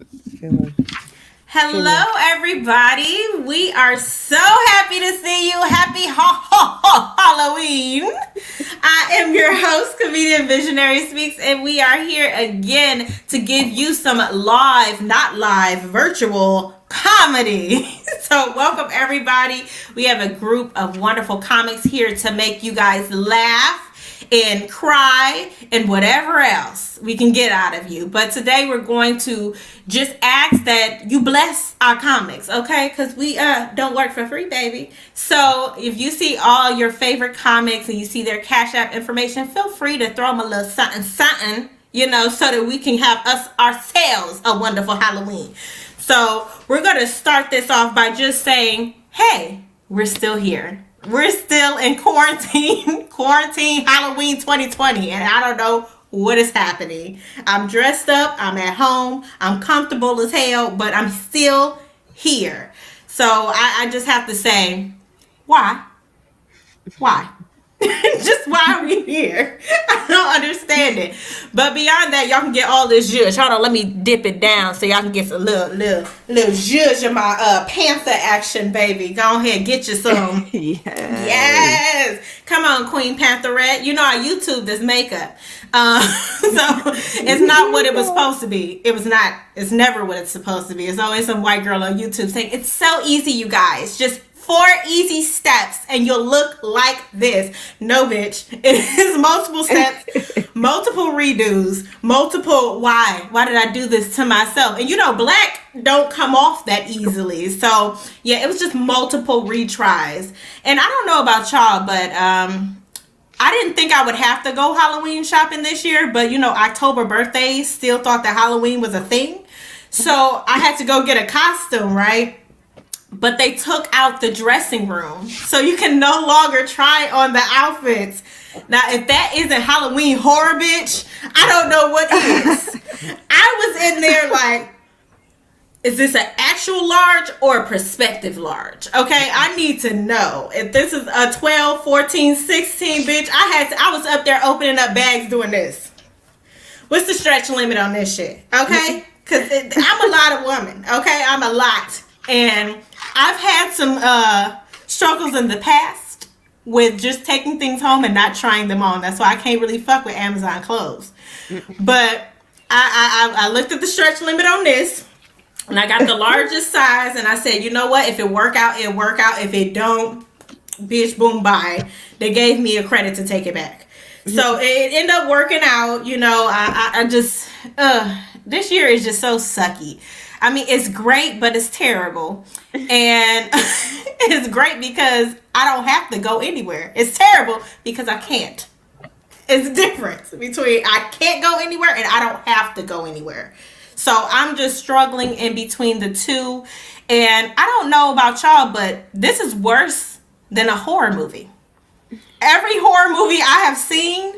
Feeling, feeling. Hello, everybody. We are so happy to see you. Happy Halloween. I am your host, Comedian Visionary Speaks, and we are here again to give you some live, not live, virtual comedy. So, welcome, everybody. We have a group of wonderful comics here to make you guys laugh and cry and whatever else we can get out of you. But today we're going to just ask that you bless our comics, okay? Because we don't work for free, baby. So if you see all your favorite comics and you see their Cash App information, feel free to throw them a little something, something, so that we can have us ourselves a wonderful Halloween. So we're going to start this off by just saying, hey, we're still here. We're still in quarantine, quarantine Halloween 2020, and I don't know what is happening. I'm dressed up, I'm at home, I'm comfortable as hell, but I'm still here. So I just have to say, why? Why? Just why are we here? I don't understand it. But beyond that, y'all can get all this zhuzh. Hold on, let me dip it down so y'all can get some little zhuzh in my panther action, baby. Go ahead, get you some. Yes. Yes. Come on, Queen Pantherette. You know I YouTube this makeup. So it's not what it was supposed to be. It was not. It's never what it's supposed to be. It's always some white girl on YouTube saying, it's so easy, you guys. Just 4 easy steps and you'll look like this. No, bitch. It is multiple steps, multiple redos, multiple why did I do this to myself? And black don't come off that easily. So yeah, it was just multiple retries. And I don't know about y'all, but I didn't think I would have to go Halloween shopping this year, but October birthdays still thought that Halloween was a thing. So I had to go get a costume, right? But they took out the dressing room, so you can no longer try on the outfits. Now, if that isn't Halloween horror, bitch, I don't know what is. I was in there like, is this an actual large or a prospective large? Okay, I need to know. If this is a 12, 14, 16, bitch, I was up there opening up bags doing this. What's the stretch limit on this shit? Okay? Because I'm a lot of woman. Okay? I'm a lot. And I've had some struggles in the past with just taking things home and not trying them on. That's why I can't really fuck with Amazon clothes. But I looked at the stretch limit on this, and I got the largest size, and I said, you know what? If it work out, it work out. If it don't, bitch, boom, bye. They gave me a credit to take it back. So it ended up working out. I just, this year is just so sucky. I mean, it's great, but it's terrible. And it's great because I don't have to go anywhere. It's terrible because I can't. It's the difference between I can't go anywhere and I don't have to go anywhere. So I'm just struggling in between the two. And I don't know about y'all, but this is worse than a horror movie. Every horror movie I have seen,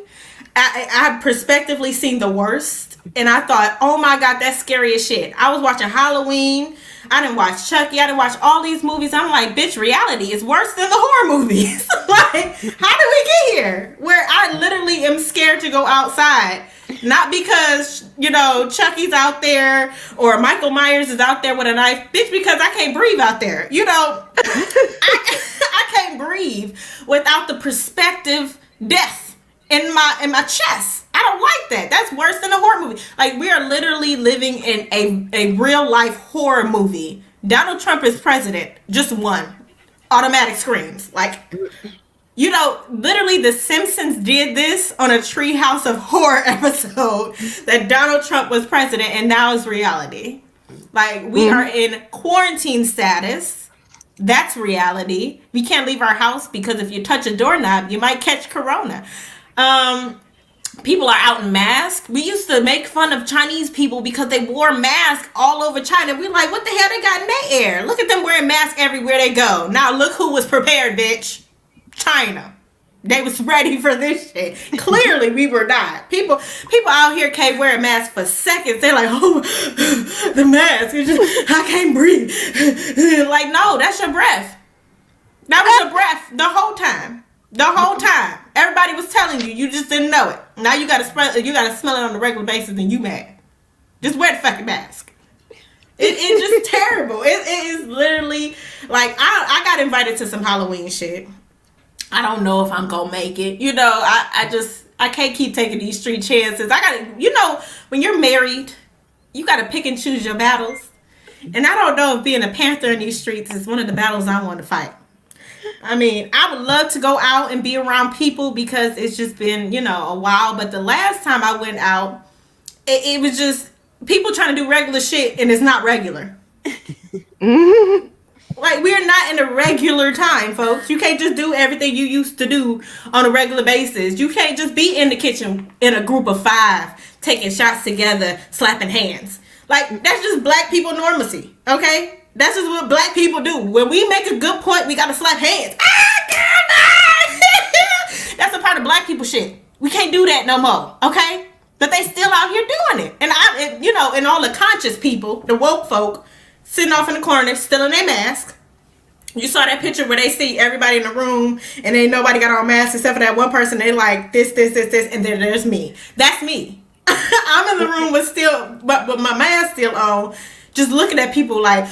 I have prospectively seen the worst. And I thought, oh my God, that's scary as shit. I was watching Halloween. I didn't watch Chucky. I didn't watch all these movies. I'm like, bitch, reality is worse than the horror movies. Like, how did we get here? Where I literally am scared to go outside. Not because, Chucky's out there or Michael Myers is out there with a knife. Bitch, because I can't breathe out there. I can't breathe without the perspective death in my chest. I don't like that. That's worse than a horror movie. Like, we are literally living in a real life horror movie. Donald Trump is president. Just one. Automatic screams. Like, literally the Simpsons did this on a Treehouse of Horror episode that Donald Trump was president and now it's reality. Like, we are in quarantine status. That's reality. We can't leave our house because if you touch a doorknob, you might catch corona. People are out in masks. We used to make fun of Chinese people because they wore masks all over China. We're like, what the hell they got in their air? Look at them wearing masks everywhere they go. Now look who was prepared, bitch. China. They was ready for this shit. Clearly we were not. People out here can't wear a mask for seconds. They're like, oh, the mask. I can't breathe. Like, no, that's your breath. That was your breath the whole time. The whole time. Everybody was telling you. You just didn't know it. Now you gotta smell it on a regular basis and you mad. Just wear the fucking mask. It's just terrible. It is literally like I got invited to some Halloween shit. I don't know if I'm gonna make it. I can't keep taking these street chances. I gotta, when you're married, you gotta pick and choose your battles. And I don't know if being a panther in these streets is one of the battles I want to fight. I mean, I would love to go out and be around people because it's just been, a while. But the last time I went out, it was just people trying to do regular shit and it's not regular. Like, we're not in a regular time, folks. You can't just do everything you used to do on a regular basis. You can't just be in the kitchen in a group of 5, taking shots together, slapping hands. Like, that's just black people normalcy, okay? That's just what black people do. When we make a good point, we gotta slap hands. That's a part of black people shit. We can't do that no more, okay? But they still out here doing it. And all the conscious people, the woke folk, sitting off in the corner, still in their mask. You saw that picture where they see everybody in the room and ain't nobody got on masks except for that one person. They like this, and then there's me. That's me. I'm in the room but my mask still on, just looking at people like,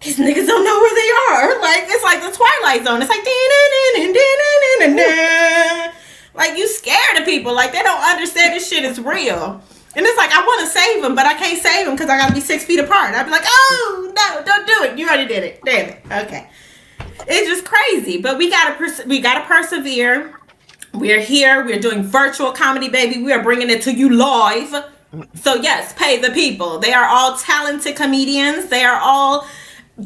these niggas don't know where they are. Like, it's like the Twilight Zone. It's like, like, you scared of people. Like, they don't understand this shit is real. And it's like, I want to save them, but I can't save them because I got to be 6 feet apart. I'd be like, oh, no, don't do it. You already did it. Damn it. Okay. It's just crazy. But we gotta persevere. We're here. We're doing virtual comedy, baby. We are bringing it to you live. So, yes, pay the people. They are all talented comedians. They are all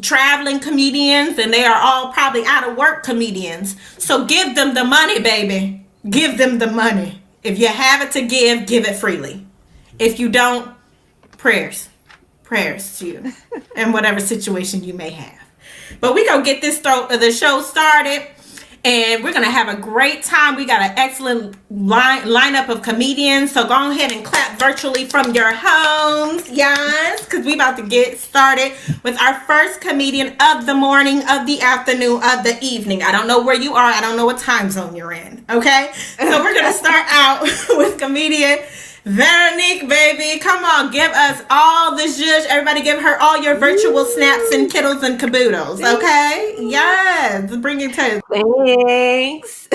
traveling comedians. And they are all probably out of work comedians. So, give them the money, baby. Give them the money. If you have it to give it freely. If you don't, prayers to you in whatever situation you may have. But we're going to get the show started, and we're going to have a great time. We got an excellent lineup of comedians, so go ahead and clap virtually from your homes, yes, because we about to get started with our first comedian of the morning, of the afternoon, of the evening. I don't know where you are. I don't know what time zone you're in, okay? So we're going to start out with comedian Veronique, baby. Come on, give us all the zhuzh. Everybody give her all your virtual snaps and kiddles and caboodles, okay? Yes, bring it to. Thanks.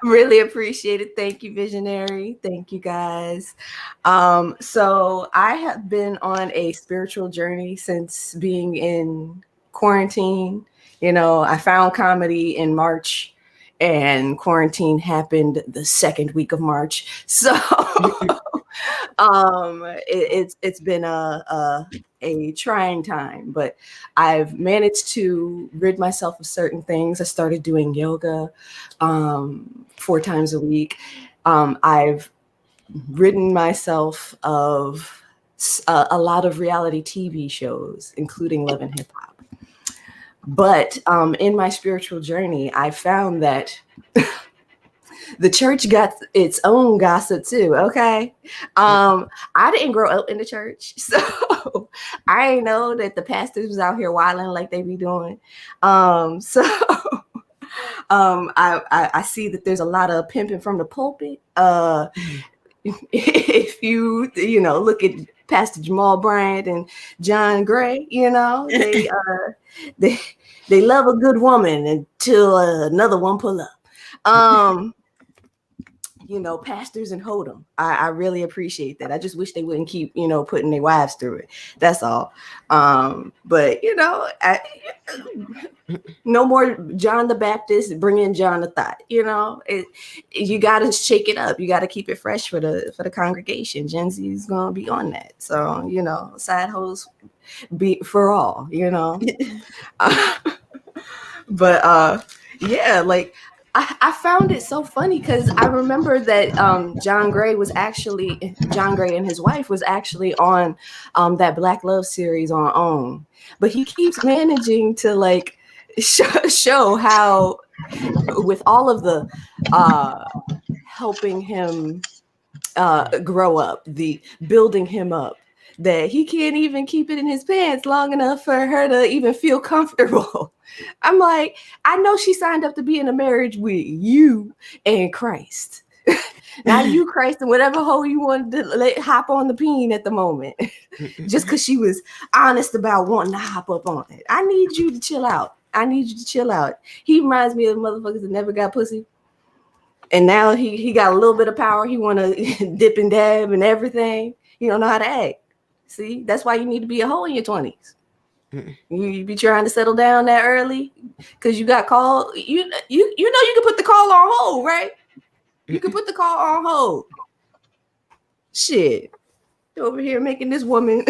Really appreciate it. Thank you, Visionary. Thank you, guys. So I have been on a spiritual journey since being in quarantine. I found comedy in March, and quarantine happened the second week of March. So it's been a trying time, but I've managed to rid myself of certain things. I started doing yoga 4 times a week. I've ridden myself of a lot of reality TV shows, including Love and Hip Hop. But in my spiritual journey, I found that the church got its own gossip too, okay? I didn't grow up in the church, so I ain't know that the pastors was out here wilding like they be doing. I see that there's a lot of pimping from the pulpit. If you look at Pastor Jamal Bryant and John Gray, they love a good woman until another one pull up. Pastors and Hodem. I really appreciate that. I just wish they wouldn't keep, putting their wives through it. That's all. But no more John the Baptist, bring in John the Thought. You got to shake it up. You got to keep it fresh for the congregation. Gen Z is going to be on that. So, side hoes be for all, But yeah, like I found it so funny because I remember that John Gray and his wife was actually on that Black Love series on OWN, but he keeps managing to like show how with all of the helping him grow up, the building him up, that he can't even keep it in his pants long enough for her to even feel comfortable. I'm like, I know she signed up to be in a marriage with you and Christ. Now you Christ and whatever hoe you wanted to let hop on the peen at the moment. Just because she was honest about wanting to hop up on it. I need you to chill out. He reminds me of motherfuckers that never got pussy. And now he got a little bit of power. He want to dip and dab and everything. He don't know how to act. See, that's why you need to be a hoe in your 20s. You be trying to settle down that early because you got called. You know you can put the call on hold, right? You can put the call on hold. Shit, over here making this woman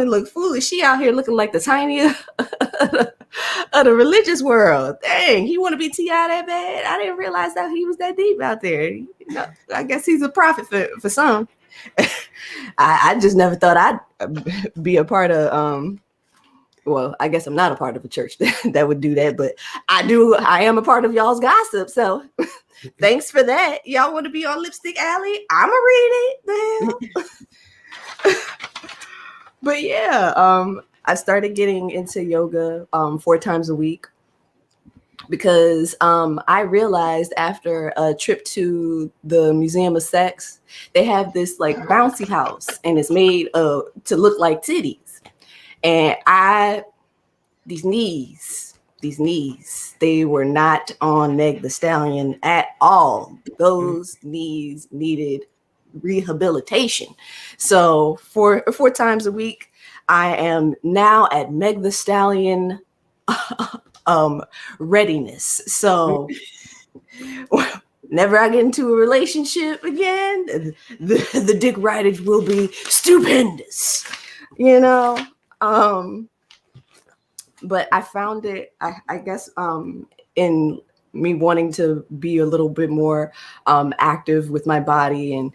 look foolish. She out here looking like the tiniest of the religious world. Dang, he want to be T.I. that bad? I didn't realize that he was that deep out there. You know, I guess he's a prophet for some. I just never thought I'd be a part of well, I guess I'm not a part of a church that would do that, but I am a part of y'all's gossip. So thanks for that. Y'all want to be on Lipstick Alley? I'ma read it. But yeah, I started getting into yoga 4 times a week because I realized after a trip to the Museum of Sex, they have this like bouncy house and it's made to look like titties. And these knees, they were not on Meg the Stallion at all. Those knees needed rehabilitation. So for 4 times a week, I am now at Meg the Stallion readiness. So whenever I get into a relationship again, the dick ridage will be stupendous, you know. But I found it, I guess, in me wanting to be a little bit more active with my body and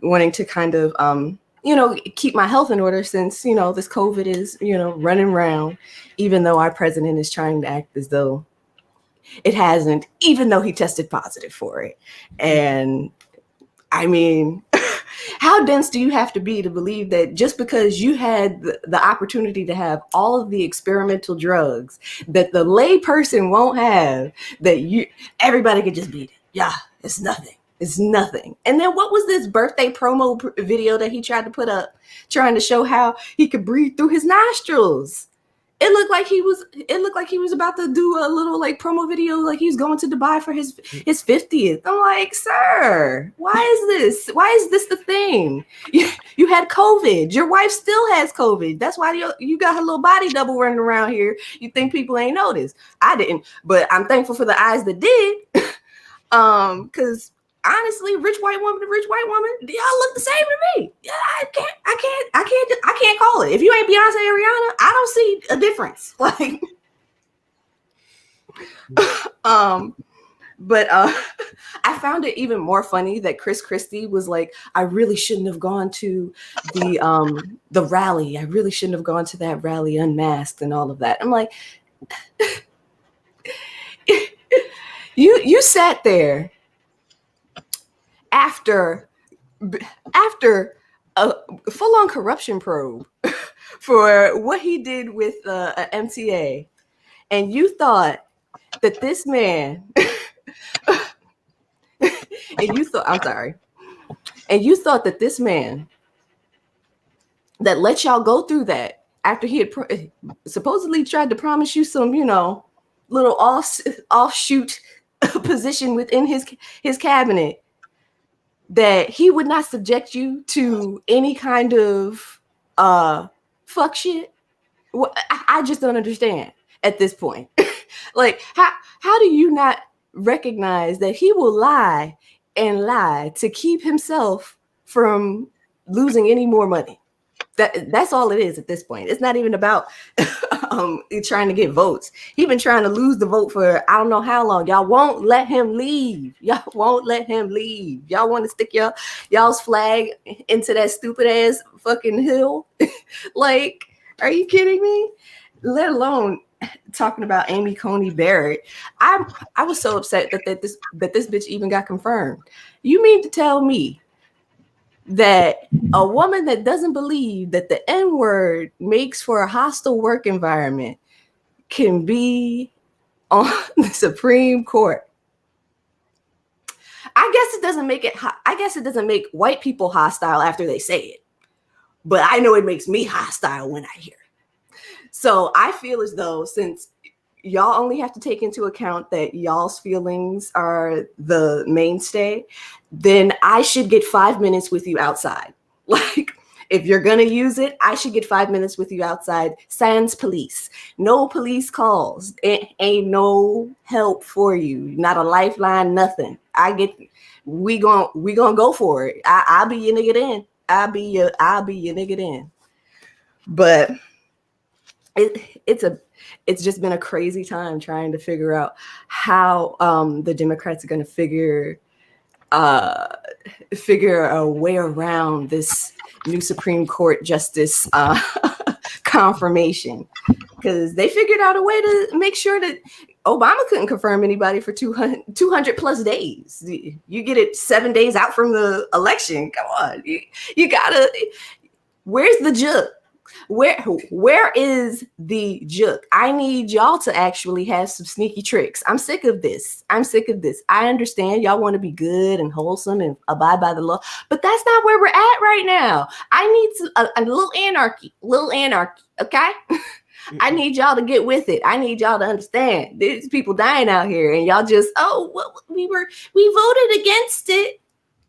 wanting to kind of, keep my health in order since, this COVID is, running around, even though our president is trying to act as though it hasn't, even though he tested positive for it. And I mean, how dense do you have to be to believe that just because you had the opportunity to have all of the experimental drugs that the lay person won't have, that everybody could just beat it? Yeah, it's nothing. It's nothing. And then what was this birthday promo video that he tried to put up, trying to show how he could breathe through his nostrils? It looked like he was about to do a little like promo video, like he was going to Dubai for his 50th. I'm like, sir, why is this the thing? You had COVID. Your wife still has COVID. That's why you got her little body double running around here. You think people ain't noticed? I didn't, but I'm thankful for the eyes that did. Because honestly, rich white woman to rich white woman, y'all look the same to me. Yeah, I can't call it. If you ain't Beyonce or Rihanna, I don't see a difference. Like, but I found it even more funny that Chris Christie was like, I really shouldn't have gone to the rally. I really shouldn't have gone to that rally unmasked and all of that. I'm like, you sat there after a full-on corruption probe for what he did with MTA, and you thought that this man and you thought that this man that let y'all go through that after he had supposedly tried to promise you some, little offshoot position within his cabinet, that he would not subject you to any kind of fuck shit. Well, I just don't understand at this point. Like, how do you not recognize that he will lie and lie to keep himself from losing any more money? That's all it is at this point. It's not even about trying to get votes. He's been trying to lose the vote for I don't know how long. Y'all won't let him leave. Y'all want to stick y'all's flag into that stupid ass fucking hill. Like, are you kidding me? Let alone talking about Amy Coney Barrett. I was so upset that this bitch even got confirmed. You mean to tell me that a woman that doesn't believe that the N-word makes for a hostile work environment can be on the Supreme Court? I guess it doesn't make it. I guess it doesn't make white people hostile after they say it, but I know it makes me hostile when I hear it. So I feel as though, since y'all only have to take into account that y'all's feelings are the mainstay, then I should get 5 minutes with you outside. Like, if you're gonna use it, I should get 5 minutes with you outside. Sans police. No police calls. It ain't no help for you. Not a lifeline, nothing. We gonna go for it. I'll be your nigga then. I'll be your nigga then. But it's just been a crazy time trying to figure out how the Democrats are going to figure a way around this new Supreme Court justice confirmation, because they figured out a way to make sure that Obama couldn't confirm anybody for 200 plus days. You get it 7 days out from the election. Come on, you gotta. Where's the judge? Where is the juke? I need y'all to actually have some sneaky tricks. I'm sick of this. I understand y'all want to be good and wholesome and abide by the law, but that's not where we're at right now. I need a little anarchy, okay? I need y'all to get with it. I need y'all to understand. There's people dying out here, and y'all just, we voted against it.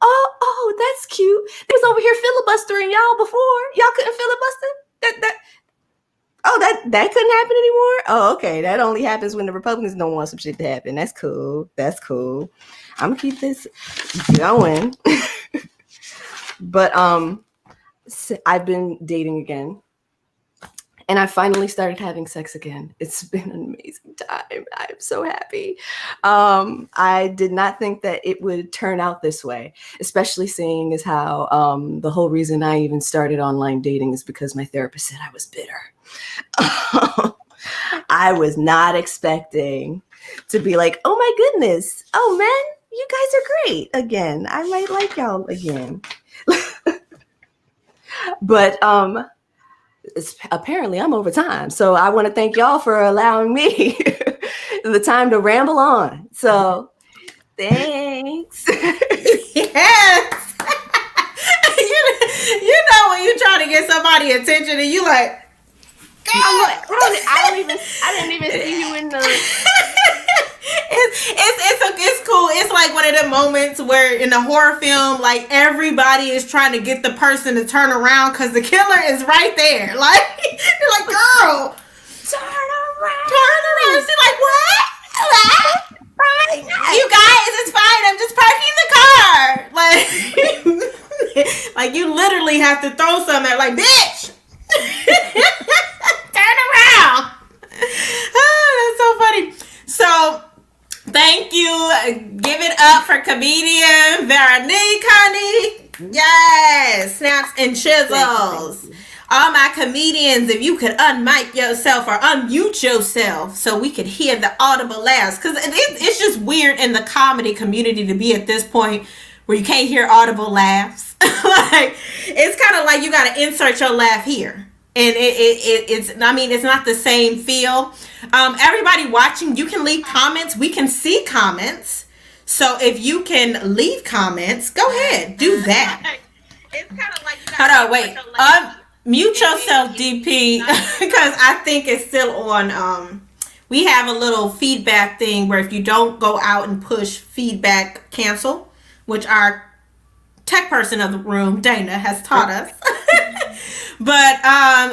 Oh, that's cute. They was over here filibustering y'all before. Y'all couldn't filibuster? That couldn't happen anymore? Oh, okay. That only happens when the Republicans don't want some shit to happen. That's cool. I'm gonna keep this going. But I've been dating again. And I finally started having sex again. It's been an amazing time. I'm so happy. I did not think that it would turn out this way, especially seeing as how the whole reason I even started online dating is because my therapist said I was bitter. I was not expecting to be like, oh my goodness, oh man, you guys are great again. I might like y'all again. But apparently I'm over time. So I want to thank y'all for allowing me the time to ramble on. So thanks. Yes. you know when you try to get somebody attention and you like, I didn't even see you in the. It's cool. It's like one of the moments where in a horror film, like everybody is trying to get the person to turn around because the killer is right there. Like you're like, girl, turn around. She's like, what? Right. You guys, it's fine. I'm just parking the car. Like you literally have to throw something at like, bitch. Turn around. Oh, that's so funny. So thank you. Give it up for comedian Veronique, honey. Yes. Snaps and chisels. All my comedians, if you could unmic yourself or unmute yourself so we could hear the audible laughs. Because it's just weird in the comedy community to be at this point where you can't hear audible laughs. Like, it's kind of like you got to insert your laugh here. And it's not the same feel. Everybody watching, you can leave comments. We can see comments. So if you can leave comments, go ahead. Do that. It's kind of like you hold on, wait. Mute yourself, DP, because I think it's still on. We have a little feedback thing where if you don't go out and push feedback cancel, which our tech person of the room, Dana, has taught us. But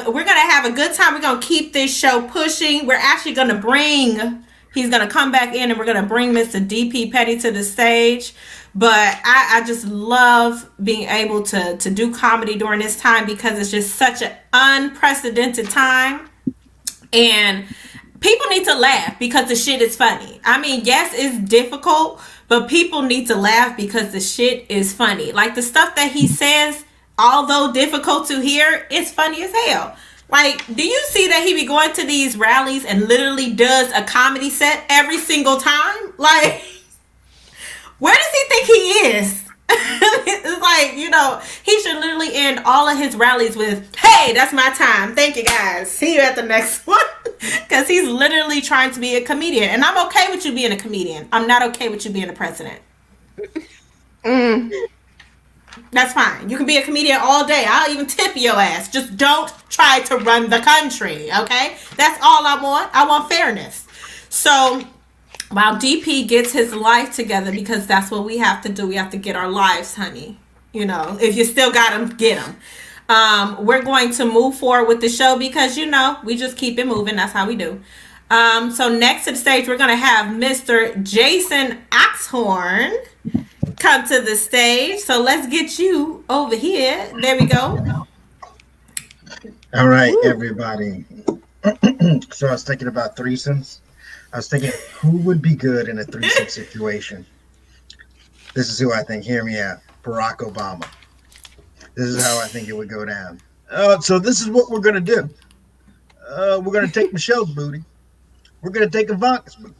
we're going to have a good time. We're going to keep this show pushing. We're actually going to he's going to come back in and we're going to bring Mr. DP Petty to the stage. But I just love being able to do comedy during this time because it's just such an unprecedented time. And people need to laugh because the shit is funny. I mean, yes, it's difficult, but people need to laugh because the shit is funny. Like the stuff that he says, although difficult to hear, it's funny as hell. Like, do you see that he be going to these rallies and literally does a comedy set every single time? Like, where does he think he is? It's like, he should literally end all of his rallies with, hey, that's my time. Thank you, guys. See you at the next one. Because he's literally trying to be a comedian. And I'm okay with you being a comedian. I'm not okay with you being a president. Mm. That's fine. You can be a comedian all day. I'll even tip your ass. Just don't try to run the country, okay? That's all I want. I want fairness. So while DP gets his life together, because that's what we have to do. We have to get our lives, honey. You know, if you still got them, get them. We're going to move forward with the show because, you know, we just keep it moving. That's how we do. So next to the stage, we're going to have Mr. Jason Oxhorn come to the stage. So let's get you over here. There we go. All right, Woo. everybody. So I was thinking about threesomes. I was thinking who would be good in a threesome situation. This is who I think. Hear me out. Barack Obama. This is how I think it would go down. So this is what we're gonna do. We're gonna take Michelle's booty. We're gonna take Ivanka's booty.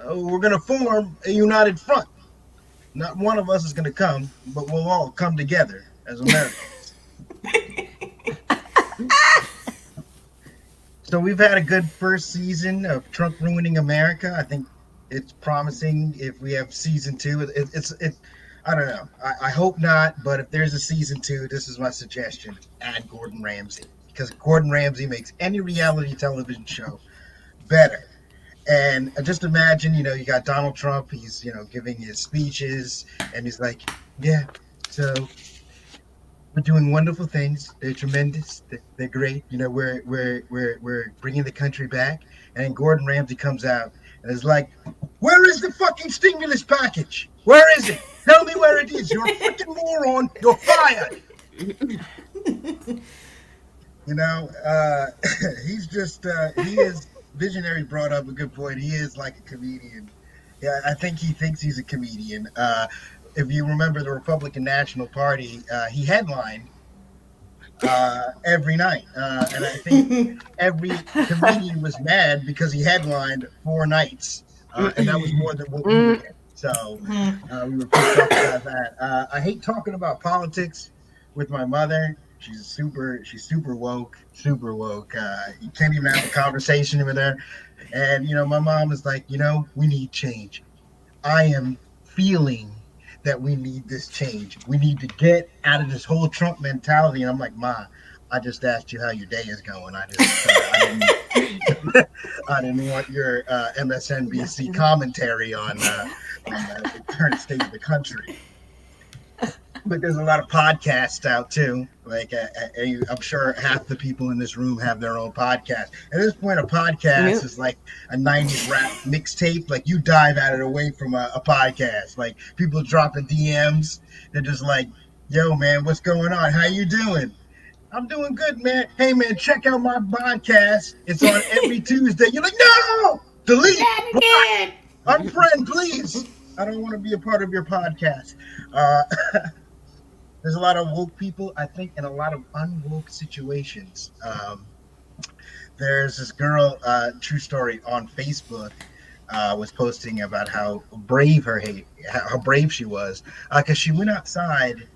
We're gonna form a united front. Not one of us is gonna come, but we'll all come together as Americans. So we've had a good first season of Trump ruining America. I think it's promising if we have season two. It's I don't know. I hope not, but if there's a season two, this is my suggestion: add Gordon Ramsay, because Gordon Ramsay makes any reality television show better. And just imagine, you got Donald Trump. He's giving his speeches, and he's like, "Yeah, so we're doing wonderful things. They're tremendous. They're great. We're bringing the country back." And then Gordon Ramsay comes out and is like, "Where is the fucking stimulus package? Where is it? Tell me where it is. You're a freaking moron. You're fired." He's just he is visionary. Brought up a good point. He is like a comedian. Yeah, I think he thinks he's a comedian. If you remember the Republican National Party, he headlined every night. And I think every comedian was mad because he headlined 4 nights. And that was more than what we did. So we were pissed off about that. I hate talking about politics with my mother. She's super woke, super woke. You can't even have a conversation with her. And, my mom is like, we need change. I am feeling that we need this change. We need to get out of this whole Trump mentality. And I'm like, Ma, I just asked you how your day is going. I didn't want your MSNBC commentary on the current state of the country. But there's a lot of podcasts out too. Like I'm sure half the people in this room have their own podcast. At this point, a podcast is like a 90s rap mixtape. Like you dive out of the way from a podcast. Like people dropping DMs. They're just like, "Yo, man, what's going on? How you doing?" "I'm doing good, man. Hey, man, check out my podcast. It's on every Tuesday." You're like, "No, delete, block, unfriend, please. I don't want to be a part of your podcast." There's a lot of woke people, I think, in a lot of unwoke situations. There's this girl, true story, on Facebook, was posting about how brave she was, because she went outside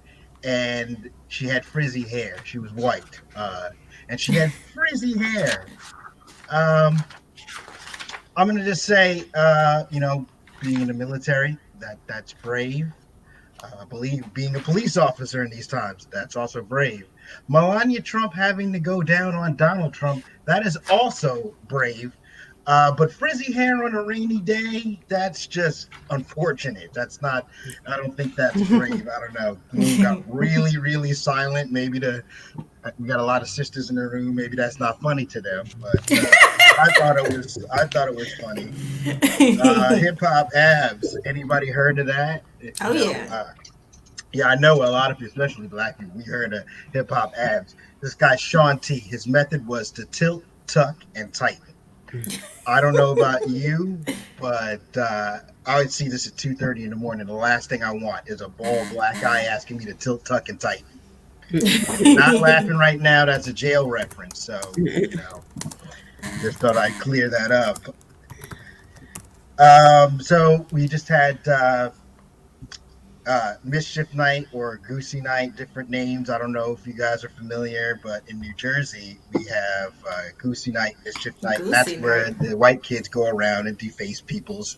and she had frizzy hair. She was white, and she had frizzy hair. I'm gonna just say, being in the military, that's brave. I believe being a police officer in these times, that's also brave. Melania Trump having to go down on Donald Trump, that is also brave. But frizzy hair on a rainy day, that's just unfortunate. That's not, I don't think that's brave. I don't know. We got really, really silent. Maybe we got a lot of sisters in the room. Maybe that's not funny to them, but I thought it was funny. Hip hop abs. Anybody heard of that? Oh, yeah. Yeah, I know a lot of people, especially black people. We heard of hip hop abs. This guy Sean T. His method was to tilt, tuck, and tighten. I don't know about you, but I would see this at 2:30 in the morning. The last thing I want is a bald black guy asking me to tilt, tuck, and tighten. Not laughing right now. That's a jail reference. So, just thought I'd clear that up. So we just had Mischief Night or Goosey Night, different names. I don't know if you guys are familiar, but in New Jersey, we have Goosey Night, Mischief Night. That's where the white kids go around and deface people's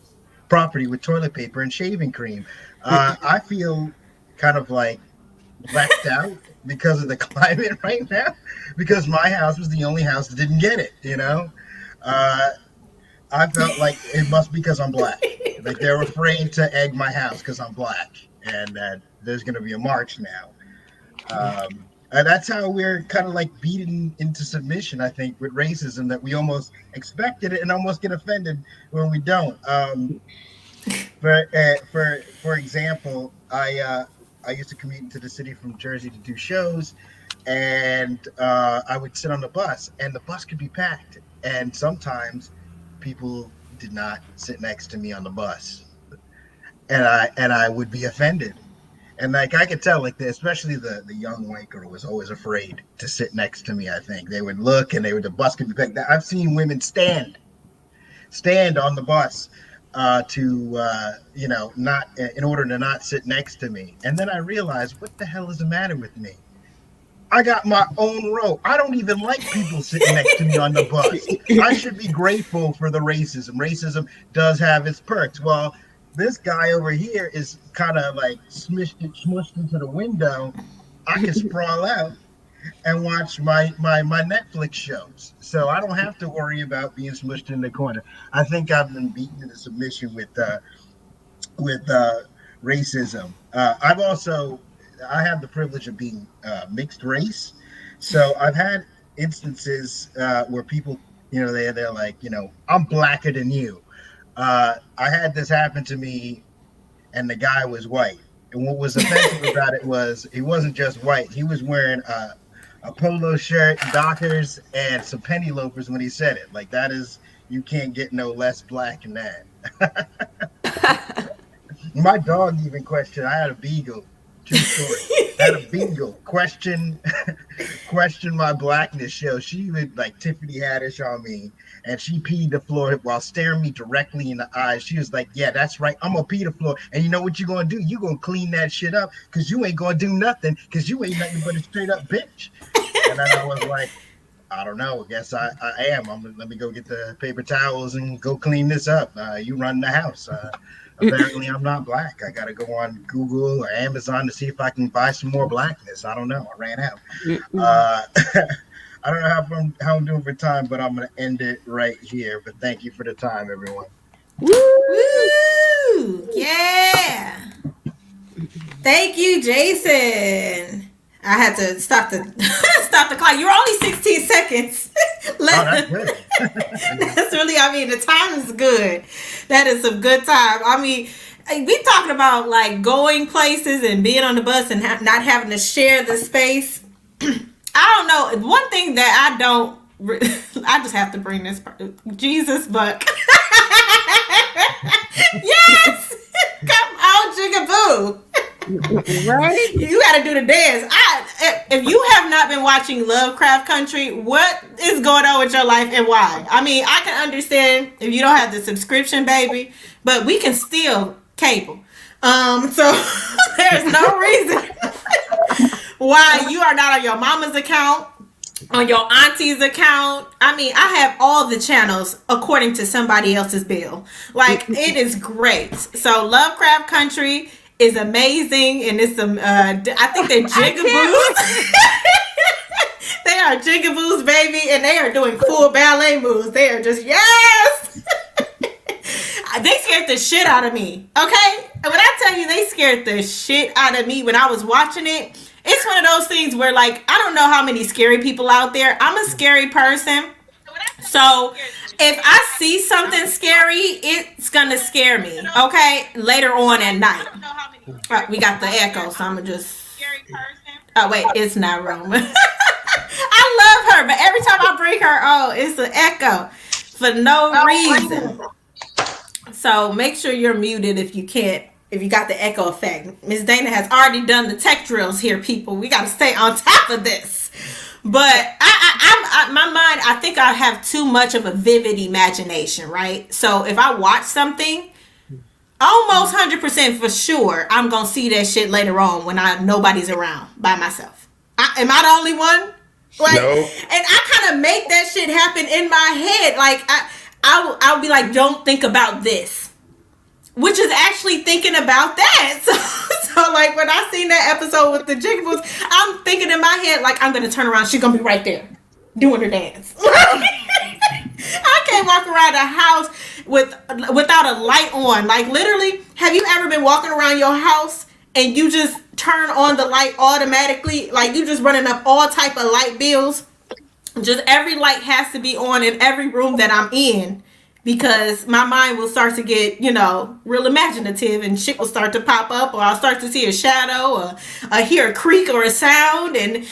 property with toilet paper and shaving cream. I feel kind of like left out because of the climate right now, because my house was the only house that didn't get it. Uh, I felt like it must be because I'm black. Like they're afraid to egg my house because I'm black, and that there's going to be a march now. And that's how we're kind of like beaten into submission, I think, with racism, that we almost expected it and almost get offended when we don't. For example, I used to commute into the city from Jersey to do shows, and I would sit on the bus, and the bus could be packed, and sometimes people did not sit next to me on the bus, and I would be offended. And like I could tell, like especially the young white girl was always afraid to sit next to me. I think they would look, and the bus could be packed. I've seen women stand on the bus to not in order to not sit next to me. And then I realized, what the hell is the matter with me? I got my own row. I don't even like people sitting next to me on the bus. I should be grateful for the racism. Racism does have its perks. Well, this guy over here is kind of like smushed into the window. I can sprawl out and watch my Netflix shows, so I don't have to worry about being smushed in the corner. I think I've been beaten into submission with racism. I have the privilege of being mixed race, so I've had instances where people, they're like, I'm blacker than you. I had this happen to me, and the guy was white. And what was offensive about it was he wasn't just white. He was wearing a polo shirt, Dockers, and some penny loafers when he said it. Like, you can't get no less black than that. My dog even questioned. I had a beagle. True story. Had a beagle question my blackness. She would like Tiffany Haddish on me, and she peed the floor while staring me directly in the eyes. She was like, "Yeah, that's right. I'm gonna pee the floor, and you know what you're gonna do? You gonna clean that shit up, cause you ain't gonna do nothing, cause you ain't nothing but a straight up bitch." And then I was like, I don't know. I guess I am. Let me go get the paper towels and go clean this up. You run the house. Apparently, I'm not black. I got to go on Google or Amazon to see if I can buy some more blackness. I don't know. I ran out. I don't know how I'm doing for time, but I'm going to end it right here. But thank you for the time, everyone. Woo! Yeah. Thank you, Jason. I had to stop the clock. You're only 16 seconds. That's good. That's really, the time is good. That is some good time. We talking about like going places and being on the bus and not having to share the space. I don't know. One thing that I don't, I just have to bring this Jesus buck. Yes, come on, jigaboo. Right? You got to do the dance. If you have not been watching Lovecraft Country, what is going on with your life and why? I can understand if you don't have the subscription, baby, but we can steal cable. So there's no reason why you are not on your mama's account, on your auntie's account. I have all the channels according to somebody else's bill. Like, it is great. So Lovecraft Country is amazing, and it's some I think they're jigaboos. They are jigaboos, baby, and they are doing full ballet moves. They are just, yes. They scared the shit out of me. Okay, when I tell you they scared the shit out of me when I was watching it, it's one of those things where, like, I don't know how many scary people out there. I'm a scary person, so if I see something scary, it's gonna scare me. Okay, later on at night. We got the echo, so I'm gonna just. Oh wait, it's not Roma. I love her, but every time I bring her, it's an echo for no reason. So make sure you're muted if you can't. If you got the echo effect. Miss Dana has already done the tech drills here, people. We got to stay on top of this. But my mind, I think I have too much of a vivid imagination, right? So if I watch something, almost 100% for sure, I'm going to see that shit later on when nobody's around by myself. Am I the only one? Like, no. And I kind of make that shit happen in my head. Like, I'll be like, don't think about this. which is actually thinking about that. So like when I seen that episode with the Jiggables, I'm thinking in my head, like, I'm going to turn around. She's going to be right there doing her dance. I can't walk around the house without a light on. Like, literally, have you ever been walking around your house and you just turn on the light automatically? Like, you just running up all type of light bills. Just every light has to be on in every room that I'm in, because my mind will start to get, real imaginative, and shit will start to pop up, or I'll start to see a shadow, or I hear a creak or a sound, and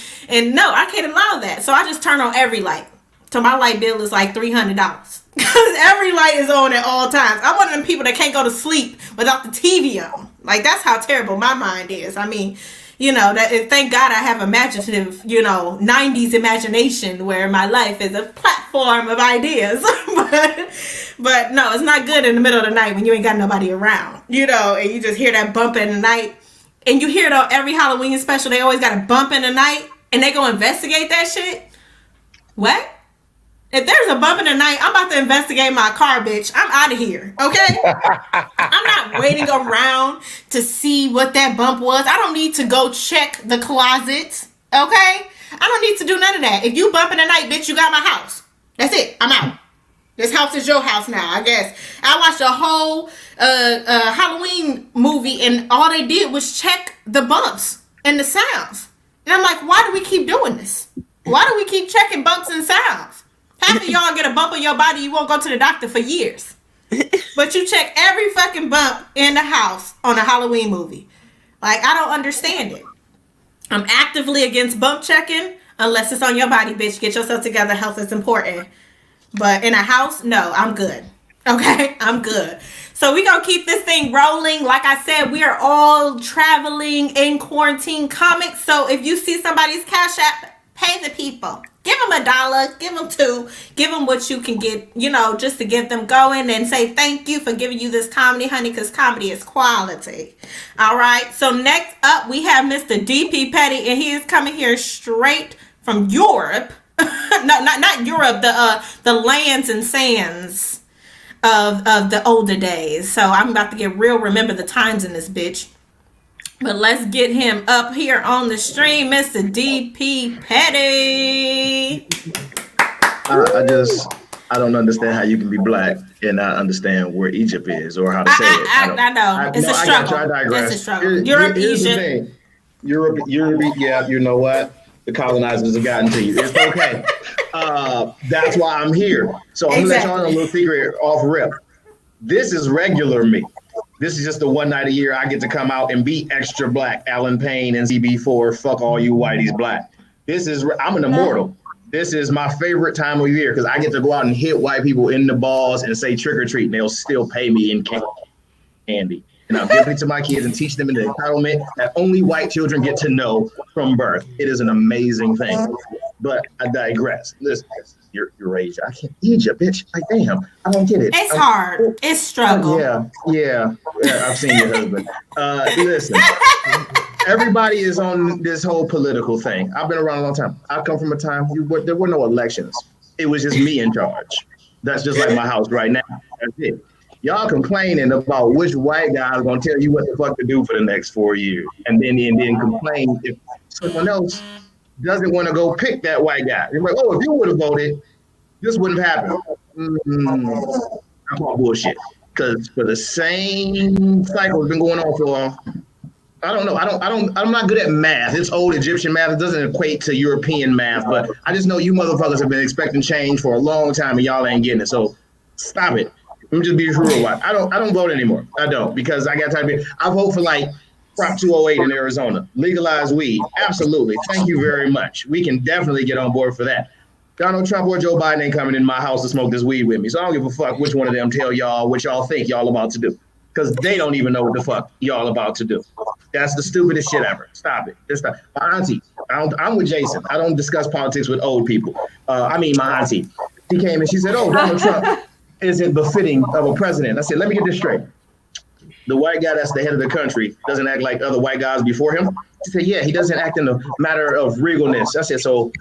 no, I can't allow that. So I just turn on every light. So my light bill is like $300 because every light is on at all times. I'm one of them people that can't go to sleep without the TV on. Like, that's how terrible my mind is. I mean, thank God I have imaginative, 90s imagination where my life is a platform of ideas. but no, it's not good in the middle of the night when you ain't got nobody around, and you just hear that bump in the night. And you hear it on every Halloween special. They always got a bump in the night, and they go investigate that shit. What? If there's a bump in the night, I'm about to investigate my car, bitch. I'm out of here, okay? I'm not waiting around to see what that bump was. I don't need to go check the closet, okay? I don't need to do none of that. If you bump in the night, bitch, you got my house. That's it. I'm out. This house is your house now, I guess. I watched a whole Halloween movie, and all they did was check the bumps and the sounds. And I'm like, why do we keep doing this? Why do we keep checking bumps and sounds? Half of y'all get a bump on your body, you won't go to the doctor for years. But you check every fucking bump in the house on a Halloween movie. Like, I don't understand it. I'm actively against bump checking unless it's on your body, bitch. Get yourself together. Health is important. But in a house, no, I'm good. Okay? I'm good. So we're going to keep this thing rolling. Like I said, we are all traveling in quarantine comics. So if you see somebody's Cash App, pay the people. Give them $1, give them $2, give them what you can get, just to get them going, and say thank you for giving you this comedy, honey, because comedy is quality. All right. So next up, we have Mr. DP Petty, and he is coming here straight from Europe. No, not Europe, the lands and sands of the older days. So I'm about to get real remember the times in this bitch. But let's get him up here on the stream, Mr. DP Petty. I don't understand how you can be black and not understand where Egypt is or how to say it. I know. It's a struggle. I digress. It's a struggle. Europe, here's Egypt. The thing. Europe, yeah, you know what? The colonizers have gotten to you. It's okay. That's why I'm here. So I'm going to let y'all know a little secret off rip. This is regular me. This is just the one night a year I get to come out and be extra black. Alan Payne and CB4, fuck all you whiteys black. I'm an immortal. This is my favorite time of year because I get to go out and hit white people in the balls and say trick or treat, and they'll still pay me in candy. And I'll give it to my kids and teach them in the entitlement that only white children get to know from birth. It is an amazing thing. But I digress. Listen, your age. I can't Egypt, bitch. Like, damn, I don't get it. It's hard. It's struggle. Yeah. I've seen your husband. Listen, everybody is on this whole political thing. I've been around a long time. I come from a time there were no elections. It was just me in charge. That's just like my house right now. That's it. Y'all complaining about which white guy is going to tell you what the fuck to do for the next 4 years, and then complain if someone else doesn't want to go pick that white guy. You're like, oh, if you would have voted, this wouldn't have happened. I'm all bullshit. Because for the same cycle has been going on for, I don't know. I'm not good at math. It's old Egyptian math. It doesn't equate to European math, but I just know you motherfuckers have been expecting change for a long time and y'all ain't getting it. So stop it. Let me just be real. I don't vote anymore. I don't, because I got time to be. I vote for like Prop 208 in Arizona. Legalize weed. Absolutely. Thank you very much. We can definitely get on board for that. Donald Trump or Joe Biden ain't coming in my house to smoke this weed with me. So I don't give a fuck which one of them tell y'all what y'all think y'all about to do. Because they don't even know what the fuck y'all about to do. That's the stupidest shit ever. Stop it. Just stop. My auntie, I'm with Jason. I don't discuss politics with old people. My auntie. She came and she said, oh, Donald Trump isn't befitting of a president. I said, let me get this straight. The white guy that's the head of the country doesn't act like other white guys before him. She said, yeah, he doesn't act in the matter of regalness. I said, so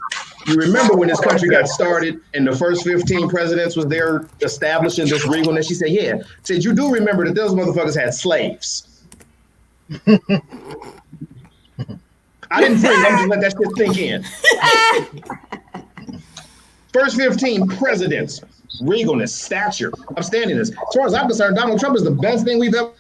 You remember when this country got started and the first 15 presidents was there establishing this regalness? She said, yeah. Said, you do remember that those motherfuckers had slaves. I didn't freeze. I'm just let that shit sink in. First 15 presidents, regalness, stature, upstandingness. As far as I'm concerned, Donald Trump is the best thing we've ever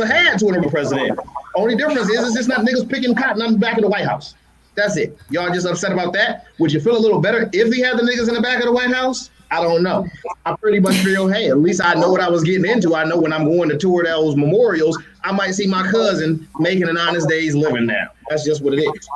had to a president. Only difference is it's just not niggas picking cotton on the back of the White House. That's it. Y'all just upset about that? Would you feel a little better if he had the niggas in the back of the White House? I don't know. I pretty much feel, hey, at least I know what I was getting into. I know when I'm going to tour those memorials, I might see my cousin making an honest day's living now. That's just what it is.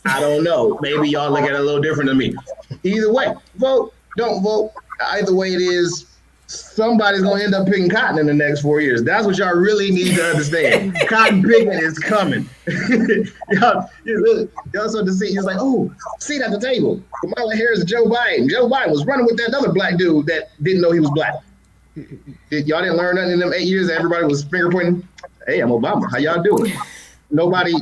I don't know. Maybe y'all look at it a little different than me. Either way, vote, don't vote. Either way it is, somebody's going to end up picking cotton in the next 4 years. That's what y'all really need to understand. Cotton picking is coming. y'all start to see, it's like, oh, seat at the table. Kamala Harris and Joe Biden. Joe Biden was running with that other black dude that didn't know he was black. Y'all didn't learn nothing in them 8 years that everybody was finger pointing? Hey, I'm Obama. How y'all doing? Nobody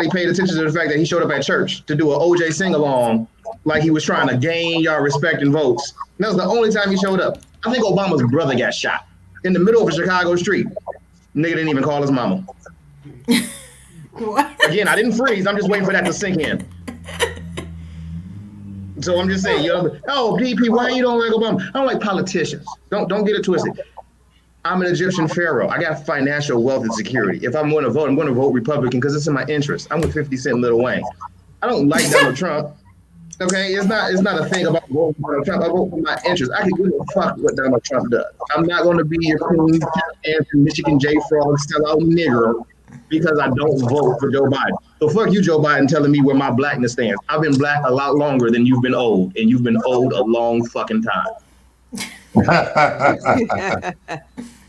paid attention to the fact that he showed up at church to do an OJ sing-along like he was trying to gain y'all respect and votes. And that was the only time he showed up. I think Obama's brother got shot in the middle of a Chicago street. Nigga didn't even call his mama. What? Again, I didn't freeze. I'm just waiting for that to sink in. So I'm just saying, oh, DP, why you don't like Obama? I don't like politicians. Don't get it twisted. I'm an Egyptian pharaoh. I got financial wealth and security. If I'm going to vote, I'm going to vote Republican because it's in my interest. I'm with 50 Cent and Lil Wayne. I don't like Donald Trump. Okay, it's not a thing about voting for Donald Trump. I vote for my interest. I can give a fuck what Donald Trump does. I'm not going to be your Queen Anthony, Michigan J. Frog, sellout nigger because I don't vote for Joe Biden. So fuck you, Joe Biden, telling me where my blackness stands. I've been black a lot longer than you've been old, and you've been old a long fucking time.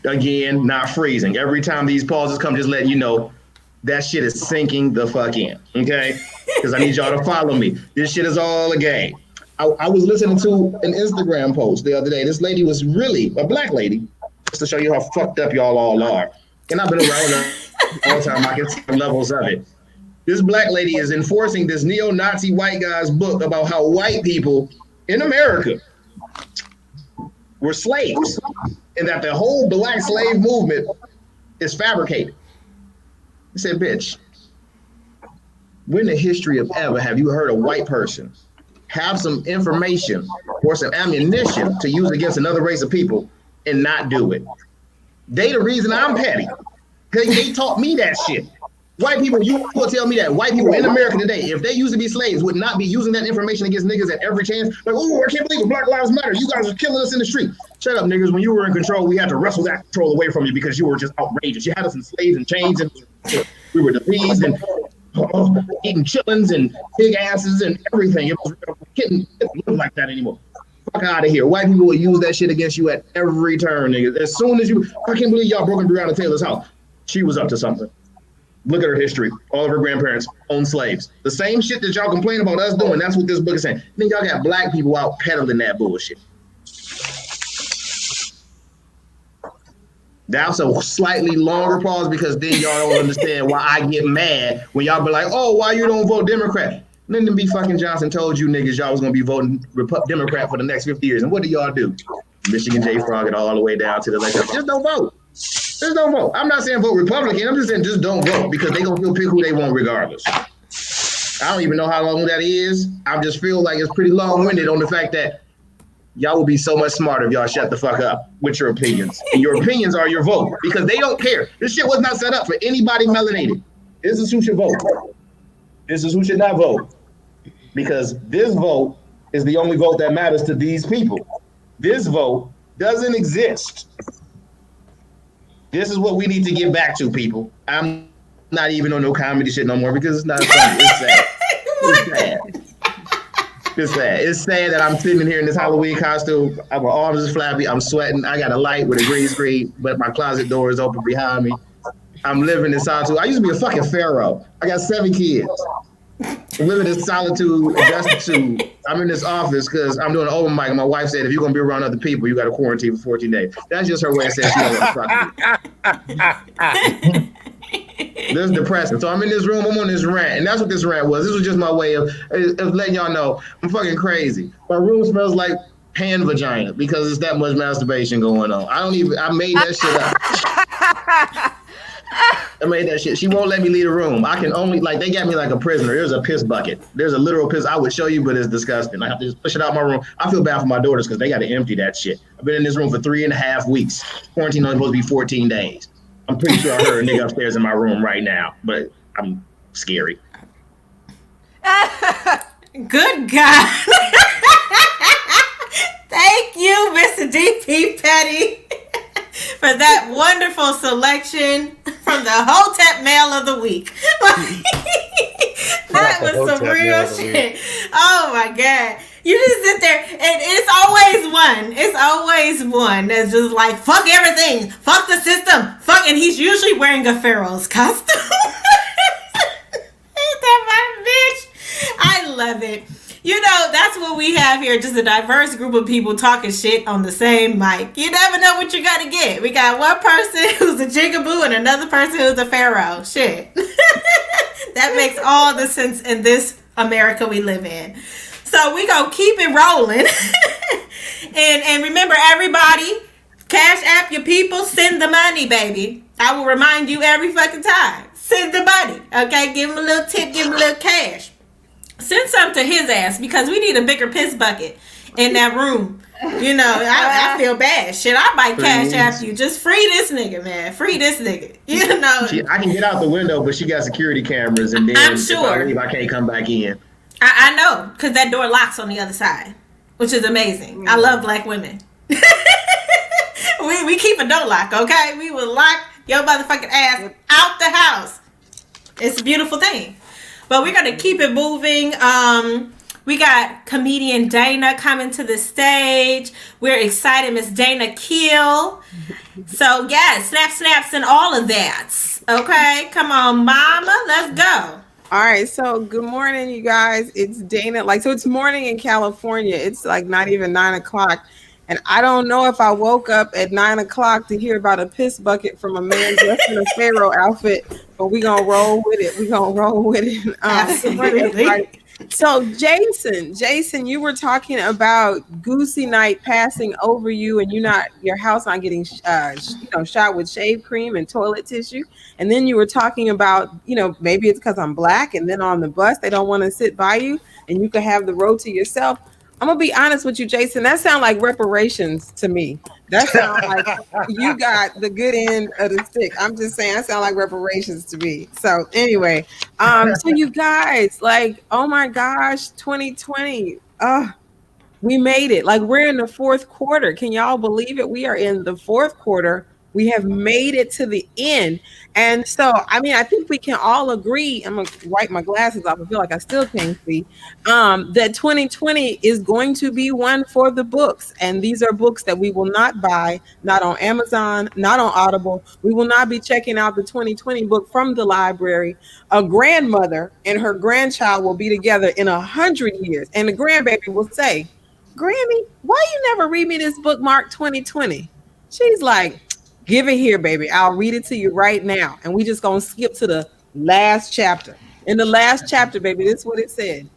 Again, not freezing. Every time these pauses come, just letting you know that shit is sinking the fuck in, okay? Because I need y'all to follow me. This shit is all a game. I was listening to an Instagram post the other day. This lady was really a black lady, just to show you how fucked up y'all all are. And I've been around all the time. I can see the levels of it. This black lady is enforcing this neo-Nazi white guy's book about how white people in America were slaves and that the whole black slave movement is fabricated. He said, bitch, when in the history of ever have you heard a white person have some information or some ammunition to use against another race of people and not do it? They the reason I'm petty. They taught me that shit. White people, you will tell me that white people in America today, if they used to be slaves, would not be using that information against niggas at every chance. Like, oh, I can't believe it, Black Lives Matter. You guys are killing us in the street. Shut up, niggas. When you were in control, we had to wrestle that control away from you because you were just outrageous. You had us in slaves and chains, and we were diseased and eating chitlins and big asses and everything. It didn't live like that anymore. Fuck out of here. White people will use that shit against you at every turn, niggas. As soon as you, I can't believe y'all broke into Breonna Taylor's house. She was up to something. Look at her history. All of her grandparents owned slaves. The same shit that y'all complain about us doing, that's what this book is saying. Then y'all got black people out peddling that bullshit. That's a slightly longer pause because then y'all don't understand why I get mad when y'all be like, oh, why you don't vote Democrat? Lyndon B. fucking Johnson told you niggas y'all was going to be voting Democrat for the next 50 years. And what do y'all do? Michigan J. Frog it all the way down to the election. Just don't vote. Just don't vote. I'm not saying vote Republican. I'm just saying just don't vote because they gonna pick who they want regardless. I don't even know how long that is. I just feel like it's pretty long-winded on the fact that y'all would be so much smarter if y'all shut the fuck up with your opinions. And your opinions are your vote because they don't care. This shit was not set up for anybody melanated. This is who should vote. This is who should not vote. Because this vote is the only vote that matters to these people. This vote doesn't exist. This is what we need to get back to, people. I'm not even on no comedy shit no more because it's not funny. It's sad. It's sad. It's sad. It's sad that I'm sitting here in this Halloween costume. My arms is flabby. I'm sweating. I got a light with a green screen, but my closet door is open behind me. I'm living in solitude. I used to be a fucking pharaoh. I got 7 kids. I'm living in solitude and destitute. I'm in this office because I'm doing an open mic, and my wife said, if you're going to be around other people, you got to quarantine for 14 days. That's just her way of saying she don't want to fuck me. This is depressing. So I'm in this room, I'm on this rant, and that's what this rant was. This was just my way of letting y'all know I'm fucking crazy. My room smells like hand vagina because there's that much masturbation going on. I made that shit up. I made that shit. She won't let me leave the room. I can only, like, they got me like a prisoner. There's a piss bucket. There's a literal piss. I would show you, but it's disgusting. I have to just push it out my room. I feel bad for my daughters because they got to empty that shit. I've been in this room for 3.5 weeks. Quarantine only supposed to be 14 days. I'm pretty sure I heard a nigga upstairs in my room right now, but I'm scary. Good God. Thank you, Mr. DP Petty, for that wonderful selection from the Hotep Mail of the Week. That was some real shit. Oh my God. You just sit there and it's always one that's just like, fuck everything, fuck the system, fuck, and he's usually wearing a Pharaoh's costume. Ain't that my bitch? I love it. You know, that's what we have here, just a diverse group of people talking shit on the same mic. You never know what you're going to get. We got one person who's a jigaboo and another person who's a pharaoh. Shit. That makes all the sense in this America we live in. So we going to keep it rolling. And remember, everybody, Cash App your people, send the money, baby. I will remind you every fucking time. Send the money, okay? Give him a little tip, give him a little cash. Send some to his ass because we need a bigger piss bucket in that room. You know, I feel bad. Shit, I might cash after you. Just free this nigga, man. Free this nigga. You know. I can get out the window, but she got security cameras, and then I'm sure. if I leave, I can't come back in. I know, because that door locks on the other side, which is amazing. I love black women. we keep a door lock, okay? We will lock your motherfucking ass out the house. It's a beautiful thing. But we're going to keep it moving. We got comedian Dana coming to the stage. We're excited, Miss Dana Keel. So, yeah, snaps and all of that. Okay, come on, mama. Let's go. All right, so good morning, you guys. It's Dana. So it's morning in California. It's like not even 9 o'clock. And I don't know if I woke up at 9 o'clock to hear about a piss bucket from a man dressed in a Pharaoh outfit, but we're going to roll with it. Absolutely. So Jason, you were talking about Goosey Night passing over you and your house not getting shot with shave cream and toilet tissue. And then you were talking about, maybe it's because I'm black, and then on the bus they don't want to sit by you and you can have the row to yourself. I'm gonna be honest with you, Jason. That sounds like reparations to me. That sounds like you got the good end of the stick. I'm just saying, that sounds like reparations to me. So anyway, so you guys, oh my gosh, 2020. We made it. We're in the fourth quarter. Can y'all believe it? We are in the fourth quarter. We have made it to the end. And so, I think we can all agree, I'm going to wipe my glasses off. I feel like I still can't see, that 2020 is going to be one for the books. And these are books that we will not buy, not on Amazon, not on Audible. We will not be checking out the 2020 book from the library. A grandmother and her grandchild will be together in 100 years. And the grandbaby will say, Granny, why you never read me this book marked 2020? She's like, give it here, baby. I'll read it to you right now. And we just going to skip to the last chapter. In the last chapter, baby, this is what it said.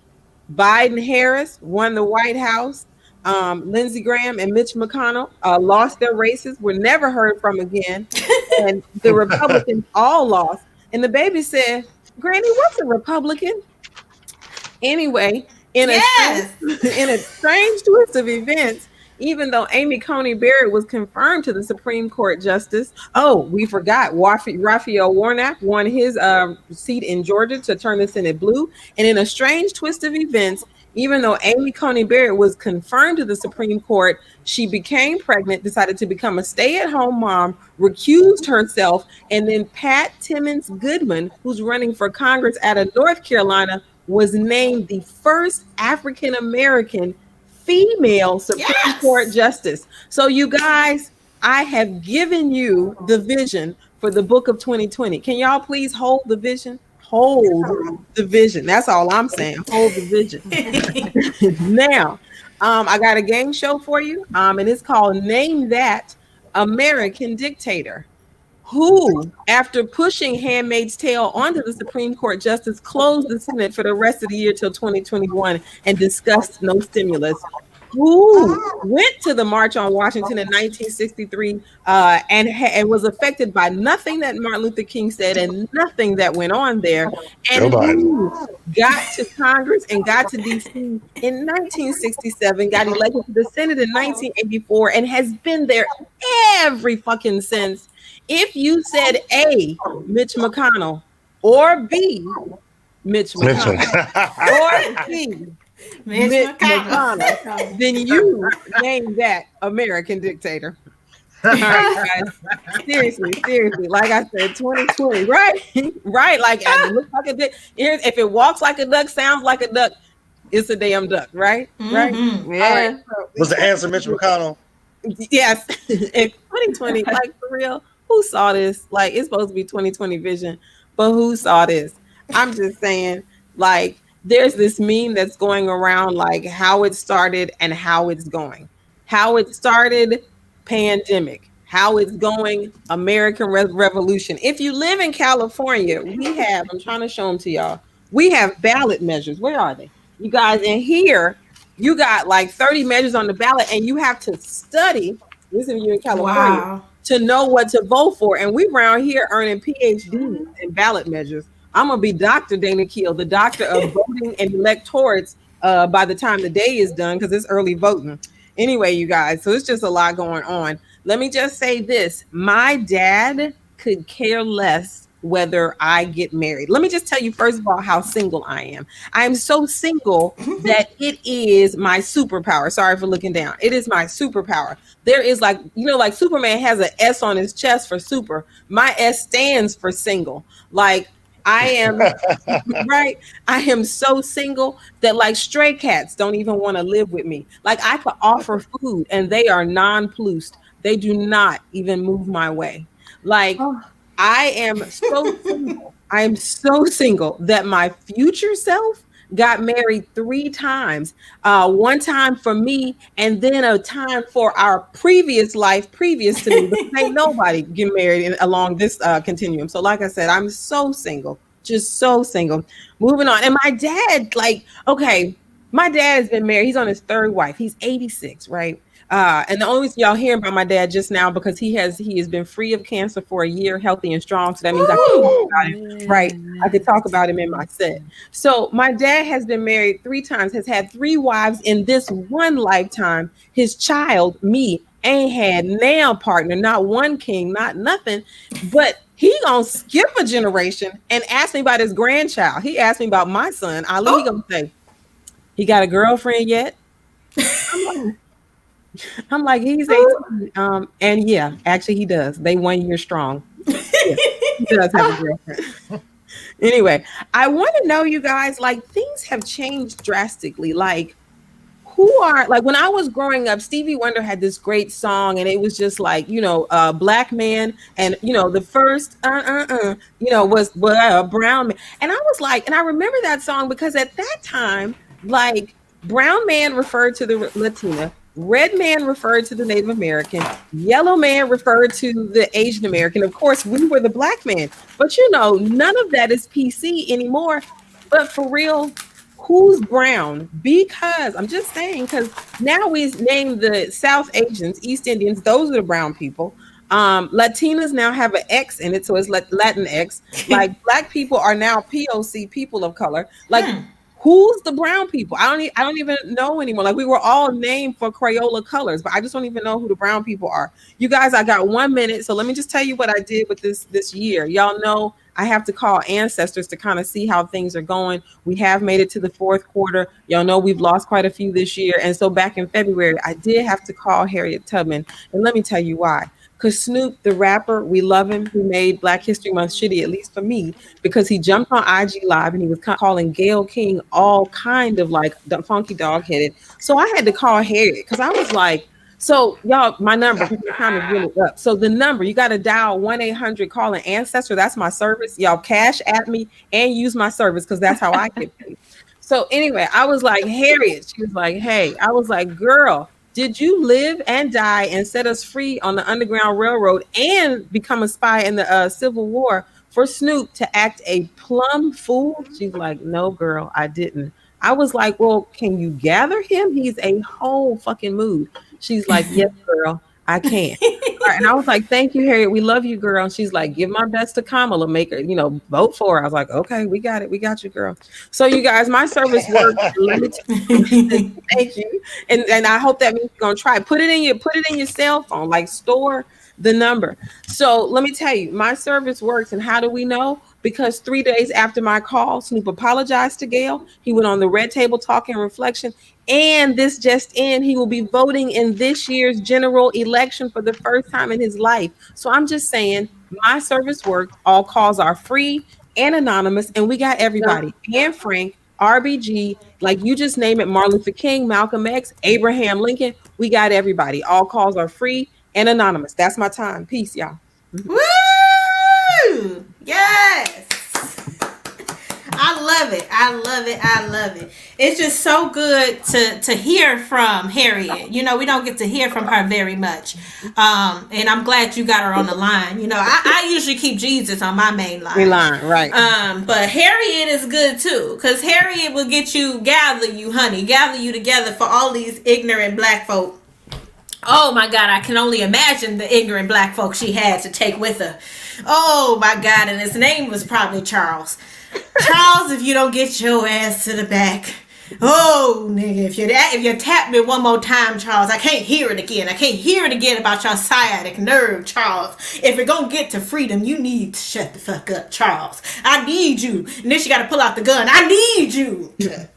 Biden-Harris won the White House. Lindsey Graham and Mitch McConnell lost their races, were never heard from again. And the Republicans all lost. And the baby said, Granny, what's a Republican? Anyway, in a strange twist of events, even though Amy Coney Barrett was confirmed to the Supreme Court justice, we forgot Raphael Warnock won his seat in Georgia to turn the Senate blue. And in a strange twist of events, even though Amy Coney Barrett was confirmed to the Supreme Court, she became pregnant, decided to become a stay-at-home mom, recused herself, and then Pat Timmons Goodman, who's running for Congress out of North Carolina, was named the first African-American female Supreme Court justice. So you guys, I have given you the vision for the book of 2020. Can y'all please hold the vision? Hold the vision. That's all I'm saying. Hold the vision. Now, I got a game show for you, and it's called Name That American Dictator. who, after pushing Handmaid's Tale onto the Supreme Court justice, closed the Senate for the rest of the year till 2021 and discussed no stimulus, who went to the March on Washington in 1963 and was affected by nothing that Martin Luther King said and nothing that went on there, Joe and Biden. who got to Congress and got to DC in 1967, got elected to the Senate in 1984, and has been there every fucking since. If you said A, Mitch McConnell, or B, Mitch Mitchell. McConnell, or C, Mitch Mitch McConnell. McConnell, then you name that American dictator. All right, guys. Seriously. Like I said, 2020, right? Right. Like, it looks like a duck. If it walks like a duck, sounds like a duck, it's a damn duck, right? Right? Yeah. All right. Was the answer Mitch McConnell? Yes. In 2020, like for real, who saw this? Like, it's supposed to be 2020 vision, but who saw this? I'm just saying, like, there's this meme that's going around, like how it started and how it's going. How it started, pandemic. How it's going, American Revolution. If you live in California, we have, I'm trying to show them to y'all, we have ballot measures. Where are they? You guys, in here, you got like 30 measures on the ballot, and you have to study, this is you in California, Wow. to know what to vote for. And we around here earning PhDs in ballot measures. I'm gonna be Dr. Dana Keel, the doctor of voting and electorates by the time the day is done, because it's early voting. Anyway, you guys, so it's just a lot going on. Let me just say this. My dad could care less whether I get married. Let me just tell you, first of all, how single I am. I am so single that it is my superpower. Sorry for looking down. It is my superpower. There is, like, you know, like Superman has an S on his chest for super. My S stands for single. Like, I am right. I am so single that, like, stray cats don't even want to live with me. Like, I could offer food and they are nonplussed. They do not even move my way. Like, I am so single. I am so single that my future self got married 3 times. One time for me, and then a time for our previous life, previous to me. But ain't nobody get married along this continuum. So, like I said, I'm so single, just so single. Moving on. And my dad, like, okay, my dad has been married. He's on his 3rd wife. He's 86, right? And the only reason y'all hearing about my dad just now because he has been free of cancer for a year, healthy and strong. So that means I can talk about him, right? I could talk about him in my set. So my dad has been married 3 times, has had 3 wives in this one lifetime. His child, me, ain't had nail partner, not one king, not nothing. But he gonna skip a generation and ask me about his grandchild. He asked me about my son, Ali. He gonna say, he got a girlfriend yet? I'm like, he's 18. And yeah, actually he does. They 1 year strong. Yeah, he does have a girlfriend. Anyway, I want to know, you guys, like, things have changed drastically. Like, who are, like, when I was growing up, Stevie Wonder had this great song, and it was just like, you know, black man, and you know, the first you know, was brown man. And I was like, and I remember that song because at that time, like, brown man referred to the Latina, red man referred to the Native American, yellow man referred to the Asian American. Of course, we were the black man. But you know, none of that is PC anymore. But for real, who's brown? Because I'm just saying, because now we name the South Asians, East Indians, those are the brown people. Latinas now have an X in it, so it's Latin X. Like, black people are now POC, people of color. Like, who's the brown people? I don't even know anymore. Like, we were all named for Crayola colors, but I just don't even know who the brown people are. You guys, I got 1 minute, so let me just tell you what I did with this year. Y'all know I have to call ancestors to kind of see how things are going. We have made it to the 4th quarter. Y'all know we've lost quite a few this year. And so back in February, I did have to call Harriet Tubman. And let me tell you why. Because Snoop, the rapper, we love him, who made Black History Month shitty, at least for me, because he jumped on IG Live and he was calling Gayle King all kind of like funky dog headed. So I had to call Harriet because I was like, so y'all, my number, because your time is really up. So the number, you got to dial 1-800 call an ancestor. That's my service. Y'all cash at me and use my service because that's how I get paid. So anyway, I was like, Harriet, she was like, hey, I was like, girl, Did you live and die and set us free on the Underground Railroad and become a spy in the Civil War for Snoop to act a plumb fool? She's like, no, girl, I didn't. I was like, well, can you gather him? He's a whole fucking mood. She's like, yes, girl, I can. All right, and I was like, thank you, Harriet. We love you, girl. And she's like, give my best to Kamala. Make her, vote for her. I was like, okay, we got it. We got you, girl. So you guys, my service works. Let me tell you, thank you. And I hope that means you're gonna try. Put it in your cell phone, like store the number. So let me tell you, my service works. And how do we know? Because 3 days after my call, Snoop apologized to Gail. He went on the Red Table Talk and Reflection. And this just in, he will be voting in this year's general election for the first time in his life. So I'm just saying, my service works. All calls are free and anonymous, and we got everybody. And Frank, RBG, like you just name it, Martin Luther King, Malcolm X, Abraham Lincoln. We got everybody. All calls are free and anonymous. That's my time. Peace, y'all. Woo! Yes. I love it. I love it. I love it. It's just so good to hear from Harriet. We don't get to hear from her very much. And I'm glad you got her on the line. I usually keep Jesus on my main line. Right. But Harriet is good too. Because Harriet will gather you together for all these ignorant black folk. Oh my God, I can only imagine the ignorant black folk she had to take with her. Oh my God, and his name was probably Charles. Charles, if you don't get your ass to the back. Oh, nigga, if you tap me one more time, Charles, I can't hear it again. I can't hear it again about your sciatic nerve, Charles. If you're gonna get to freedom, you need to shut the fuck up, Charles. I need you. And then she gotta pull out the gun. I need you to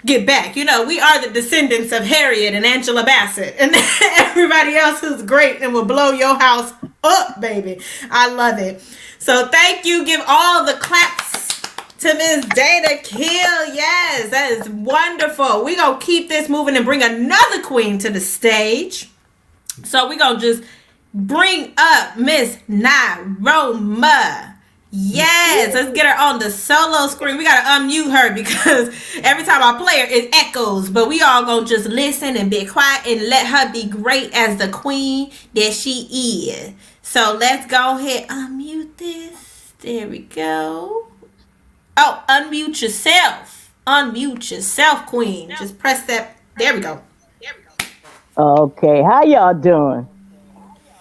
get back. We are the descendants of Harriet and Angela Bassett and everybody else who's great and will blow your house up, baby. I love it. So thank you. Give all the claps to Miss Data Kill. Yes, that is wonderful. We're going to keep this moving and bring another queen to the stage. So we're going to just bring up Miss Nyroma. Yes, let's get her on the solo screen. We got to unmute her because every time I play her, it echoes. But we all going to just listen and be quiet and let her be great as the queen that she is. So let's go ahead, unmute this. There we go. Oh, unmute yourself. Unmute yourself, queen. Just press that. There we go. Okay, how y'all doing?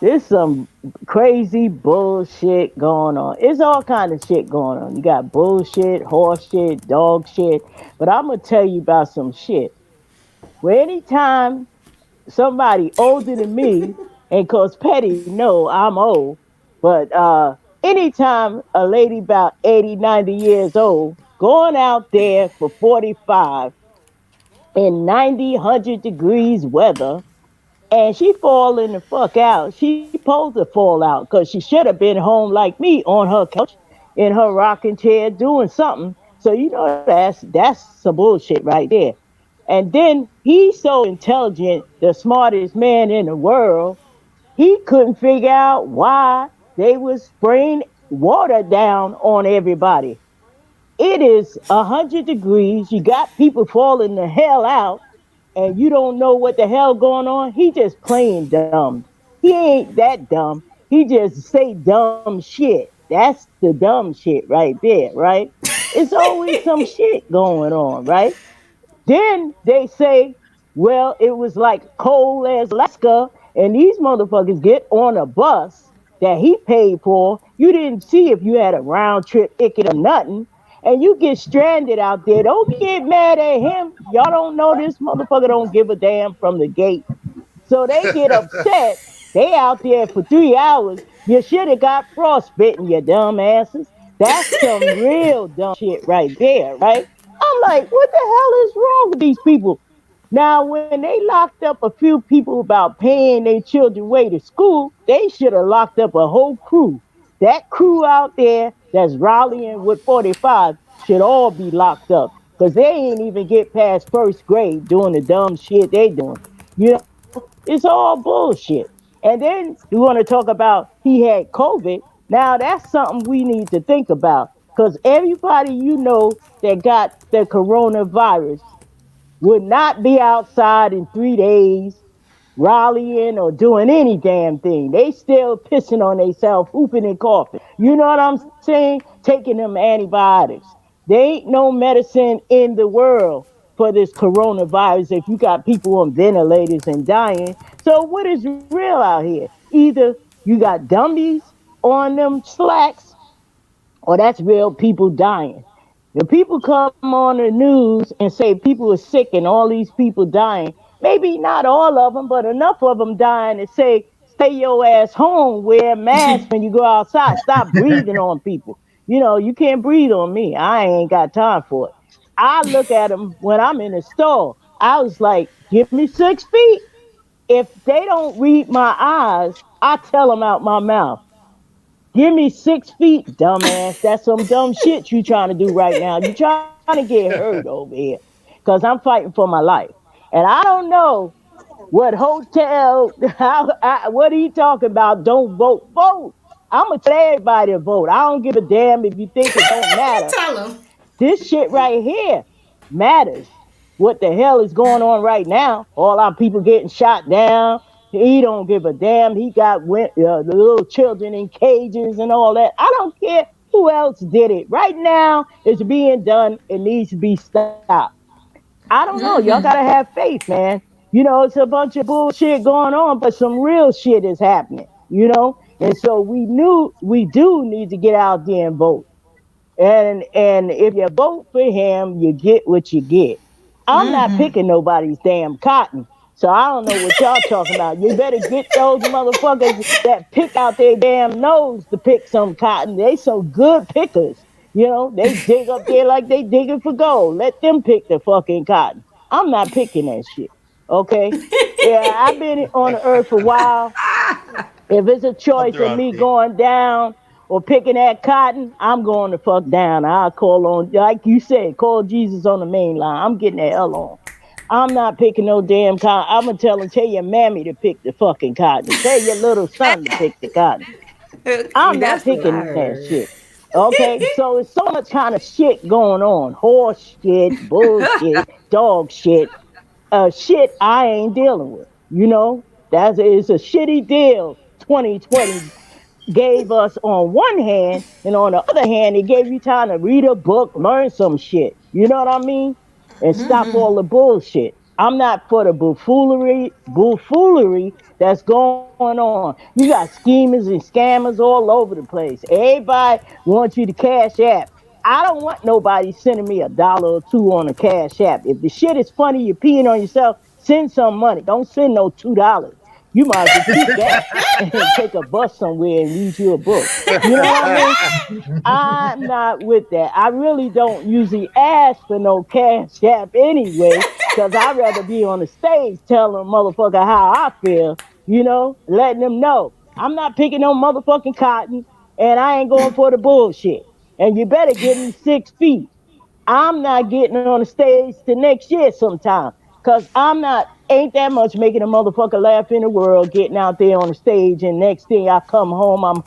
There's some crazy bullshit going on. It's all kind of shit going on. You got bullshit, horse shit, dog shit. But I'm going to tell you about some shit. Where anytime somebody older than me, and cause Petty, no, I'm old, but anytime a lady about 80, 90 years old, going out there for 45 in 90, 100 degrees weather, and she falling the fuck out. She supposed to fall out because she should have been home like me on her couch in her rocking chair doing something. So that's some bullshit right there. And then he's so intelligent, the smartest man in the world. He couldn't figure out why they was spraying water down on everybody. It is 100 degrees. You got people falling the hell out and you don't know what the hell going on. He just plain dumb. He ain't that dumb. He just say dumb shit. That's the dumb shit right there, right? It's always some shit going on, right? Then they say, well, it was like cold as Alaska, and these motherfuckers get on a bus that he paid for. You didn't see if you had a round trip ticket or nothing, and you get stranded out there. Don't get mad at him. Y'all don't know this motherfucker don't give a damn from the gate. So they get upset. They out there for 3 hours. You should have got frostbitten, you dumb asses. That's some real dumb shit right there, right? I'm like, what the hell is wrong with these people? Now, when they locked up a few people about paying their children way to school, they should have locked up a whole crew. That crew out there that's rallying with 45 should all be locked up because they ain't even get past first grade doing the dumb shit they doing. It's all bullshit. And then you want to talk about he had COVID. Now, that's something we need to think about because everybody that got the coronavirus would not be outside in 3 days rallying or doing any damn thing. They still pissing on themselves, hooping and coughing. You know what I'm saying? Taking them antibiotics. There ain't no medicine in the world for this coronavirus if you got people on ventilators and dying. So what is real out here? Either you got dummies on them slacks, or that's real people dying. If people come on the news and say people are sick and all these people dying, maybe not all of them, but enough of them dying to say, stay your ass home, wear a mask when you go outside, stop breathing on people. You know, you can't breathe on me. I ain't got time for it. I look at them when I'm in the store. I was like, give me 6 feet. If they don't read my eyes, I tell them out my mouth. Give me 6 feet, dumbass. That's some dumb shit you trying to do right now. You trying to get hurt over here. Because I'm fighting for my life. And I don't know what hotel, what he talking about, don't vote. Vote. I'm going to tell everybody to vote. I don't give a damn if you think it don't matter. Tell him. This shit right here matters. What the hell is going on right now? All our people getting shot down. He don't give a damn. He got the little children in cages and all that. I don't care who else did it. Right now, it's being done. It needs to be stopped. I don't know. Y'all gotta have faith, man. You know, it's a bunch of bullshit going on, but some real shit is happening. You know, and so we do need to get out there and vote. And if you vote for him, you get what you get. I'm not picking nobody's damn cotton. So I don't know what y'all talking about. You better get those motherfuckers that pick out their damn nose to pick some cotton. They some good pickers. You know, they dig up there like they digging for gold. Let them pick the fucking cotton. I'm not picking that shit. Okay? Yeah, I've been on the earth a while. If it's a I'm choice of throughout me the going down or picking that cotton, I'm going to fuck down. I'll call on, like you said, call Jesus on the main line. I'm getting the hell on. I'm not picking no damn cotton. I'm going to tell your mammy to pick the fucking cotton. Tell your little son to pick the cotton. Okay, I'm not that's what I picking that heard. shit. Okay, so it's so much kind of shit going on. Horse shit, bullshit, dog shit, shit I ain't dealing with. You know, it's a shitty deal. 2020 gave us on one hand, and on the other hand, it gave you time to read a book, learn some shit. You know what I mean? And stop all the bullshit. I'm not for the bullfoolery that's going on. You got schemers and scammers all over the place. Everybody wants you to cash app. I don't want nobody sending me $1 or 2 on a cash app. If the shit is funny, you're peeing on yourself, send some money. Don't send no $2. You might as well keep that and take a bus somewhere and read you a book. You know what I mean? I'm not with that. I really don't usually ask for no cash app anyway, because I'd rather be on the stage telling a motherfucker how I feel, you know, letting them know. I'm not picking no motherfucking cotton, and I ain't going for the bullshit. And you better give me 6 feet. I'm not getting on the stage to next year sometime. Cause I'm not ain't that much making a motherfucker laugh in the world getting out there on the stage, and next thing I come home I'm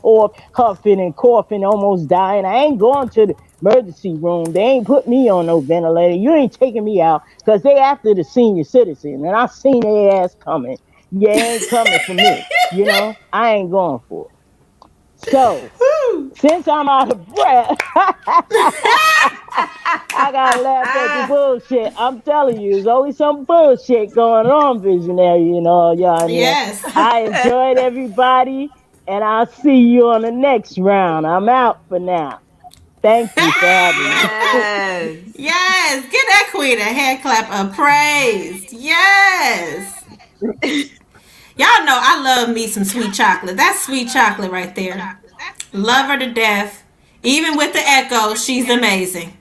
huffing and coughing, almost dying. I ain't going to the emergency room. They ain't put me on no ventilator. You ain't taking me out because they after the senior citizen, and I seen their ass coming. You ain't coming for me. You know, I ain't going for it. So since I'm out of breath, I gotta laugh at the bullshit. I'm telling you, there's always some bullshit going on, visionary and all y'all in there. Yes. I enjoyed everybody, and I'll see you on the next round. I'm out for now. Thank you for having me. Yes. Yes. Give that queen a hand clap of praise. Yes. Y'all know I love me some sweet chocolate. That's sweet chocolate right there. Love her to death. Even with the echo, she's amazing.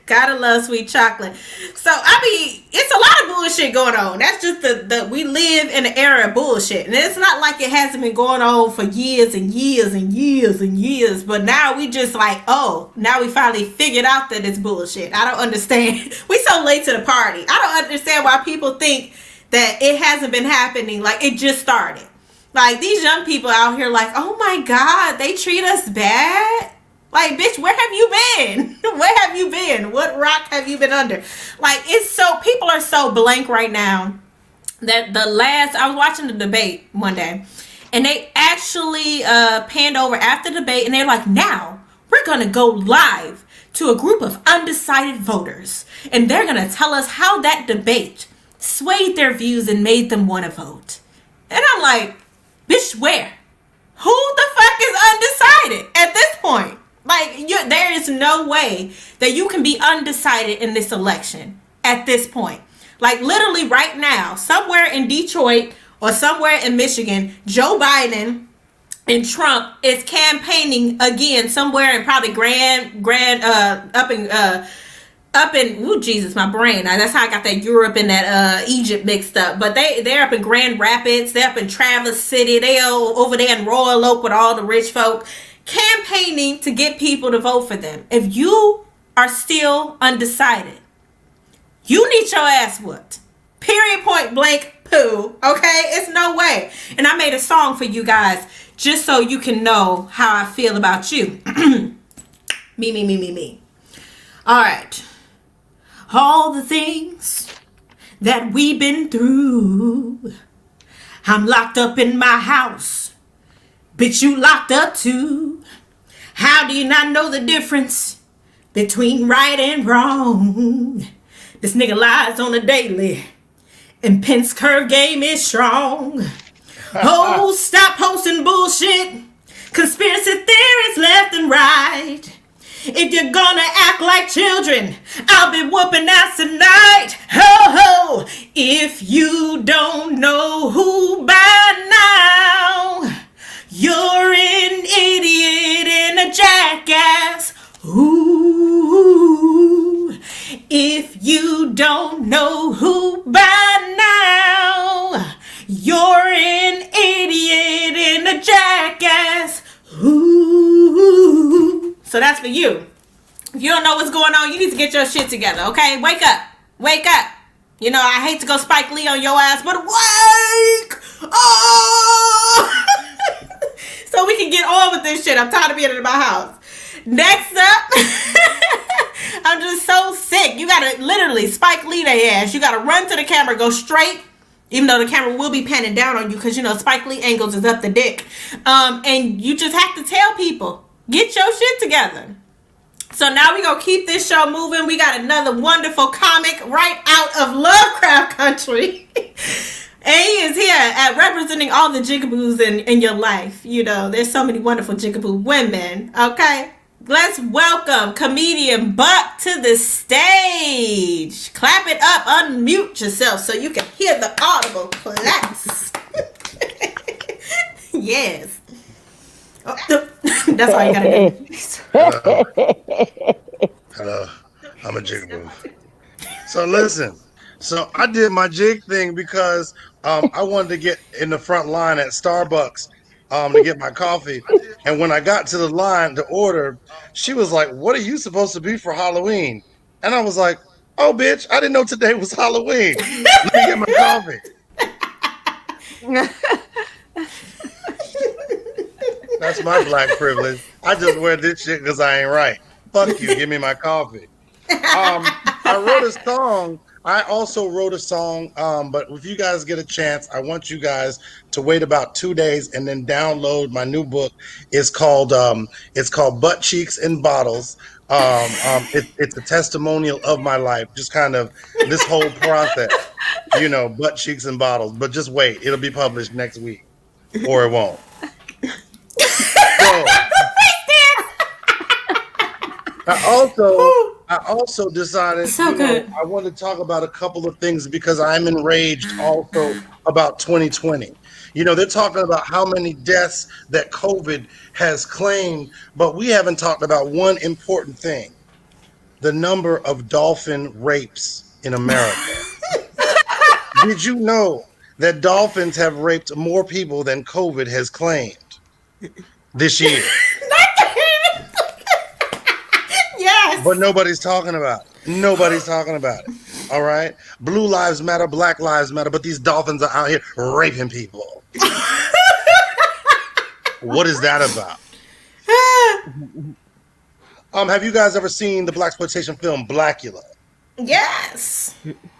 Gotta love sweet chocolate. So I mean, it's a lot of bullshit going on. That's just the we live in an era of bullshit, and it's not like it hasn't been going on for years and years and years and years. But now we just like, oh, now we finally figured out that it's bullshit. I don't understand. We so late to the party. I don't understand why people think that it hasn't been happening. Like it just started. Like these young people out here, like, oh my god, they treat us bad. Like, bitch, where have you been? Where have you been? What rock have you been under? Like, it's so, people are so blank right now. that the last I was watching the debate one day, and they actually panned over after the debate, and they're like, now we're gonna go live to a group of undecided voters, and they're gonna tell us how that debate swayed their views and made them want to vote. And I'm like, bitch, where? Who the fuck is undecided at this point? Like, there is no way that you can be undecided in this election at this point. Like, literally right now, somewhere in Detroit or somewhere in Michigan, Joe Biden and Trump is campaigning again somewhere in probably up in ooh, Jesus, my brain. That's how I got that Europe and that Egypt mixed up. But they're up in Grand Rapids, they're up in Traverse City, they are over there in Royal Oak with all the rich folk, campaigning to get people to vote for them. If you are still undecided, you need your ass whooped. Period, point blank, poo. Okay? It's no way. And I made a song for you guys just so you can know how I feel about you. Me. All right. All the things that we've been through. I'm locked up in my house. Bitch, you locked up too. How do you not know the difference between right and wrong? This nigga lies on a daily, and Pence curve game is strong. Oh, stop posting bullshit. Conspiracy theories left and right. If you're gonna act like children, I'll be whooping ass tonight. Ho ho! If you don't know who by now, you're an idiot and a jackass. Ooh. If you don't know who by now, you're an idiot and a jackass. Ooh. So that's for you. If you don't know what's going on, you need to get your shit together, okay? Wake up. Wake up. You know, I hate to go Spike Lee on your ass, but wake! Oh! So we can get on with this shit. I'm tired of being in my house. Next up, I'm just so sick. You gotta literally Spike Lee their ass. You gotta run to the camera, go straight, even though the camera will be panning down on you because, you know, Spike Lee angles is up the dick. And you just have to tell people, get your shit together. So now we gonna keep this show moving. We got another wonderful comic right out of Lovecraft country. And he is here at representing all the jigaboos in your life. You know, there's so many wonderful jigaboo women. Okay, let's welcome comedian Buck to the stage. Clap it up, unmute yourself so you can hear the audible claps. Yes. Oh, that's all you gotta do. Hello. I'm a jigaboo. So listen. So I did my jig thing because I wanted to get in the front line at Starbucks to get my coffee. And when I got to the line to order, she was like, "What are you supposed to be for Halloween?" And I was like, "Oh, bitch, I didn't know today was Halloween. Let me get my coffee." That's my black privilege. I just wear this shit because I ain't right. Fuck you. Give me my coffee. I wrote a song. I also wrote a song, but if you guys get a chance, I want you guys to wait about 2 days and then download my new book. It's called Butt Cheeks in Bottles. It's a testimonial of my life, just kind of this whole process, you know, butt cheeks and bottles. But just wait, it'll be published next week, or it won't. So, I also decided I want to talk about a couple of things because I'm enraged also about 2020. You know, they're talking about how many deaths that COVID has claimed, but we haven't talked about one important thing: the number of dolphin rapes in America. Did you know that dolphins have raped more people than COVID has claimed this year? Yes. But nobody's talking about it. Nobody's talking about it. All right? Blue lives matter, black lives matter, but these dolphins are out here raping people. What is that about? Have you guys ever seen the blaxploitation film Blackula? Yes.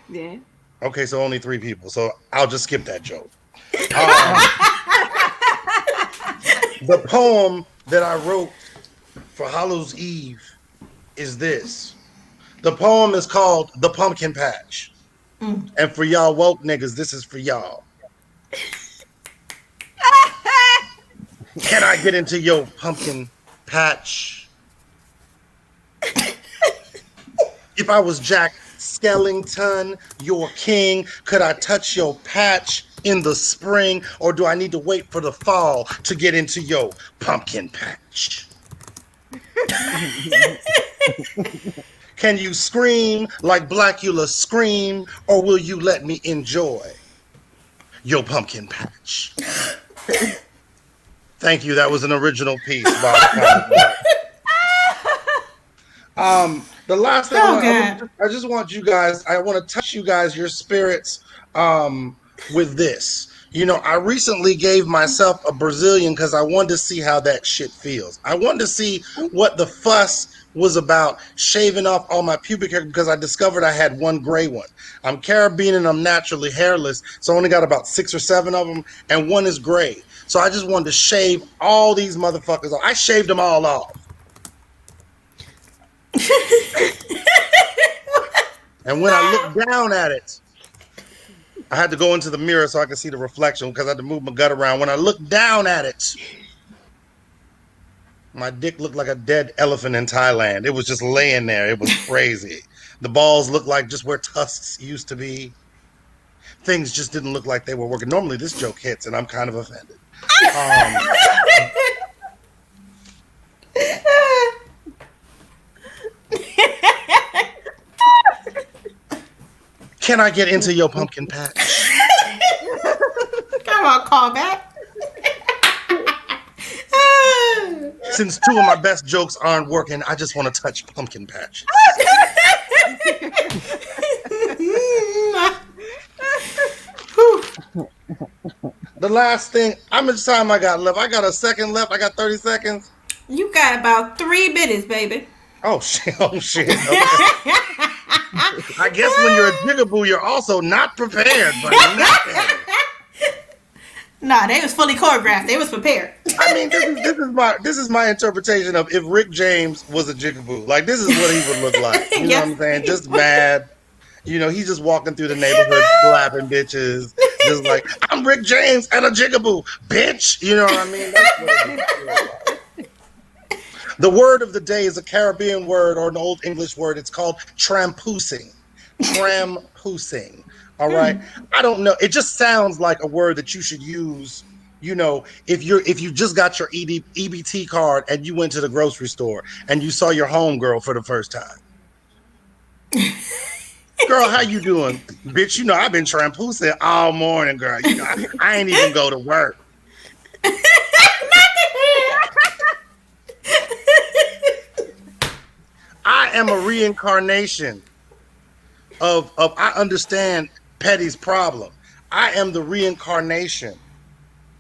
Yeah. Okay, so only 3 people. So I'll just skip that joke. Um, the poem that I wrote for Hallows Eve is this. The poem is called The Pumpkin Patch. And for y'all woke niggas, this is for y'all. Can I get into your pumpkin patch? If I was Jack Skellington, your king, could I touch your patch in the spring? Or do I need to wait for the fall to get into your pumpkin patch? Can you scream like Blackula scream, or will you let me enjoy your pumpkin patch? Thank you. That was an original piece by the last thing I just want you guys, I want to touch you guys, your spirits, with this. You know, I recently gave myself a Brazilian because I wanted to see how that shit feels. I wanted to see what the fuss was about shaving off all my pubic hair because I discovered I had one gray one. I'm Caribbean and I'm naturally hairless, so I only got about 6 or 7 of them, and one is gray. So I just wanted to shave all these motherfuckers off. I shaved them all off. And when I looked down at it, I had to go into the mirror so I could see the reflection because I had to move my gut around. When I looked down at it, my dick looked like a dead elephant in Thailand. It was just laying there. It was crazy. The balls looked like just where tusks used to be. Things just didn't look like they were working. Normally this joke hits and I'm kind of offended. Can I get into your pumpkin patch? Come on, call back. Since 2 of my best jokes aren't working, I just want to touch pumpkin patches. The last thing, how much time I got left? I got a second left. I got 30 seconds. You got about 3 minutes, baby. Oh shit! Oh shit! Okay. I guess when you're a jigaboo, you're also not prepared. But nah, they was fully choreographed. They was prepared. I mean, this is my interpretation of if Rick James was a jigaboo. Like this is what he would look like. You know what I'm saying? Just mad. You know, he's just walking through the neighborhood slapping bitches. Just like, I'm Rick James and a jigaboo, bitch. You know what I mean? That's what it is. The word of the day is a Caribbean word or an old English word. It's called trampoosing. Trampoosing. All right. I don't know. It just sounds like a word that you should use. You know, if you just got your EBT card and you went to the grocery store and you saw your homegirl for the first time. Girl, how you doing? Bitch, you know, I've been trampoosing all morning, girl. You know, I ain't even go to work. I am a reincarnation of I understand Petty's problem. I am the reincarnation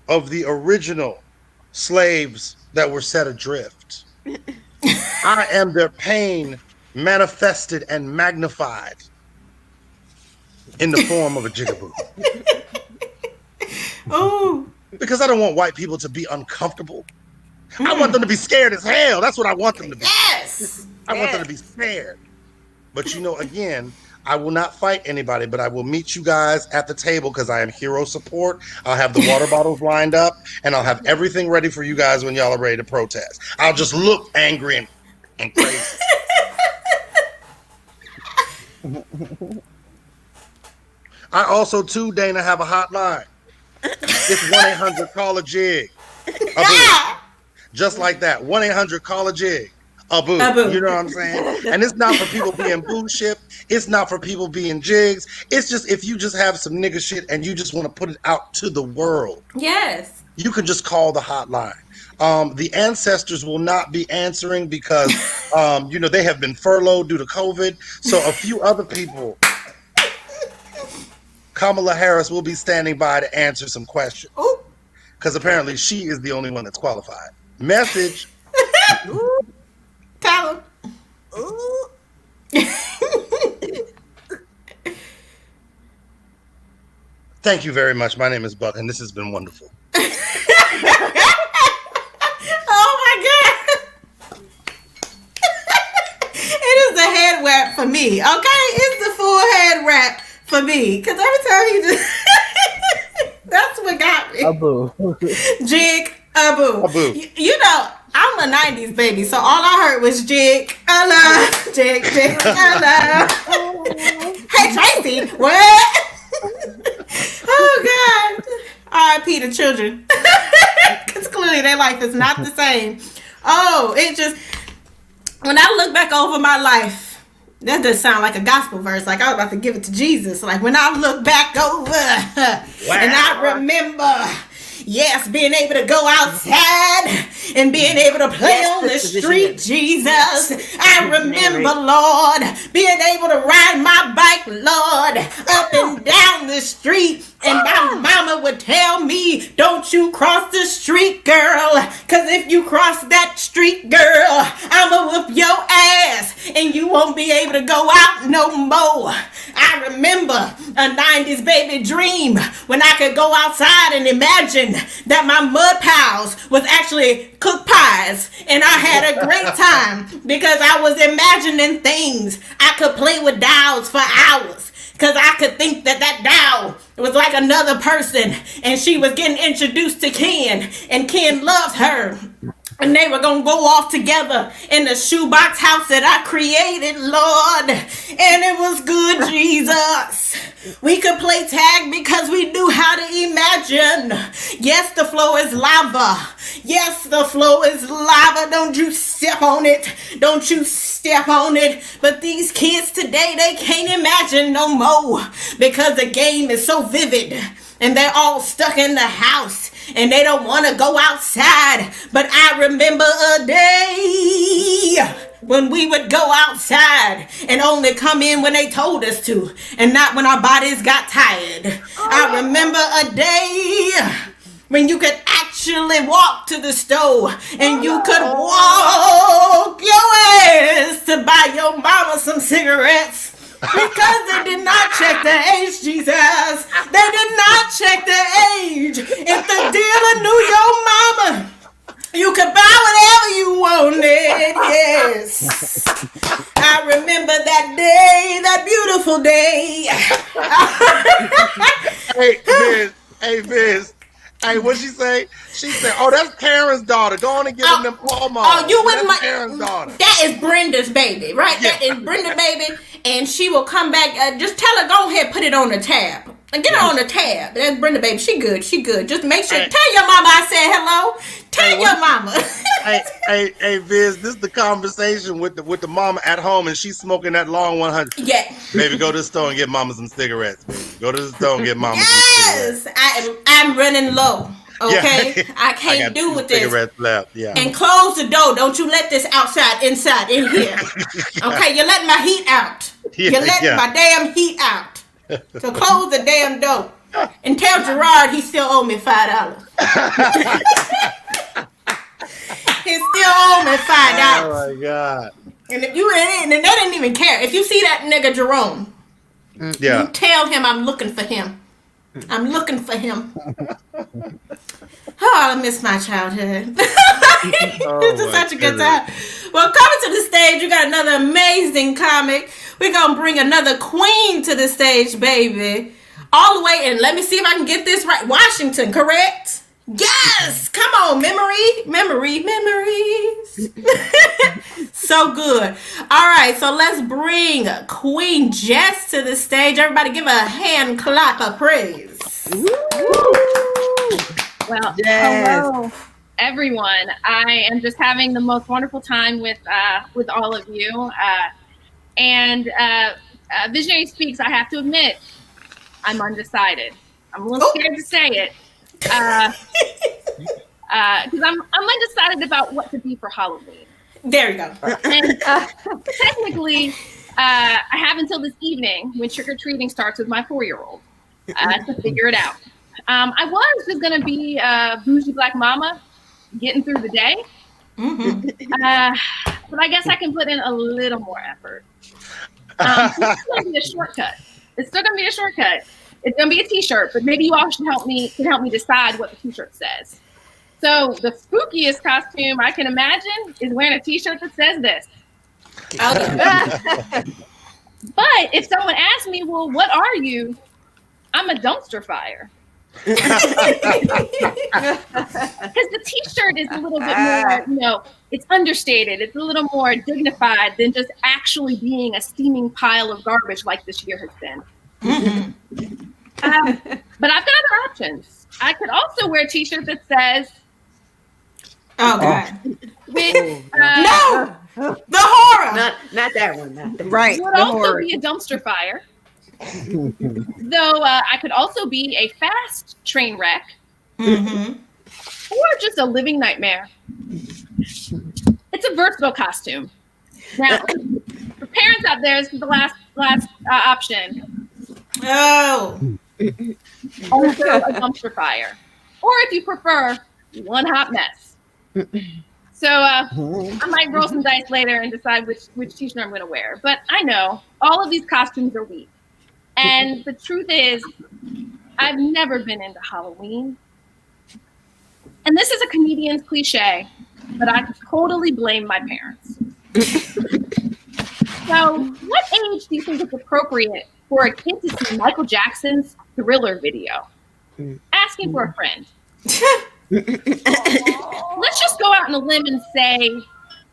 of the original slaves that were set adrift. I am their pain manifested and magnified in the form of a jigaboo. Oh, Because I don't want white people to be uncomfortable. I want them to be scared as hell. That's what I want them to be. yes. I want them to be scared. But you know, again, I will not fight anybody, but I will meet you guys at the table because I am hero support. I'll have the water bottles lined up and I'll have everything ready for you guys when y'all are ready to protest. I'll just look angry and crazy. I also, too, Dana, have a hotline. It's 1-800-CALL-A-JIG. A boo. Just like that. 1-800-CALL-A-JIG. A boo. You know what I'm saying? And it's not for people being boo shit. It's not for people being jigs. It's just if you just have some nigga shit and you just want to put it out to the world. Yes. You can just call the hotline. The ancestors will not be answering because, you know, they have been furloughed due to COVID. So a few other people, Kamala Harris will be standing by to answer some questions. Because apparently she is the only one that's qualified. Message. Tell him. Thank you very much. My name is Buck, and this has been wonderful. Oh my God. It is the head wrap for me, okay? It's the full head wrap for me. Because every time he just... That's what got me. Abu. Jig, Abu. Abu. You know, I'm a 90s baby, so all I heard was jig, I love, jig, I love. Hey, Tracy, what? Oh, God. R.I.P. to children. Because clearly their life is not the same. Oh, it just... When I look back over my life, that does sound like a gospel verse, like I was about to give it to Jesus. Like when I look back over and I remember, yes, being able to go outside and being able to play on the street, Jesus. I remember, Lord, being able to ride my bike, Lord, up and down the street. And my mama would tell me, don't you cross the street, girl. Because if you cross that street, girl, I'ma whoop your ass. And you won't be able to go out no more. I remember a 90s baby dream when I could go outside and imagine that my mud pals was actually cooked pies. And I had a great time because I was imagining things. I could play with dolls for hours. Because I could think that doll was like another person. And she was getting introduced to Ken. And Ken loved her. And they were going to go off together in the shoebox house that I created, Lord. And it was good, Jesus. We could play tag because we knew how to imagine. Yes, the floor is lava. Yes, the floor is lava. Don't you step on it. Don't you step on it. But these kids today, they can't imagine no more because the game is so vivid. And they're all stuck in the house. And they don't want to go outside. But I remember a day when we would go outside and only come in when they told us to. And not when our bodies got tired. I remember a day when you could actually walk to the store. And you could walk your ass to buy your mama some cigarettes. Because they did not check the age, Jesus. They did not check the age. If the dealer knew your mama, you could buy whatever you wanted. Yes. I remember that day, that beautiful day. Hey, Viz. Hey, what'd she say? She said, "Oh, that's Karen's daughter. Go on and get them Walmart." Oh, you with my Karen's daughter. That is Brenda's baby, right? Yeah. That is Brenda baby, and she will come back. Just tell her, go ahead, put it on the tab. And get her on the tab. That's Brenda baby. She good. She good. Just make sure. Tell your mama I said hello. Tell your mama. hey, Viz. This is the conversation with the mama at home, and she's smoking that long 100. Yeah. Baby, go to the store and get mama some cigarettes. Baby. Go to the store and get mama some cigarettes. Yes, I'm running low. Okay, yeah. I can't do with this. Cigarettes left. Yeah. And close the door. Don't you let this inside, in here. Okay, you're letting my heat out. You're letting my damn heat out. So close the damn door. And tell Gerard he still owe me $5. He still owe me $5. Oh my God. And if you and they didn't even care. If you see that nigga Jerome, you tell him I'm looking for him. I'm looking for him. Oh, I miss my childhood. It's just such a good time. Well, coming to the stage, you got another amazing comic. We're going to bring another queen to the stage, baby. All the way, and let me see if I can get this right. Washington, correct? Yes! Come on, memories. So good. All right, so let's bring Queen Jess to the stage. Everybody give a hand clap of praise. Well, hello, everyone. I am just having the most wonderful time with all of you. Visionary Speaks, I have to admit, I'm undecided. I'm a little scared to say it. Because I'm undecided about what to be for Halloween. There you go. And technically, I have until this evening when trick-or-treating starts with my 4-year-old to figure it out. I was just going to be a bougie black mama getting through the day. Mm-hmm. But I guess I can put in a little more effort. It's still going to be a shortcut. It's gonna be a T-shirt, but maybe you all should help me decide what the T-shirt says. So the spookiest costume I can imagine is wearing a T-shirt that says this. Okay. But if someone asks me, well, what are you? I'm a dumpster fire. Because the T-shirt is a little bit more, it's understated. It's a little more dignified than just actually being a steaming pile of garbage like this year has been. Mm-hmm. But I've got other options. I could also wear a T-shirt that says, "Oh God, no, the horror." Not that one. Not that Right. Would also be a dumpster fire. Though I could also be a fast train wreck, or just a living nightmare. It's a versatile costume. Now, for parents out there, this is the last option. Oh, Also a dumpster fire, or if you prefer, one hot mess. So I might roll some dice later and decide which T-shirt I'm going to wear. But I know all of these costumes are weak. And the truth is, I've never been into Halloween. And this is a comedian's cliche, but I totally blame my parents. So, what age do you think is appropriate for a kid to see Michael Jackson's Thriller video? Asking for a friend. Let's just go out on a limb and say,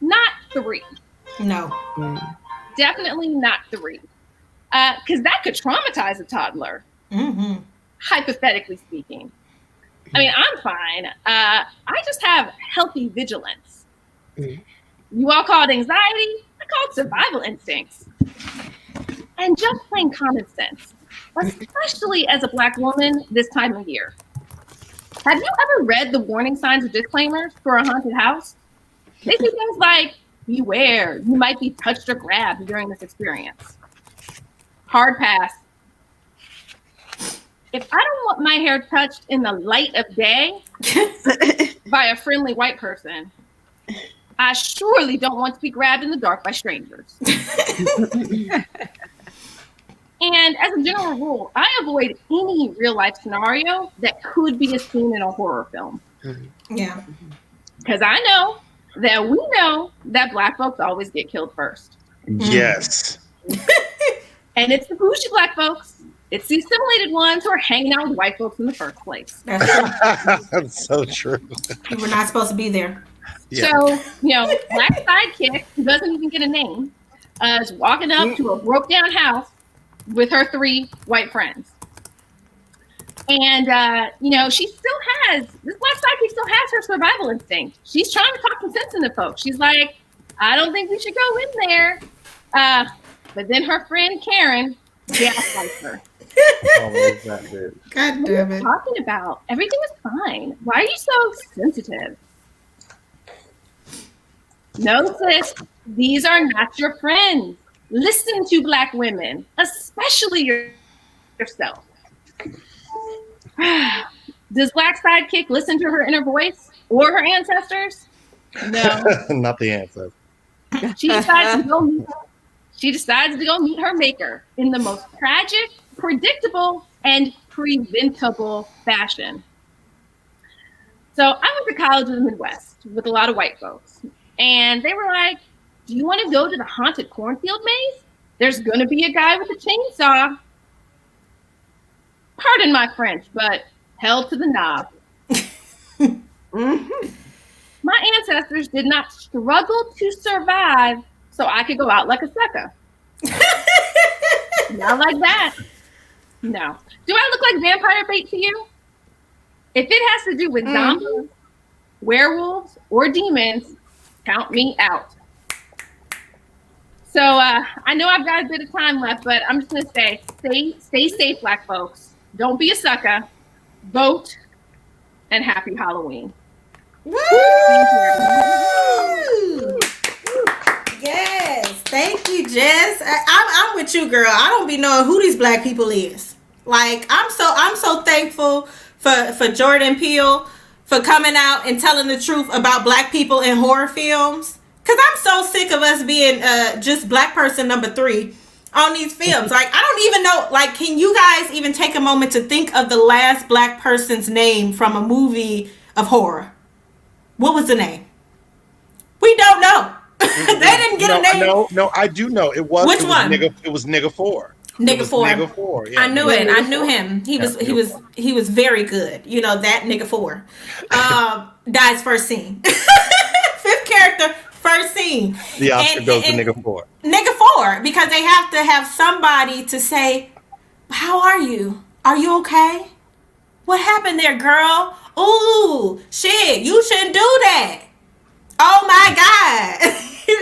not 3. no. Definitely not 3. Because that could traumatize a toddler, hypothetically speaking. I mean, I'm fine. I just have healthy vigilance. You all call it anxiety. I call it survival instincts. And just plain common sense, especially as a Black woman this time of year. Have you ever read the warning signs or disclaimers for a haunted house? They say things like, beware, you might be touched or grabbed during this experience. Hard pass. If I don't want my hair touched in the light of day by a friendly white person, I surely don't want to be grabbed in the dark by strangers. And as a general rule, I avoid any real life scenario that could be a scene in a horror film. Yeah. Because I know that Black folks always get killed first. Yes. And it's the bougie Black folks. It's the assimilated ones who are hanging out with white folks in the first place. That's true. That's so true. You were not supposed to be there. Yeah. So, Black sidekick, who doesn't even get a name, is walking up to a broke down house with her 3 white friends. And, this Black sidekick still has her survival instinct. She's trying to talk some sense into folks. She's like, I don't think we should go in there. But then her friend Karen gaslights her. God What damn are you it. talking about? Everything is fine. Why are you so sensitive? No, sis, these are not your friends. Listen to Black women, especially yourself. Does Black sidekick listen to her inner voice or her ancestors? No. Not the answer. She decides to go meet her maker in the most tragic, predictable, and preventable fashion. So I went to college in the Midwest with a lot of white folks. And they were like, do you want to go to the haunted cornfield maze? There's going to be a guy with a chainsaw. Pardon my French, but held to the knob. My ancestors did not struggle to survive so I could go out like a sucker. Not like that. No. Do I look like vampire bait to you? If it has to do with zombies, werewolves, or demons, count me out. So I know I've got a bit of time left, but I'm just going to say, stay safe, Black folks. Don't be a sucker. Vote, and happy Halloween. Woo! Yes, thank you, Jess. I'm with you, girl. I don't be knowing who these Black people is. Like, I'm so thankful for Jordan Peele for coming out and telling the truth about Black people in horror films. Cause I'm so sick of us being just Black person number 3 on these films. Like, I don't even know. Like, can you guys even take a moment to think of the last black person's name from a movie of horror? What was the name? We don't know. They didn't get a name. No, I do know. It was. Which it was one? It was Nigga 4. Nigga 4. Nigga 4. Yeah, I knew it. I knew him. He was very good. You know that Nigga 4. Dies first scene. Fifth character, first scene. The Oscar goes to Nigga 4. Nigga 4, because they have to have somebody to say, "How are you? Are you okay? What happened there, girl? Ooh, shit, you shouldn't do that. Oh my God."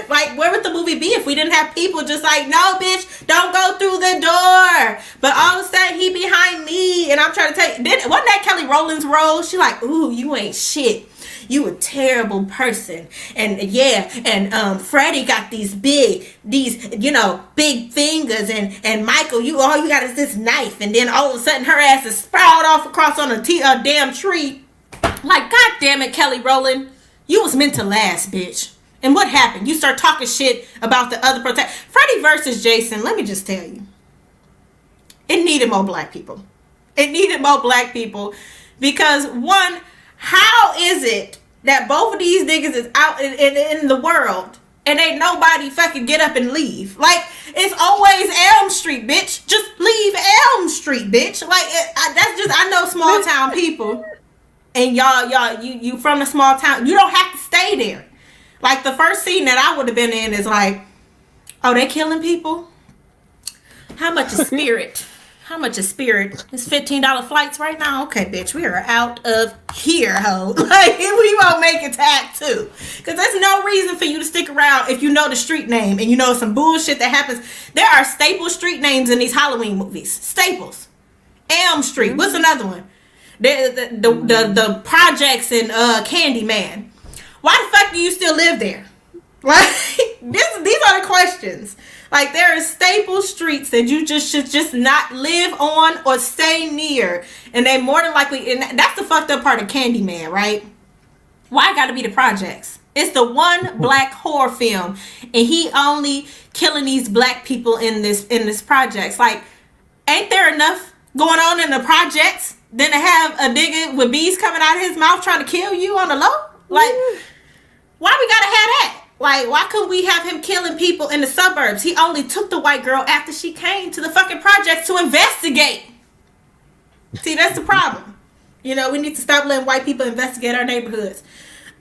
Like, where would the movie be if we didn't have people just like, "No, bitch, don't go through the door." But all of a sudden, he behind me, and I'm trying to take. Wasn't that Kelly Rowland's role? She like, "Ooh, you ain't shit. You a terrible person." And yeah, and Freddie got these big fingers, and Michael, all you got is this knife, and then all of a sudden her ass is sprawled off across on a damn tree. Like, God damn it, Kelly Rowland, you was meant to last, bitch. And what happened? You start talking shit about the other protect. Freddie versus Jason, let me just tell you. It needed more black people. It needed more black people. Because, one, how is it that both of these niggas is out in the world and ain't nobody fucking get up and leave? Like, it's always Elm Street, bitch. Just leave Elm Street, bitch. Like, that's just, I know small town people. And you from the small town. You don't have to stay there. Like, the first scene that I would have been in is like, oh, they killing people? How much is Spirit? How much is Spirit? It's $15 flights right now? Okay, bitch, we are out of here, ho. Like, we won't make it to Act 2. Because there's no reason for you to stick around if you know the street name and you know some bullshit that happens. There are staple street names in these Halloween movies. Staples. Elm Street. What's another one? The projects in Candyman. Why the fuck do you still live there? Like, these are the questions. Like, there are staple streets that you just should just not live on or stay near. And they more than likely, and that's the fucked up part of Candyman, right? Why gotta be the projects? It's the one black horror film, and he only killing these black people in this projects. Like, ain't there enough going on in the projects than to have a nigga with bees coming out of his mouth trying to kill you on the low? Like, why we gotta have that? Like, why couldn't we have him killing people in the suburbs? He only took the white girl after she came to the fucking projects to investigate. See, that's the problem. You know, we need to stop letting white people investigate our neighborhoods.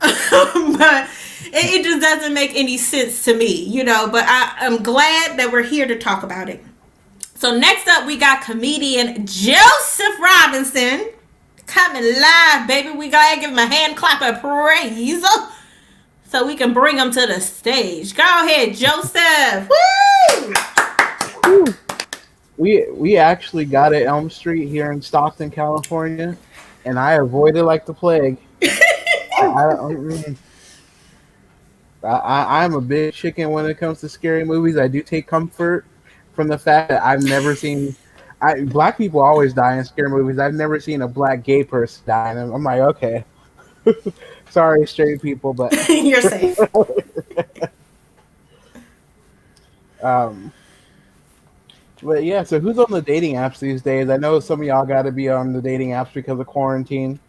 But it just doesn't make any sense to me, you know. But I'm glad that we're here to talk about it. So next up, we got comedian Joseph Robinson coming live, baby. We gotta give him a hand clap of praise so we can bring him to the stage. Go ahead, Joseph. Woo! We actually got at Elm Street here in Stockton, California, and I avoid it like the plague. I'm a big chicken when it comes to scary movies. I do take comfort from the fact that I've never seen. Black people always die in scary movies. I've never seen a black gay person die, and I'm like, okay. Sorry, straight people, but you're safe. But yeah, so who's on the dating apps these days? I know some of y'all got to be on the dating apps because of quarantine.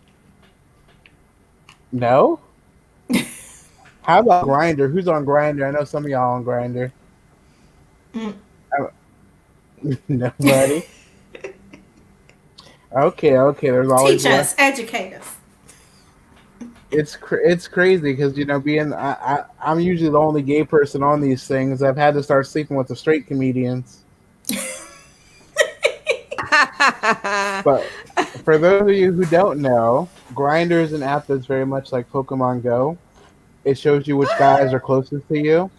No? How about Grindr? Who's on Grindr? I know some of y'all on Grindr. Nobody. Okay. There's always teach us, educate us. It's crazy because, you know, being I'm usually the only gay person on these things. I've had to start sleeping with the straight comedians. But for those of you who don't know, Grindr is an app that's very much like Pokemon Go. It shows you which guys are closest to you,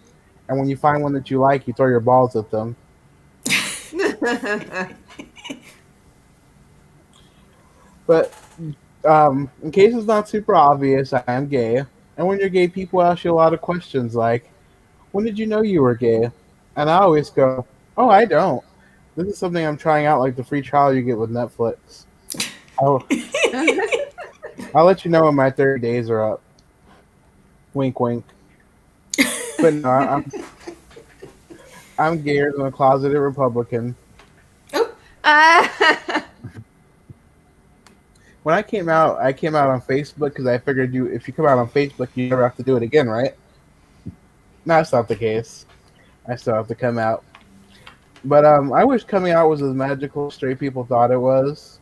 and when you find one that you like, you throw your balls at them. But in case it's not super obvious, I am gay. And when you're gay, people ask you a lot of questions like, when did you know you were gay? And I always go, oh, I don't. This is something I'm trying out, like the free trial you get with Netflix. I'll let you know when my 30 days are up. Wink, wink. But no, I'm gayer than a closeted Republican. Oop. When I came out on Facebook because I figured if you come out on Facebook, you never have to do it again, right? No, that's not the case. I still have to come out. But I wish coming out was as magical as straight people thought it was.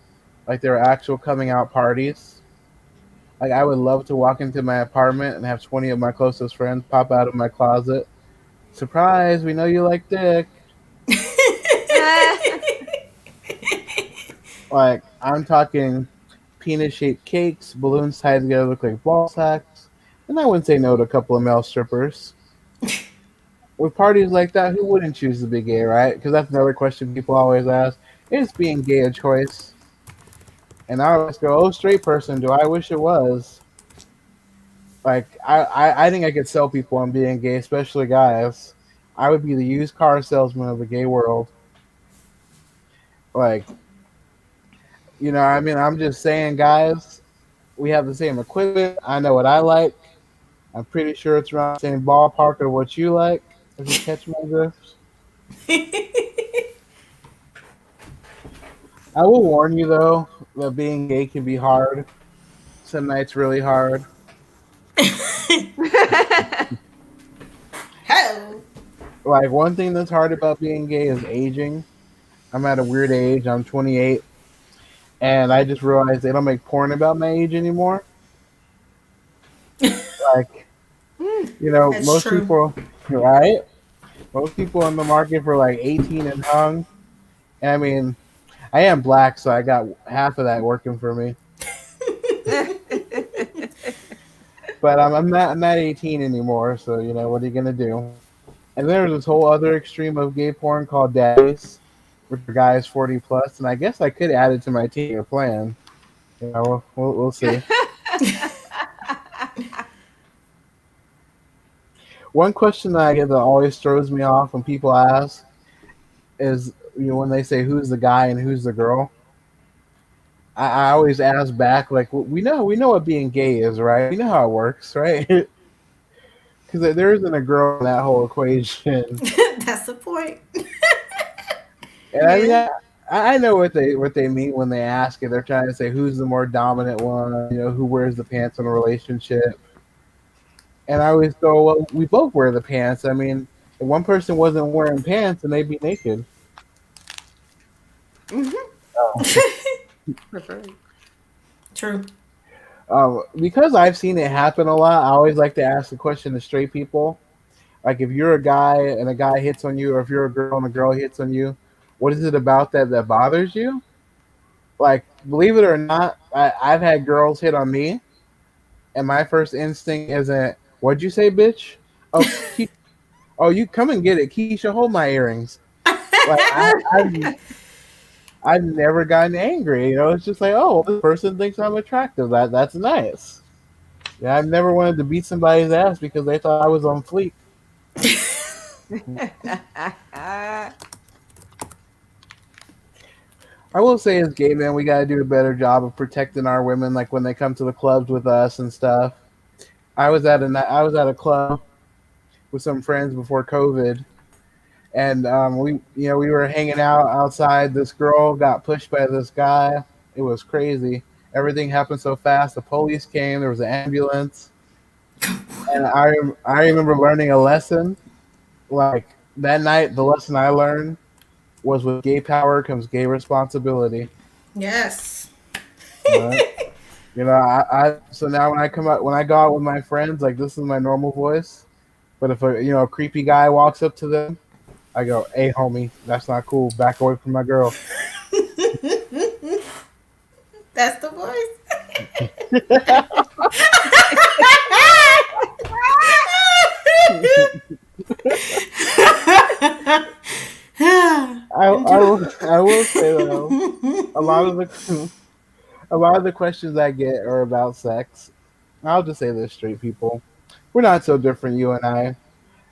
Like there were actual coming out parties. Like I would love to walk into my apartment and have 20 of my closest friends pop out of my closet. Surprise, we know you like dick. Like I'm talking penis shaped cakes, balloons tied together look like ball sacks, and I wouldn't say no to a couple of male strippers. With parties like that, who wouldn't choose to be gay, right? Because that's another question people always ask: is being gay a choice? And I always go, "Oh, straight person, do I wish it was?" Like I think I could sell people on being gay, especially guys. I would be the used car salesman of the gay world. Like, I mean, I'm just saying, guys, we have the same equipment. I know what I like. I'm pretty sure it's around the same ballpark of what you like, if you catch my drift. I will warn you, though, that being gay can be hard. Some nights really hard. Hello. Like, one thing that's hard about being gay is aging. I'm at a weird age. I'm 28. And I just realized they don't make porn about my age anymore. Like, That's most true. people, right? Most people on the market for like 18 and hung. And I mean, I am black, so I got half of that working for me. But I'm not 18 anymore, so what are you gonna do? And there's this whole other extreme of gay porn called daddies, which are guys 40 plus, and I guess I could add it to my 10-year plan. We'll see. One question that I get that always throws me off when people ask is, when they say who's the guy and who's the girl. I always ask back, like, we know what being gay is, right? We know how it works, right? Because there isn't a girl in that whole equation. That's the point. And I mean, Yeah. I know what they mean when they ask it. They're trying to say who's the more dominant one, who wears the pants in a relationship. And I always go, well, we both wear the pants. I mean, if one person wasn't wearing pants, then they'd be naked. True. Because I've seen it happen a lot, I always like to ask the question to straight people. Like, if you're a guy and a guy hits on you, or if you're a girl and a girl hits on you, what is it about that bothers you? Like, believe it or not, I've had girls hit on me, and my first instinct isn't, "What'd you say, bitch?" Oh, oh, you come and get it, Keisha. Hold my earrings. Like, I've never gotten angry. It's just like, oh, this person thinks I'm attractive. That's nice. Yeah, I've never wanted to beat somebody's ass because they thought I was on fleek. I will say, as gay men, we got to do a better job of protecting our women, like when they come to the clubs with us and stuff. I was at a club with some friends before COVID, and we were hanging out outside. This girl got pushed by this guy. It was crazy. Everything happened so fast. The police came. There was an ambulance, and I remember learning a lesson. Like that night, the lesson I learned was with gay power comes gay responsibility. Yes. Right? So now when I go out with my friends, like this is my normal voice. But if a creepy guy walks up to them, I go, "Hey, homie, that's not cool. Back away from my girl." That's the voice. I will say though, a lot of the questions I get are about sex. I'll just say this, straight people, we're not so different, you and I.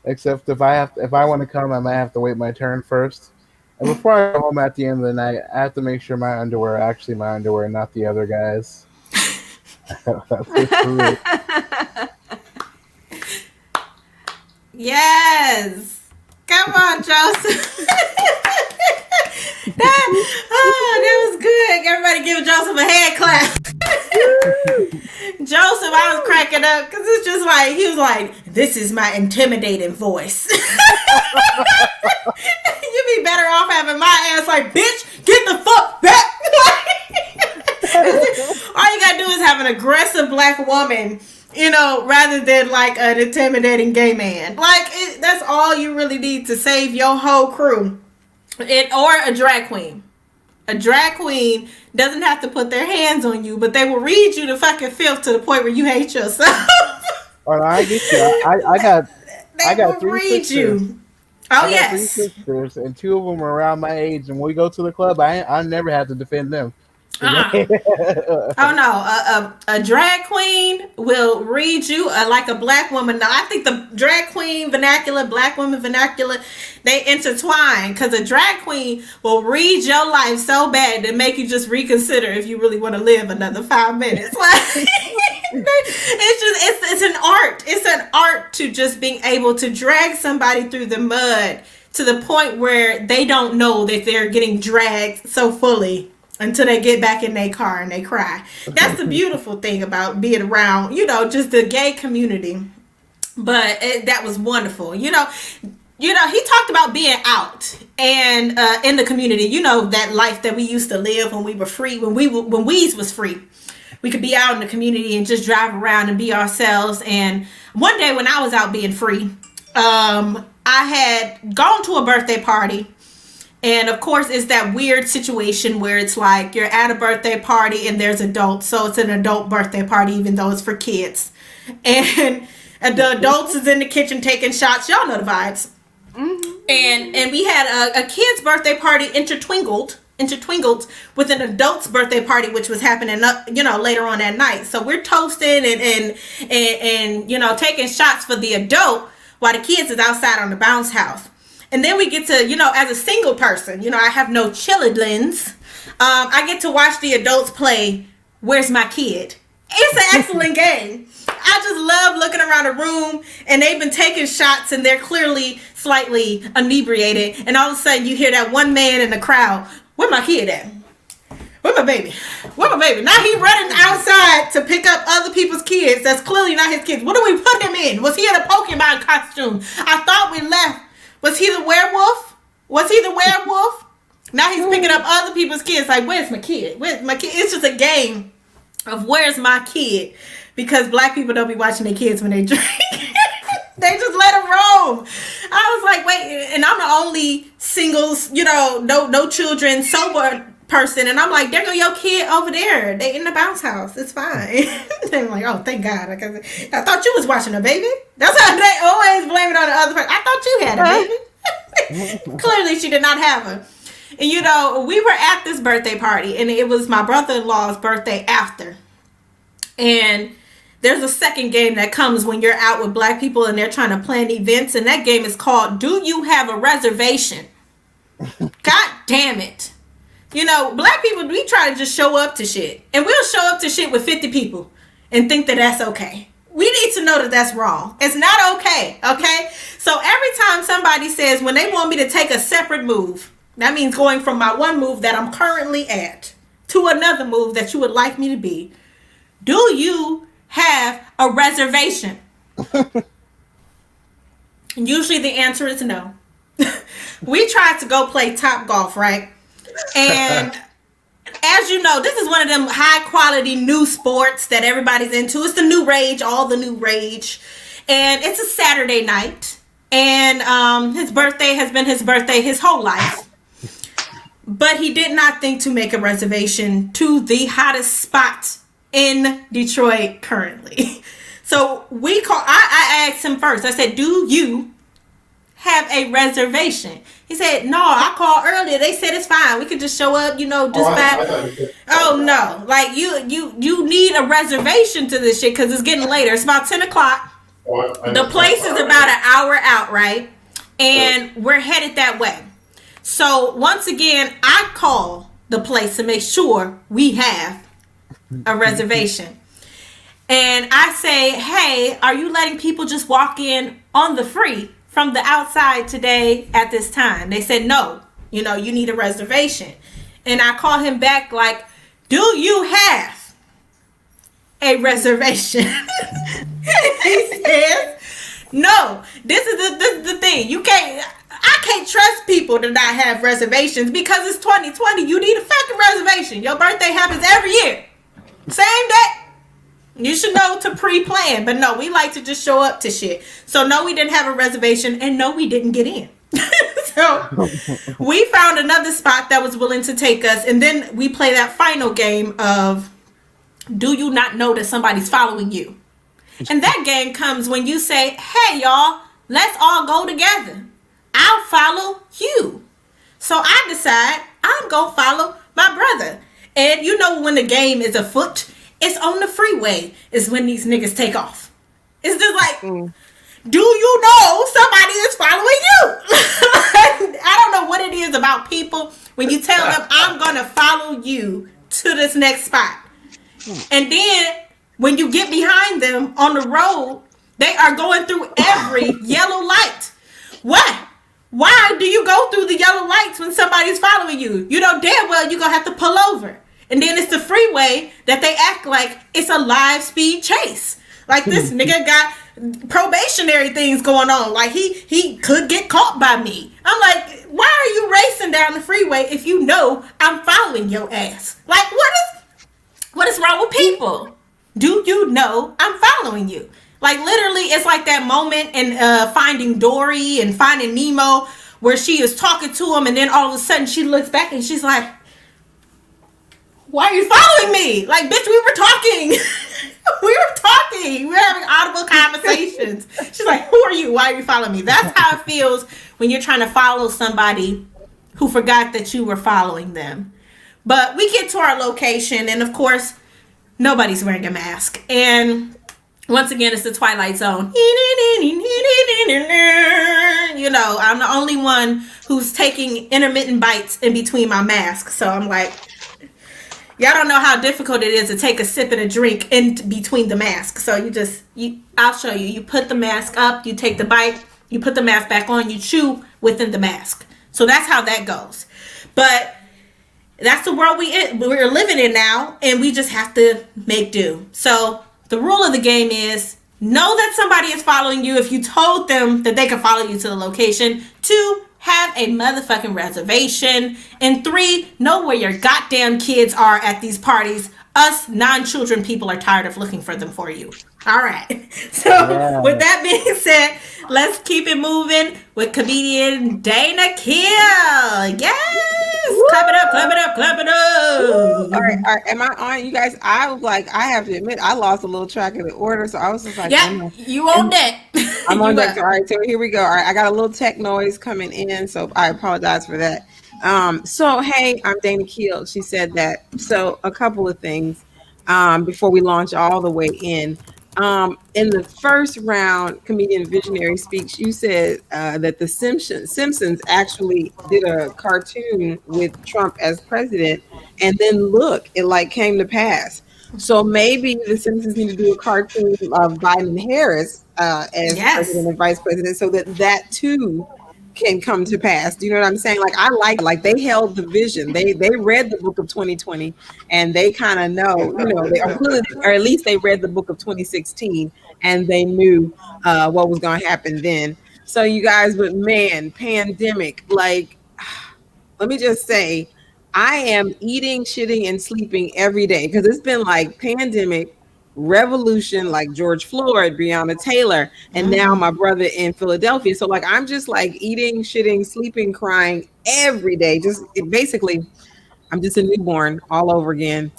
Except if I want to come, I might have to wait my turn first. And before I go home at the end of the night, I have to make sure my underwear are actually my underwear, not the other guys. That's just for me. Yes. Come on, Joseph. that was good. Everybody give Joseph a hand clap. Joseph, I was cracking up because it's just like, he was like, this is my intimidating voice. You'd be better off having my ass like, bitch, get the fuck back. All you gotta do is have an aggressive black woman, you know, rather than like an intimidating gay man. Like, that's all you really need to save your whole crew. Or a drag queen. A drag queen doesn't have to put their hands on you, but they will read you to fucking filth to the point where you hate yourself. Or I get you. I got three sisters. You. Oh, I got yes. 3 sisters, and 2 of them are around my age. And when we go to the club, I never have to defend them. Oh no, a drag queen will read you like a black woman. Now I think the drag queen vernacular, black woman vernacular, they intertwine, because a drag queen will read your life so bad to make you just reconsider if you really want to live another 5 minutes. Like, it's an art. It's an art to just being able to drag somebody through the mud to the point where they don't know that they're getting dragged so fully until they get back in their car and they cry. That's the beautiful thing about being around, you know, just the gay community. But that was wonderful. You know, he talked about being out and in the community. You know, that life that we used to live when we were free, when we's was free. We could be out in the community and just drive around and be ourselves. And one day when I was out being free, I had gone to a birthday party. And of course, it's that weird situation where it's like you're at a birthday party and there's adults. So it's an adult birthday party, even though it's for kids. And the adults is in the kitchen taking shots. Y'all know the vibes. Mm-hmm. And we had a kid's birthday party intertwinkled with an adult's birthday party, which was happening later on that night. So we're toasting and you know, taking shots for the adult while the kids is outside on the bounce house. And then we get to, you know, as a single person, you know, I have no children's. I get to watch the adults play Where's My Kid? It's an excellent game. I just love looking around a room and they've been taking shots and they're clearly slightly inebriated. And all of a sudden you hear that one man in the crowd, where my kid at? Where my baby? Where my baby? Now he running outside to pick up other people's kids. That's clearly not his kids. What do we put him in? Was he in a Pokemon costume? I thought we left. Was he the werewolf? Now he's picking up other people's kids. Like, where's my kid? Where's my kid? It's just a game of where's my kid, because black people don't be watching their kids when they drink. They just let them roam. I was like, wait, and I'm the only singles, you know, no children, sober person, and I'm like, there go your kid over there. They in the bounce house. It's fine. They're like, oh, thank God. I thought you was watching a baby. That's how they always blame it on the other person. I thought you had a baby. Clearly, she did not have her. And you know, we were at this birthday party, and it was my brother-in-law's birthday after. And there's a second game that comes when you're out with black people and they're trying to plan events, and that game is called Do You Have a Reservation? God damn it. You know, black people, we try to just show up to shit. And we'll show up to shit with 50 people and think that that's okay. We need to know that that's wrong. It's not okay, okay? So every time somebody says, when they want me to take a separate move, that means going from my one move that I'm currently at to another move that you would like me to be, do you have a reservation? And usually the answer is no. We tried to go play Top Golf, right? And as you know, this is one of them high quality new sports that everybody's into. It's the new rage, all the new rage. And it's a Saturday night. And his birthday has been his birthday his whole life. But he did not think to make a reservation to the hottest spot in Detroit currently. So I asked him first. I said, do you have a reservation? He said, no, I called earlier. They said it's fine. We could just show up, you know, just oh no. Like you need a reservation to this shit because it's getting later. It's about 10 o'clock. The place is about an hour out, right? And we're headed that way. So once again, I call the place to make sure we have a reservation. And I say, hey, are you letting people just walk in on the free from the outside today at this time. They said, no, you need a reservation. And I call him back like, do you have a reservation? He says, no. This is the thing. I can't trust people to not have reservations because it's 2020. You need a fucking reservation. Your birthday happens every year. Same day. You should know to pre-plan. But no, we like to just show up to shit. So no, we didn't have a reservation. And no, we didn't get in. So we found another spot that was willing to take us. And then we play that final game of, do you not know that somebody's following you? And that game comes when you say, hey, y'all, let's all go together. I'll follow you. So I decide I'm going to follow my brother. And when the game is afoot, it's on the freeway is when these niggas take off. It's just like, do you know somebody is following you? I don't know what it is about people when you tell them I'm going to follow you to this next spot. And then when you get behind them on the road, they are going through every yellow light. What? Why do you go through the yellow lights when somebody's following you? You know damn well you're going to have to pull over. And then it's the freeway that they act like it's a live speed chase. Like this nigga got probationary things going on. Like he could get caught by me. I'm like, why are you racing down the freeway if you know I'm following your ass? Like what is wrong with people? Do you know I'm following you? Like literally it's like that moment in Finding Dory and Finding Nemo where she is talking to him and then all of a sudden she looks back and she's like, why are you following me? Like, bitch, we were talking. We were having audible conversations. She's like, who are you? Why are you following me? That's how it feels when you're trying to follow somebody who forgot that you were following them. But we get to our location, and of course, nobody's wearing a mask. And once again, it's the Twilight Zone. I'm the only one who's taking intermittent bites in between my masks. So I'm like, y'all don't know how difficult it is to take a sip and a drink in between the masks. So I'll show you. You put the mask up, you take the bite, you put the mask back on, you chew within the mask. So that's how that goes. But that's the world we're living in now, and we just have to make do. So the rule of the game is know that somebody is following you if you told them that they can follow you to the location. 2, have a motherfucking reservation. And 3, know where your goddamn kids are at these parties. Us non-children people are tired of looking for them for you. All right. So with that being said, let's keep it moving with comedian Dana Kill. Yes. Woo! Clap it up, clap it up, clap it up. All right. Am I on? You guys, I was like, I have to admit, I lost a little track of the order. So I was just like, yeah, you on deck. I'm on deck. All right. So here we go. All right. I got a little tech noise coming in. So I apologize for that. So, hey, I'm Dana Keel. She said that. So a couple of things before we launch all the way in. In the first round comedian visionary speech, you said that the Simpsons actually did a cartoon with Trump as president, and then look, it like came to pass. So maybe the Simpsons need to do a cartoon of Biden and Harris as president and vice president, so that too can come to pass. Do you know what I'm saying? Like I like they held the vision. They read the book of 2020 and they kind of know, or at least they read the book of 2016 and they knew what was going to happen then. So you guys, but man, pandemic, like, let me just say, I am eating, shitting, and sleeping every day because it's been like pandemic, revolution, like George Floyd, Breonna Taylor, and now my brother in Philadelphia. So like I'm just like eating, shitting, sleeping, crying every day. Basically, I'm just a newborn all over again.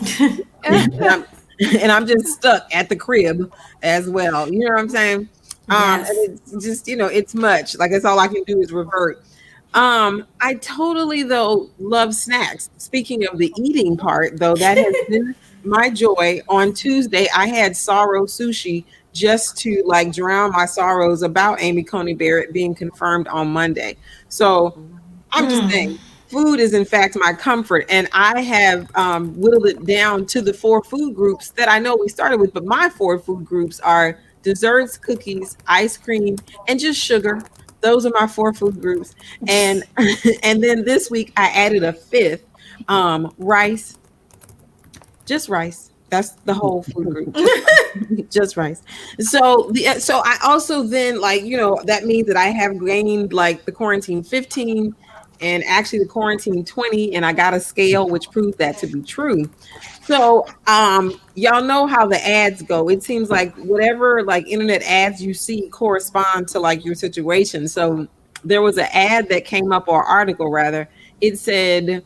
and I'm just stuck at the crib as well. You know what I'm saying? Yes. And it's just, it's much. Like that's all I can do is revert. I totally though love snacks. Speaking of the eating part, though, that has been my joy. On Tuesday, I had sorrow sushi just to like drown my sorrows about Amy Coney Barrett being confirmed on Monday. So I'm just saying, food is in fact my comfort, and I have whittled it down to the 4 food groups that I know we started with. But my 4 food groups are desserts, cookies, ice cream, and just sugar. Those are my 4 food groups. And and then this week I added a fifth, rice, just rice. That's the whole food group. Just rice. So I also then, like, that means that I have gained like the quarantine 15 and actually the quarantine 20, and I got a scale which proves that to be true. So y'all know how the ads go. It seems like whatever like internet ads you see correspond to like your situation. So there was an ad that came up, or article rather. It said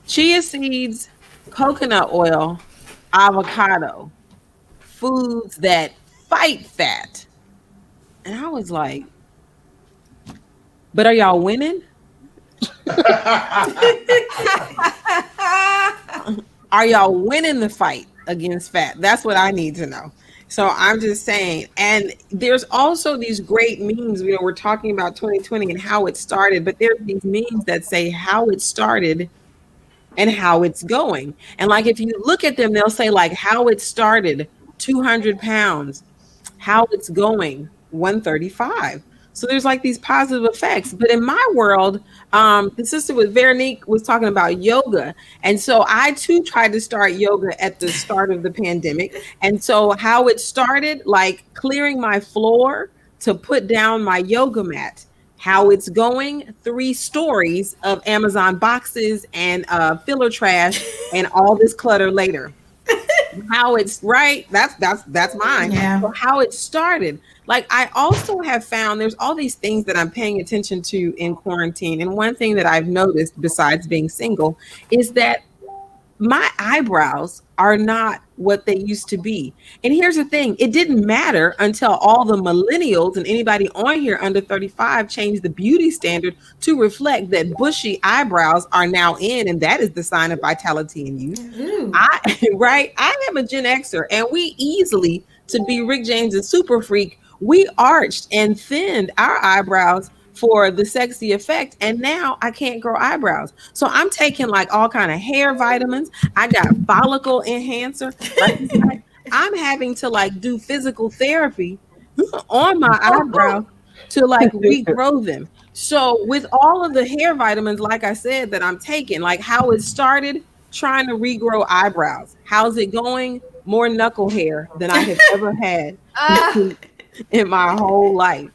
chia seeds, coconut oil, avocado, foods that fight fat. And I was like, but are y'all winning? Are y'all winning the fight against fat? That's what I need to know. So I'm just saying. And there's also these great memes. We're talking about 2020 and how it started, but there's these memes that say how it started and how it's going. And like, if you look at them, they'll say like how it started, 200 pounds, how it's going, 135. So there's like these positive effects. But in my world, the sister with Veronique was talking about yoga. And so I too tried to start yoga at the start of the pandemic. And so how it started, like clearing my floor to put down my yoga mat. How it's going, 3 stories of Amazon boxes and filler trash and all this clutter later. How it's right, that's mine. Yeah. So how it started. Like, I also have found there's all these things that I'm paying attention to in quarantine. And one thing that I've noticed besides being single is that my eyebrows are not what they used to be. And here's the thing, it didn't matter until all the millennials and anybody on here under 35 changed the beauty standard to reflect that bushy eyebrows are now in, and that is the sign of vitality and youth. Right? I am a Gen Xer, and we easily, to be Rick James' super freak, we arched and thinned our eyebrows for the sexy effect, and now I can't grow eyebrows. So I'm taking like all kind of hair vitamins. I got follicle enhancer. Like, I'm having to like do physical therapy on my eyebrows to like regrow them. So with all of the hair vitamins, like I said, that I'm taking, like how it started, trying to regrow eyebrows. How's it going? More knuckle hair than I have ever had in my whole life.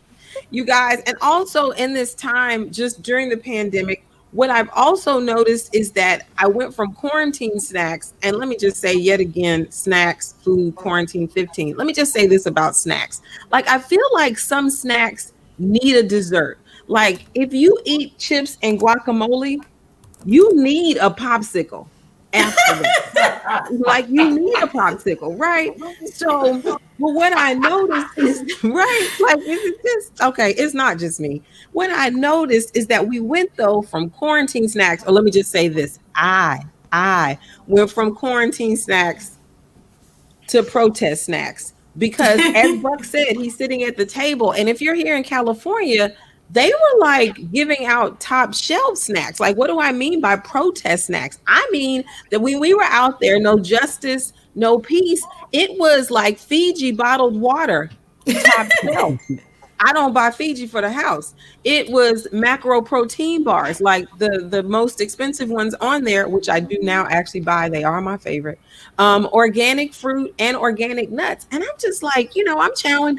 You guys, and also in this time, just during the pandemic, what I've also noticed is that I went from quarantine snacks, and let me just say yet again, snacks, food, quarantine 15. Let me just say this about snacks. Like, I feel like some snacks need a dessert. Like, if you eat chips and guacamole, you need a popsicle after that. Like, you need a popsicle, right? So, well, what I noticed is, right, like, it's just, okay, it's not just me. What I noticed is that we went, though, from quarantine snacks, or let me just say this, I went from quarantine snacks to protest snacks. Because as Buck said, he's sitting at the table, and if you're here in California, they were like giving out top shelf snacks. Like, what do I mean by protest snacks? I mean that when we were out there, no justice, no peace, it was like Fiji bottled water, top shelf. I don't buy Fiji for the house. It was macro protein bars, like the most expensive ones on there, which I do now actually buy. They are my favorite. Organic fruit and organic nuts. And I'm just like, I'm chowing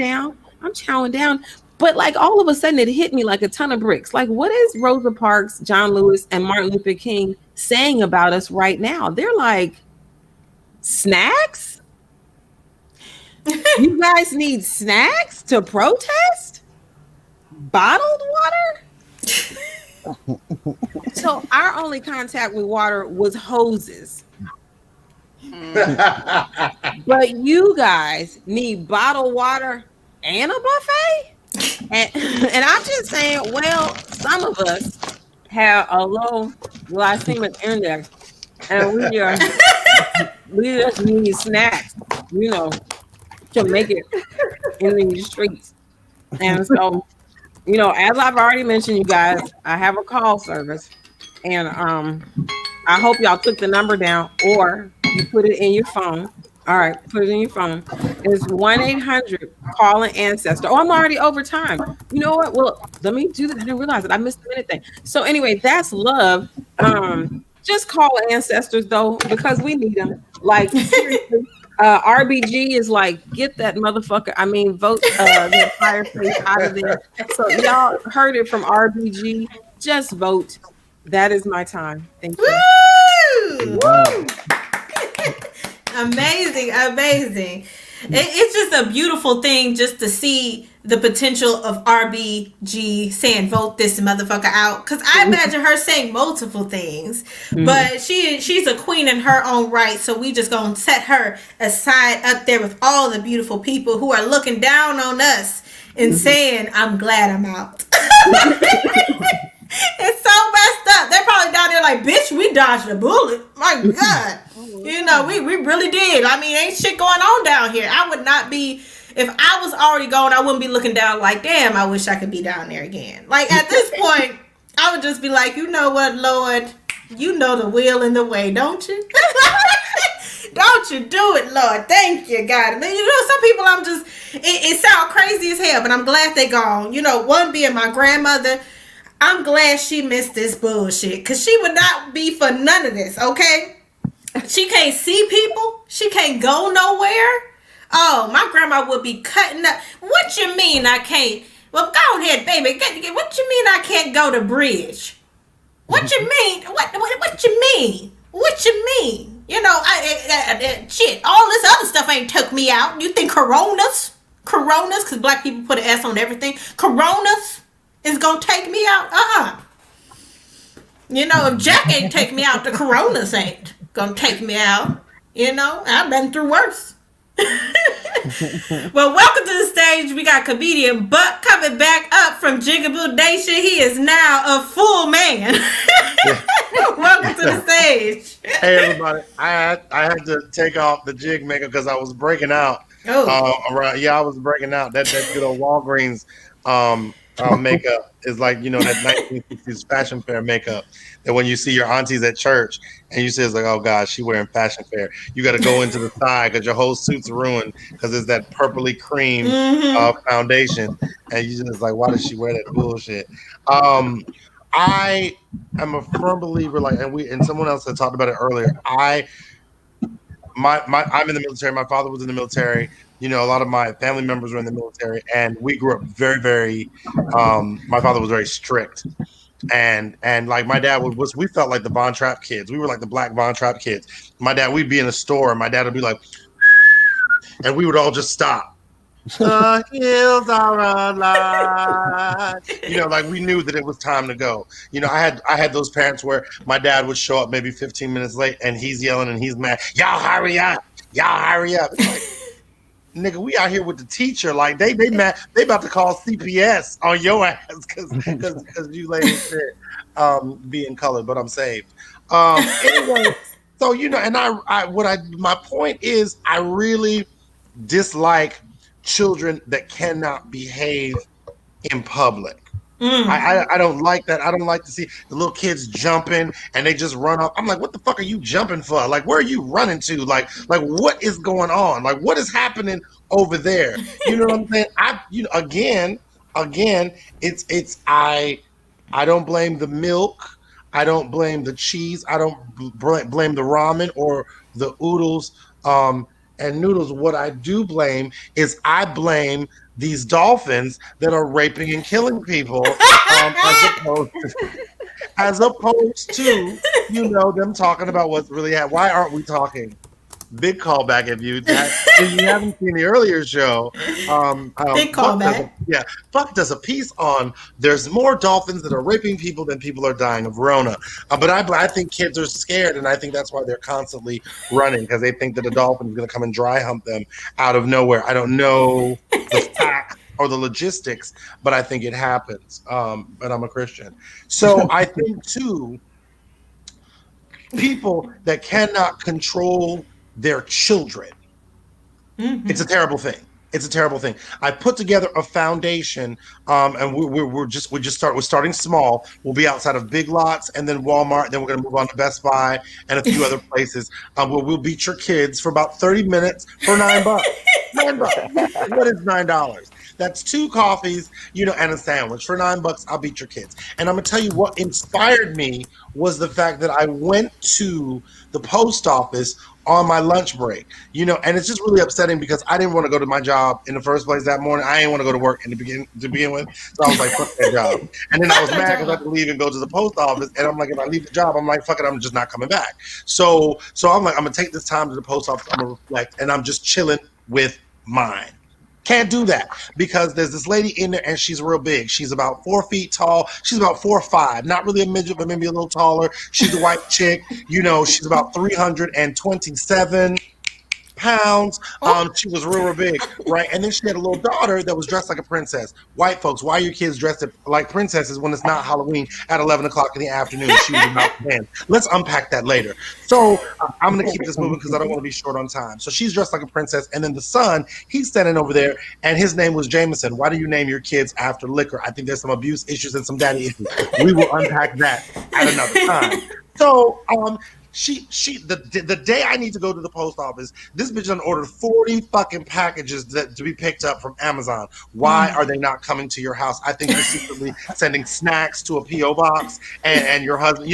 down. But like all of a sudden it hit me like a ton of bricks. Like, what is Rosa Parks, John Lewis, and Martin Luther King saying about us right now? They're like, snacks? You guys need snacks to protest? Bottled water? So our only contact with water was hoses. But you guys need bottled water and a buffet? And I'm just saying, well, some of us have a low glycemic index, and we just need snacks, to make it in these streets. And so, as I've already mentioned, you guys, I have a call service, and I hope y'all took the number down or you put it in your phone. All right, put it in your phone. It's 1-800 call an ancestor. Oh, I'm already over time. You know what? Well, let me do that. I didn't realize it. I missed the minute thing. So anyway, that's love. Just call ancestors though, because we need them. Like seriously, RBG is like, get that motherfucker. I mean, vote the fireplace out of there. So y'all heard it from RBG. Just vote. That is my time. Thank you. Woo! Woo! Amazing, amazing. It's just a beautiful thing just to see the potential of RBG saying vote this motherfucker out. Because I imagine her saying multiple things. But she's a queen in her own right. So we just going to set her aside up there with all the beautiful people who are looking down on us and saying, I'm glad I'm out. It's so messed up. They're probably down there like, bitch, we dodged a bullet. My God. You know, we really did. I mean, ain't shit going on down here. I would not be, if I was already gone, I wouldn't be looking down like, damn, I wish I could be down there again. Like, at this point, I would just be like, you know what, Lord? You know the will and the way, don't you? Don't you do it, Lord. Thank you, God. I mean, you know, some people I'm just, it sounds crazy as hell, but I'm glad they gone. You know, one being my grandmother, I'm glad she missed this bullshit because she would not be for none of this, okay? She can't see people. She can't go nowhere. Oh, my grandma would be cutting up. What you mean I can't? Well, go ahead, baby. What you mean I can't go to bridge? What you mean? What you mean? What you mean? You know, shit, all this other stuff ain't took me out. You think coronas, because black people put an S on everything, coronas is gonna take me out? You know, if Jack ain't take me out, the coronas ain't gonna take me out. You know, I've been through worse. Well, welcome to the stage. We got comedian Buck coming back up from Jigaboo Nation. He is now a full man. Welcome to the stage. Hey everybody, I had to take off the jig maker because I was breaking out. I was breaking out. That good old Walgreens makeup is like, you know, that 1960s fashion fair makeup that when you see your aunties at church and you say it's like, oh gosh, she wearing fashion fair. You got to go into the side because your whole suit's ruined because it's that purpley cream foundation, and you just like, why does she wear that bullshit? I am a firm believer, like, and someone else had talked about it earlier. I'm in the military. My father was in the military. You know, a lot of my family members were in the military, and we grew up very, very. My father was very strict, and like my dad was. We felt like the Von Trapp kids. We were like the black Von Trapp kids. My dad, we'd be in a store, and my dad would be like, and we would all just stop. The hills are alive. You know, like we knew that it was time to go. You know, I had those parents where my dad would show up maybe 15 minutes late, and he's yelling and he's mad. Y'all hurry up! Y'all hurry up! It's like, nigga, we out here with the teacher. Like they mad. They about to call CPS on your ass because you ladies shit being colored, but I'm saved. Anyway, so you know, and my point is, I really dislike children that cannot behave in public. I don't like that. I don't like to see the little kids jumping and they just run off. I'm like, what the fuck are you jumping for? Like, where are you running to? Like what is going on? Like, what is happening over there? You know what I'm saying? Again, I don't blame the milk. I don't blame the cheese. I don't blame the ramen or the oodles and noodles. What I do blame is I blame these dolphins that are raping and killing people, as opposed to, you know, them talking about what's really happening. Why aren't we talking? Big callback if you haven't seen the earlier show. Big callback. Buck does a piece on there's more dolphins that are raping people than people are dying of Rona. But I think kids are scared, and I think that's why they're constantly running because they think that a dolphin is going to come and dry hump them out of nowhere. I don't know the facts or the logistics, but I think it happens. But I'm a Christian, so I think too. People that cannot control their children. It's a terrible thing. It's a terrible thing. I put together a foundation, and we're starting small. We'll be outside of Big Lots and then Walmart. Then we're going to move on to Best Buy and a few other places. Where we'll beat your kids for about 30 minutes for $9. $9. What is $9? That's 2 coffees, and a sandwich for $9. I'll beat your kids. And I'm gonna tell you what inspired me was the fact that I went to the post office on my lunch break, and it's just really upsetting because I didn't want to go to my job in the first place that morning. I didn't want to go to work to begin with, so I was like, fuck that job. And then I was mad because I had to leave and go to the post office, and I'm like, if I leave the job, I'm like, fuck it, I'm just not coming back. So I'm like, I'm gonna take this time to the post office, I'm gonna reflect, and I'm just chilling with mine. Can't do that because there's this lady in there and she's real big. She's about 4 feet tall. She's about 4'5", not really a midget, but maybe a little taller. She's a white chick. She's about 327 pounds. She was real big, right? And then she had a little daughter that was dressed like a princess. White folks, why are your kids dressed like princesses when it's not Halloween at 11 o'clock in the afternoon? She was about 10. Let's unpack that later. So I'm going to keep this moving because I don't want to be short on time. So she's dressed like a princess. And then the son, he's standing over there and his name was Jameson. Why do you name your kids after liquor? I think there's some abuse issues and some daddy issues. We will unpack that at another time. So, the day I need to go to the post office, this bitch done ordered 40 fucking packages to be picked up from Amazon. Why are they not coming to your house? I think you're secretly sending snacks to a P.O. box and your husband,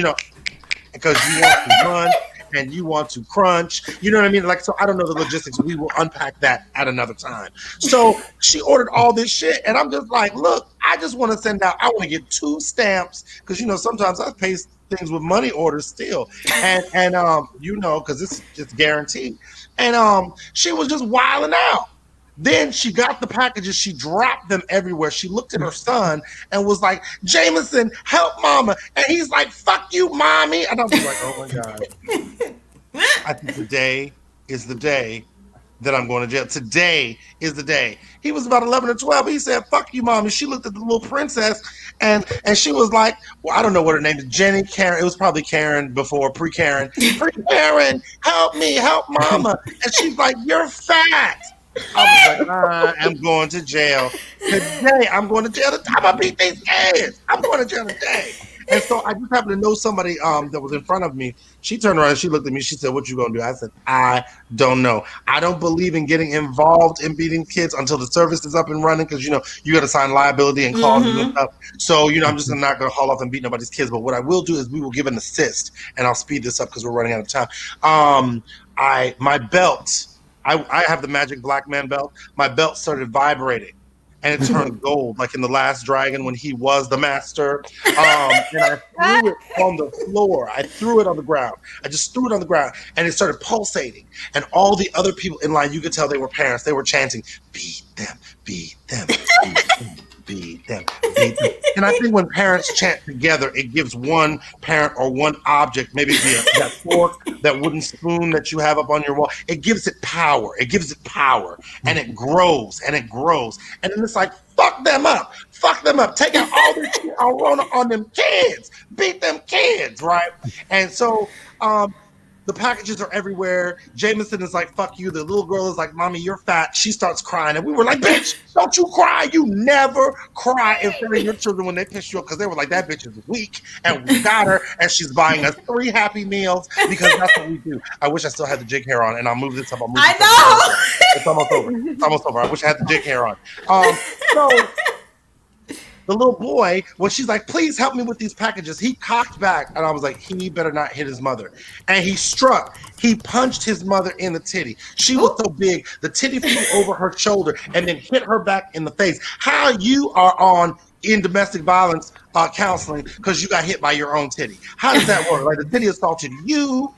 because you want to run and you want to crunch. You know what I mean? Like, so I don't know the logistics. We will unpack that at another time. So she ordered all this shit and I'm just like, look, I just want to send out, I want to get 2 stamps because, sometimes I pay things with money orders still. And because it's guaranteed. And she was just wilding out. Then she got the packages. She dropped them everywhere. She looked at her son and was like, Jameson, help mama. And he's like, fuck you, mommy. And I was like, oh my God. I think today is the day that I'm going to jail. Today is the day. He was about 11 or 12. He said, fuck you, mommy. She looked at the little princess and she was like, well, I don't know what her name is. Jenny, Karen. It was probably Karen before, pre-Karen. Pre-Karen, help me, help mama. And she's like, you're fat. I was like, I am going to jail. Today, I'm going to jail. I'm going to beat these kids. I'm going to jail today. And so I just happened to know somebody that was in front of me. She turned around and she looked at me. She said, what you going to do? I said, I don't know. I don't believe in getting involved in beating kids until the service is up and running because, you got to sign liability and clauses and stuff. So, I'm just not going to haul off and beat nobody's kids. But what I will do is we will give an assist. And I'll speed this up because we're running out of time. My belt, I have the magic black man belt. My belt started vibrating. And it turned gold, like in The Last Dragon when he was the master. And I threw it on the floor. I threw it on the ground. I just threw it on the ground, and it started pulsating. And all the other people in line, you could tell they were parents. They were chanting, beat them, beat them, beat them. Beat them, beat them. And I think when parents chant together, it gives one parent or one object, maybe that fork, that wooden spoon that you have up on your wall, it gives it power. It gives it power. And it grows and it grows. And then it's like, fuck them up. Fuck them up. Take out all this shit on them kids. Beat them kids, right? And so the packages are everywhere. Jameson is like, fuck you. The little girl is like, mommy, you're fat. She starts crying. And we were like, bitch, don't you cry. You never cry in front of your children when they piss you up because they were like, that bitch is weak. And we got her. And she's buying us 3 Happy Meals because that's what we do. I wish I still had the jig hair on. And I'll move this up. I know. It's almost over. It's almost over. I wish I had the jig hair on. So the little boy, when she's like, please help me with these packages, he cocked back. And I was like, he better not hit his mother. And he struck. He punched his mother in the titty. She was so big, the titty flew over her shoulder and then hit her back in the face. How you are in domestic violence counseling because you got hit by your own titty. How does that work? Like the titty assaulted you.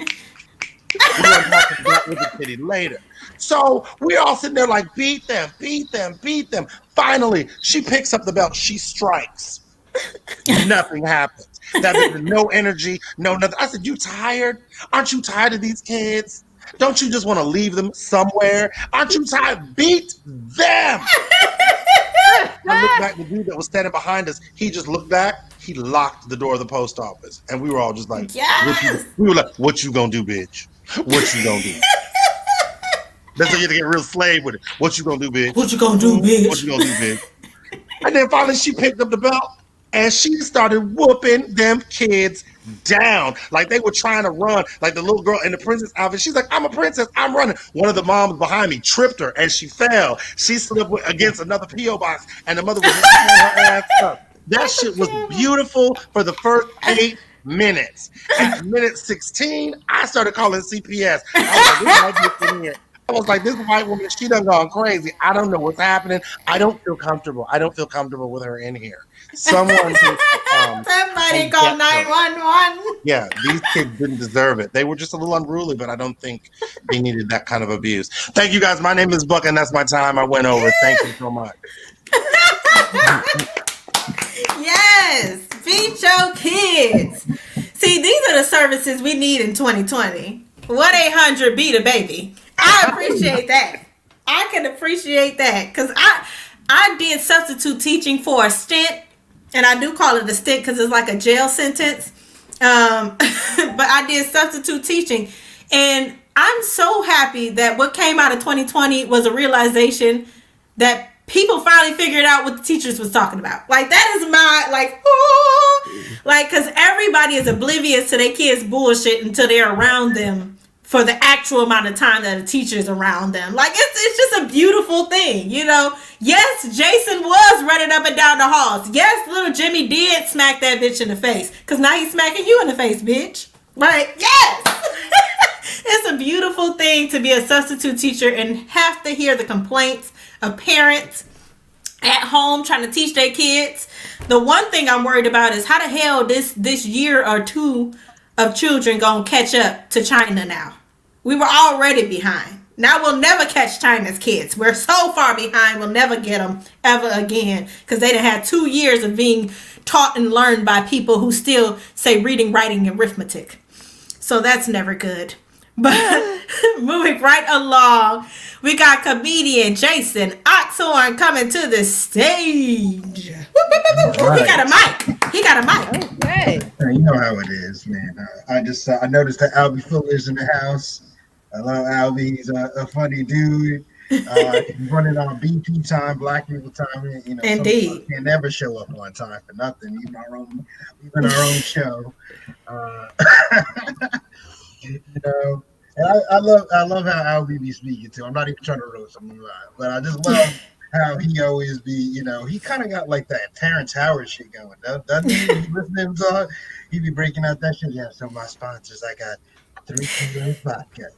We're going to talk about with the titty later. So we're all sitting there like, beat them, beat them, beat them. Finally, she picks up the belt. She strikes. Nothing happens. That no energy, no nothing. I said, you tired? Aren't you tired of these kids? Don't you just want to leave them somewhere? Aren't you tired? Beat them. I looked back, the dude that was standing behind us, he just looked back. He locked the door of the post office. And we were all just like, yes. we were like, what you gonna do, bitch? What you gonna do? That's how you have to get real slave with it. What you gonna do, bitch? What you gonna do, bitch? What you gonna do, bitch? And then finally she picked up the belt and she started whooping them kids down. Like they were trying to run. Like the little girl in the princess outfit. She's like, I'm a princess. I'm running. One of the moms behind me tripped her and she fell. She slipped against another P.O. box and the mother was pulling her ass up. That shit was beautiful for the first 8 minutes. At minute 16, I started calling CPS. I was like, this white woman, she done gone crazy. I don't know what's happening. I don't feel comfortable. I don't feel comfortable with her in here. Someone somebody call 911. Yeah, these kids didn't deserve it. They were just a little unruly, but I don't think they needed that kind of abuse. Thank you guys. My name is Buck, and that's my time. I went over. Thank you so much. Yes, feed your kids. See, these are the services we need in 2020. 1-800 be the baby. I appreciate that. I can appreciate that because I did substitute teaching for a stint, and I do call it a stint because it's like a jail sentence. But I did substitute teaching, and I'm so happy that what came out of 2020 was a realization that people finally figured out what the teachers was talking about. Like that is my because everybody is oblivious to their kids' bullshit until they're around them for the actual amount of time that a teacher is around them. Like it's just a beautiful thing, you know. Yes, Jason was running up and down the halls. Yes, little Jimmy did smack that bitch in the face because now he's smacking you in the face, bitch. Like yes. It's a beautiful thing to be a substitute teacher and have to hear the complaints of parents at home trying to teach their kids. The one thing I'm worried about is how the hell this year or two of children gonna catch up to China now. We were already behind. Now we'll never catch China's kids. We're so far behind, we'll never get them ever again because they done had 2 years of being taught and learned by people who still say reading, writing, and arithmetic. So that's never good. But moving right along, we got comedian Jason Oxhorn coming to the stage. Right. He got a mic. Okay. You know how it is, man. I noticed that Albie Fuller's in the house. I love Albie. He's a funny dude. He's running on BP time, Black people time. You know, indeed, can never show up on time for nothing. Even our own show. You know, and I love how Albie be speaking too. I'm not even trying to roast him, but I just love how he always be. You know, he kind of got like that Terrence Howard shit going. Doesn't he? You listen to him talk, he be breaking out that shit. Yeah, so my sponsors, I got 3 kilos vodka.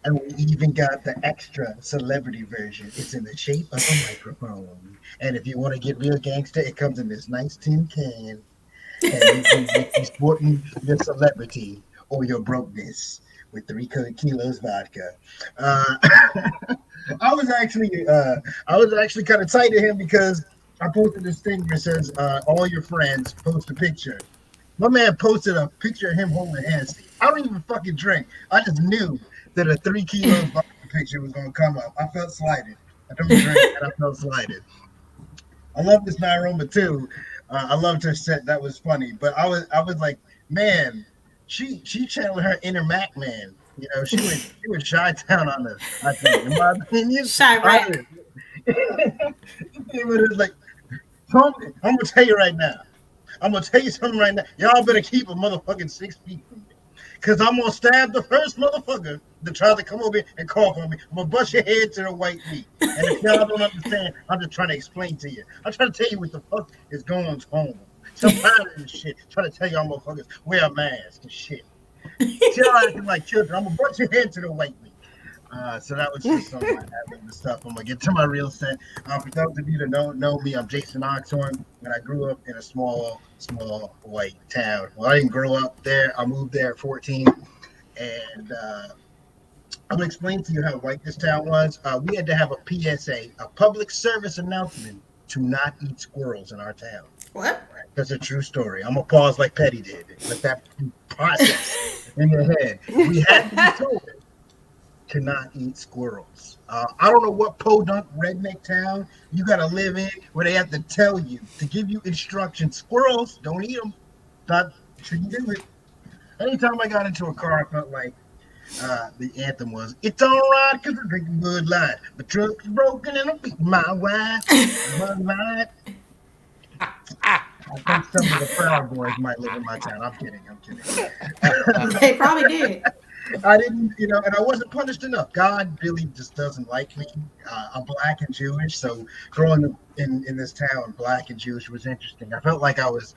And we even got the extra celebrity version. It's in the shape of a microphone. And if you want to get real gangster, it comes in this nice tin can. And you can be sporting your celebrity or your brokenness with 3 kilos vodka. I was actually kind of tight to him because I posted this thing where it says, all your friends post a picture. My man posted a picture of him holding hands. I don't even fucking drink. I just knew that a 3 kilos vodka picture was going to come up. I felt slighted. I don't drink and I felt slighted. I love this Nyroma too. I loved her set. That was funny. But I was like, man, she channeled her inner Mac man. You know, she was Chi-Town on this, I think, in my opinion. Chirac. It was like, I'm going to tell you right now. I'm going to tell you something right now. Y'all better keep a motherfucking 6 feet from me. Because I'm going to stab the first motherfucker that tries to come over here and cough on me. I'm going to bust your head to the white meat. And if y'all don't understand, I'm just trying to explain to you. I'm trying to tell you what the fuck is going on. So I'm tired of this shit. Trying to tell y'all motherfuckers, wear a mask and shit. Y'all acting like children. I'm going to bust your head to the white meat. So that was just some of my admin stuff. I'm going to get to my real set. For those of you that don't know me, I'm Jason Oxhorn, and I grew up in a small white town. Well, I didn't grow up there. I moved there at 14, and I'm going to explain to you how white this town was. We had to have a PSA, a public service announcement, to not eat squirrels in our town. What? That's a true story. I'm going to pause like Petty did. Let that process in your head. We had to be told to not eat squirrels. I don't know what podunk redneck town you got to live in where they have to tell you, to give you instructions. Squirrels, don't eat them. Not sure you do it. Anytime I got into a car, I felt like The anthem was, "It's all right 'cause we're drinking Bud Light. My truck's broken and I'm beating my wife. Bud Light." I think some of the Proud Boys might live in my town. I'm kidding. I'm kidding. They probably did. I didn't, and I wasn't punished enough. God really just doesn't like me. I'm black and Jewish, so growing up in this town, black and Jewish was interesting. I felt like I was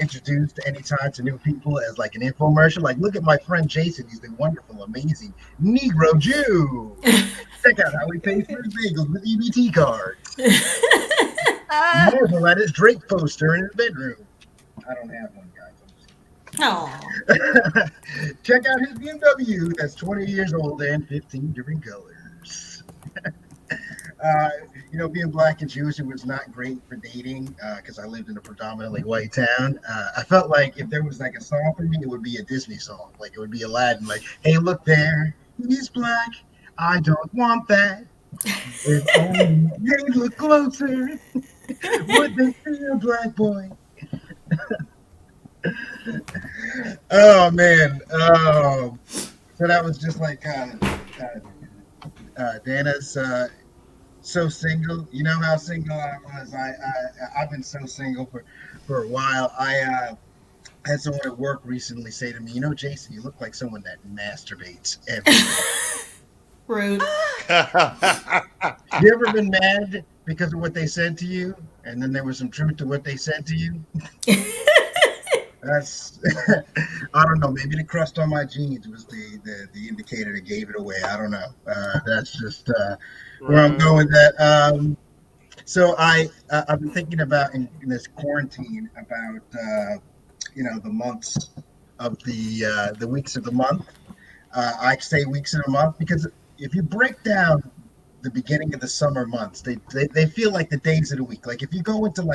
introduced anytime to new people as like an infomercial. Like, look at my friend Jason. He's the wonderful, amazing Negro Jew. Check out how he pays for his bagels with EBT cards. Marvel at his Drake poster in his bedroom. I don't have one, guys. Oh. Check out his BMW that's 20 years old and 15 different colors. Being black and Jewish, it was not great for dating because I lived in a predominantly white town. I felt like if there was like a song for me, it would be a Disney song. Like it would be Aladdin. Like, hey, look there, he's black. I don't want that. If only they look closer, would they see a black boy? Oh man. So that was just like Dana's so single. You know how single I was. I've been so single for a while. I had someone at work recently say to me, Jason, you look like someone that masturbates every day. Rude. You ever been mad because of what they said to you, and then there was some truth to what they said to you? That's I don't know. Maybe the crust on my jeans was the indicator that gave it away. I don't know. That's just where I'm going with that. So I've been thinking about in this quarantine about the months of the weeks of the month. I say weeks of the month because if you break down the beginning of the summer months, they feel like the days of the week. Like if you go into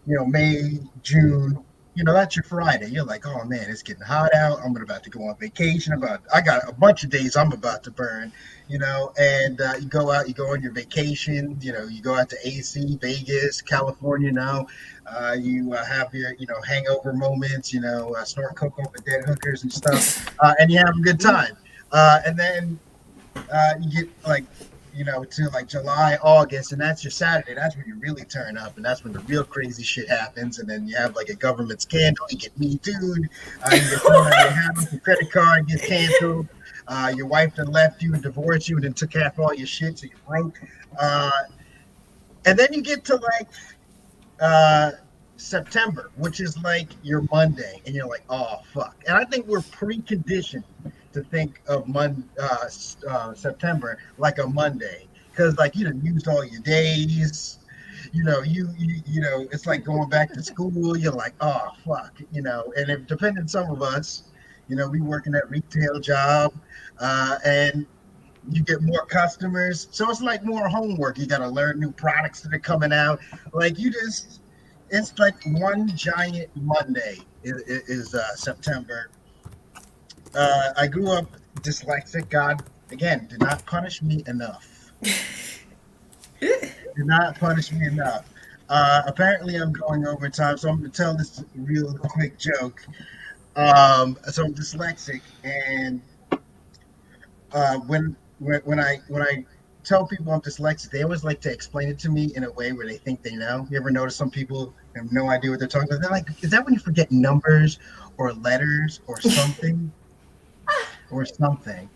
May, June. That's your Friday. You're like, oh man, it's getting hot out. I'm about to go on vacation. I got a bunch of days I'm about to burn, and you go out, you go on your vacation, you go out to AC, Vegas, California now. You have your, hangover moments, snort coke over dead hookers and stuff, and you have a good time. And then you get to like July, August, and that's your Saturday. That's when you really turn up, and that's when the real crazy shit happens. And then you have like a government scandal. You get Me Too'd. You get thrown out of your house. Your credit card gets canceled. Your wife then left you and divorced you, and then took half all your shit, so you're broke. And then you get to like September, which is like your Monday, and you're like, oh fuck. And I think we're preconditioned to think of September like a Monday, because like you done used all your days, you it's like going back to school. You're like, oh fuck, and if depending some of us, we working at retail job, and you get more customers, so it's like more homework. You got to learn new products that are coming out. Like it's like one giant Monday is September. I grew up dyslexic. God, again, did not punish me enough. Apparently, I'm going over time, so I'm going to tell this real quick joke. So I'm dyslexic, and when I tell people I'm dyslexic, they always like to explain it to me in a way where they think they know. You ever notice some people have no idea what they're talking about? They're like, is that when you forget numbers or letters or something? Or something.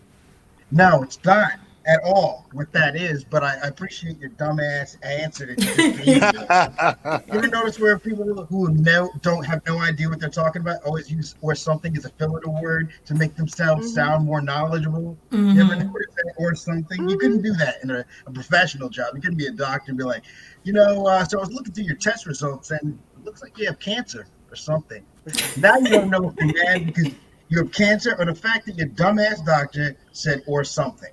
No, it's not at all what that is, but I appreciate your dumbass answer that you just gave me. You ever notice where people who don't have no idea what they're talking about always use or something as a filler word to make themselves sound more knowledgeable? Mm-hmm. You ever notice that? Or something? Mm-hmm. You couldn't do that in a professional job. You couldn't be a doctor and be like, so I was looking through your test results and it looks like you have cancer or something. Now you don't know if you're mad because you have cancer or the fact that your dumbass doctor said or something.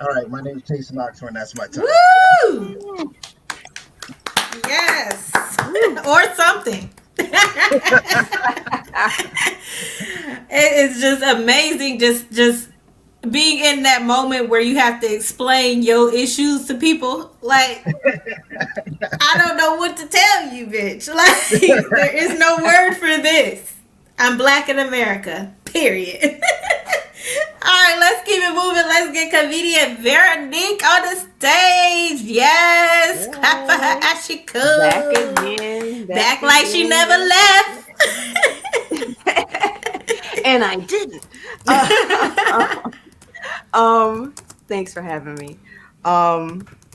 All right, my name is Jason Oxford, and that's my time. Woo! Yes. Or something. It's just amazing just being in that moment where you have to explain your issues to people. Like, I don't know what to tell you, bitch. Like, there is no word for this. I'm black in America, period. All right, let's keep it moving. Let's get comedian Veronique on the stage. Yes, clap for her as she could. Back again. Back like she never left. And I didn't. Thanks for having me.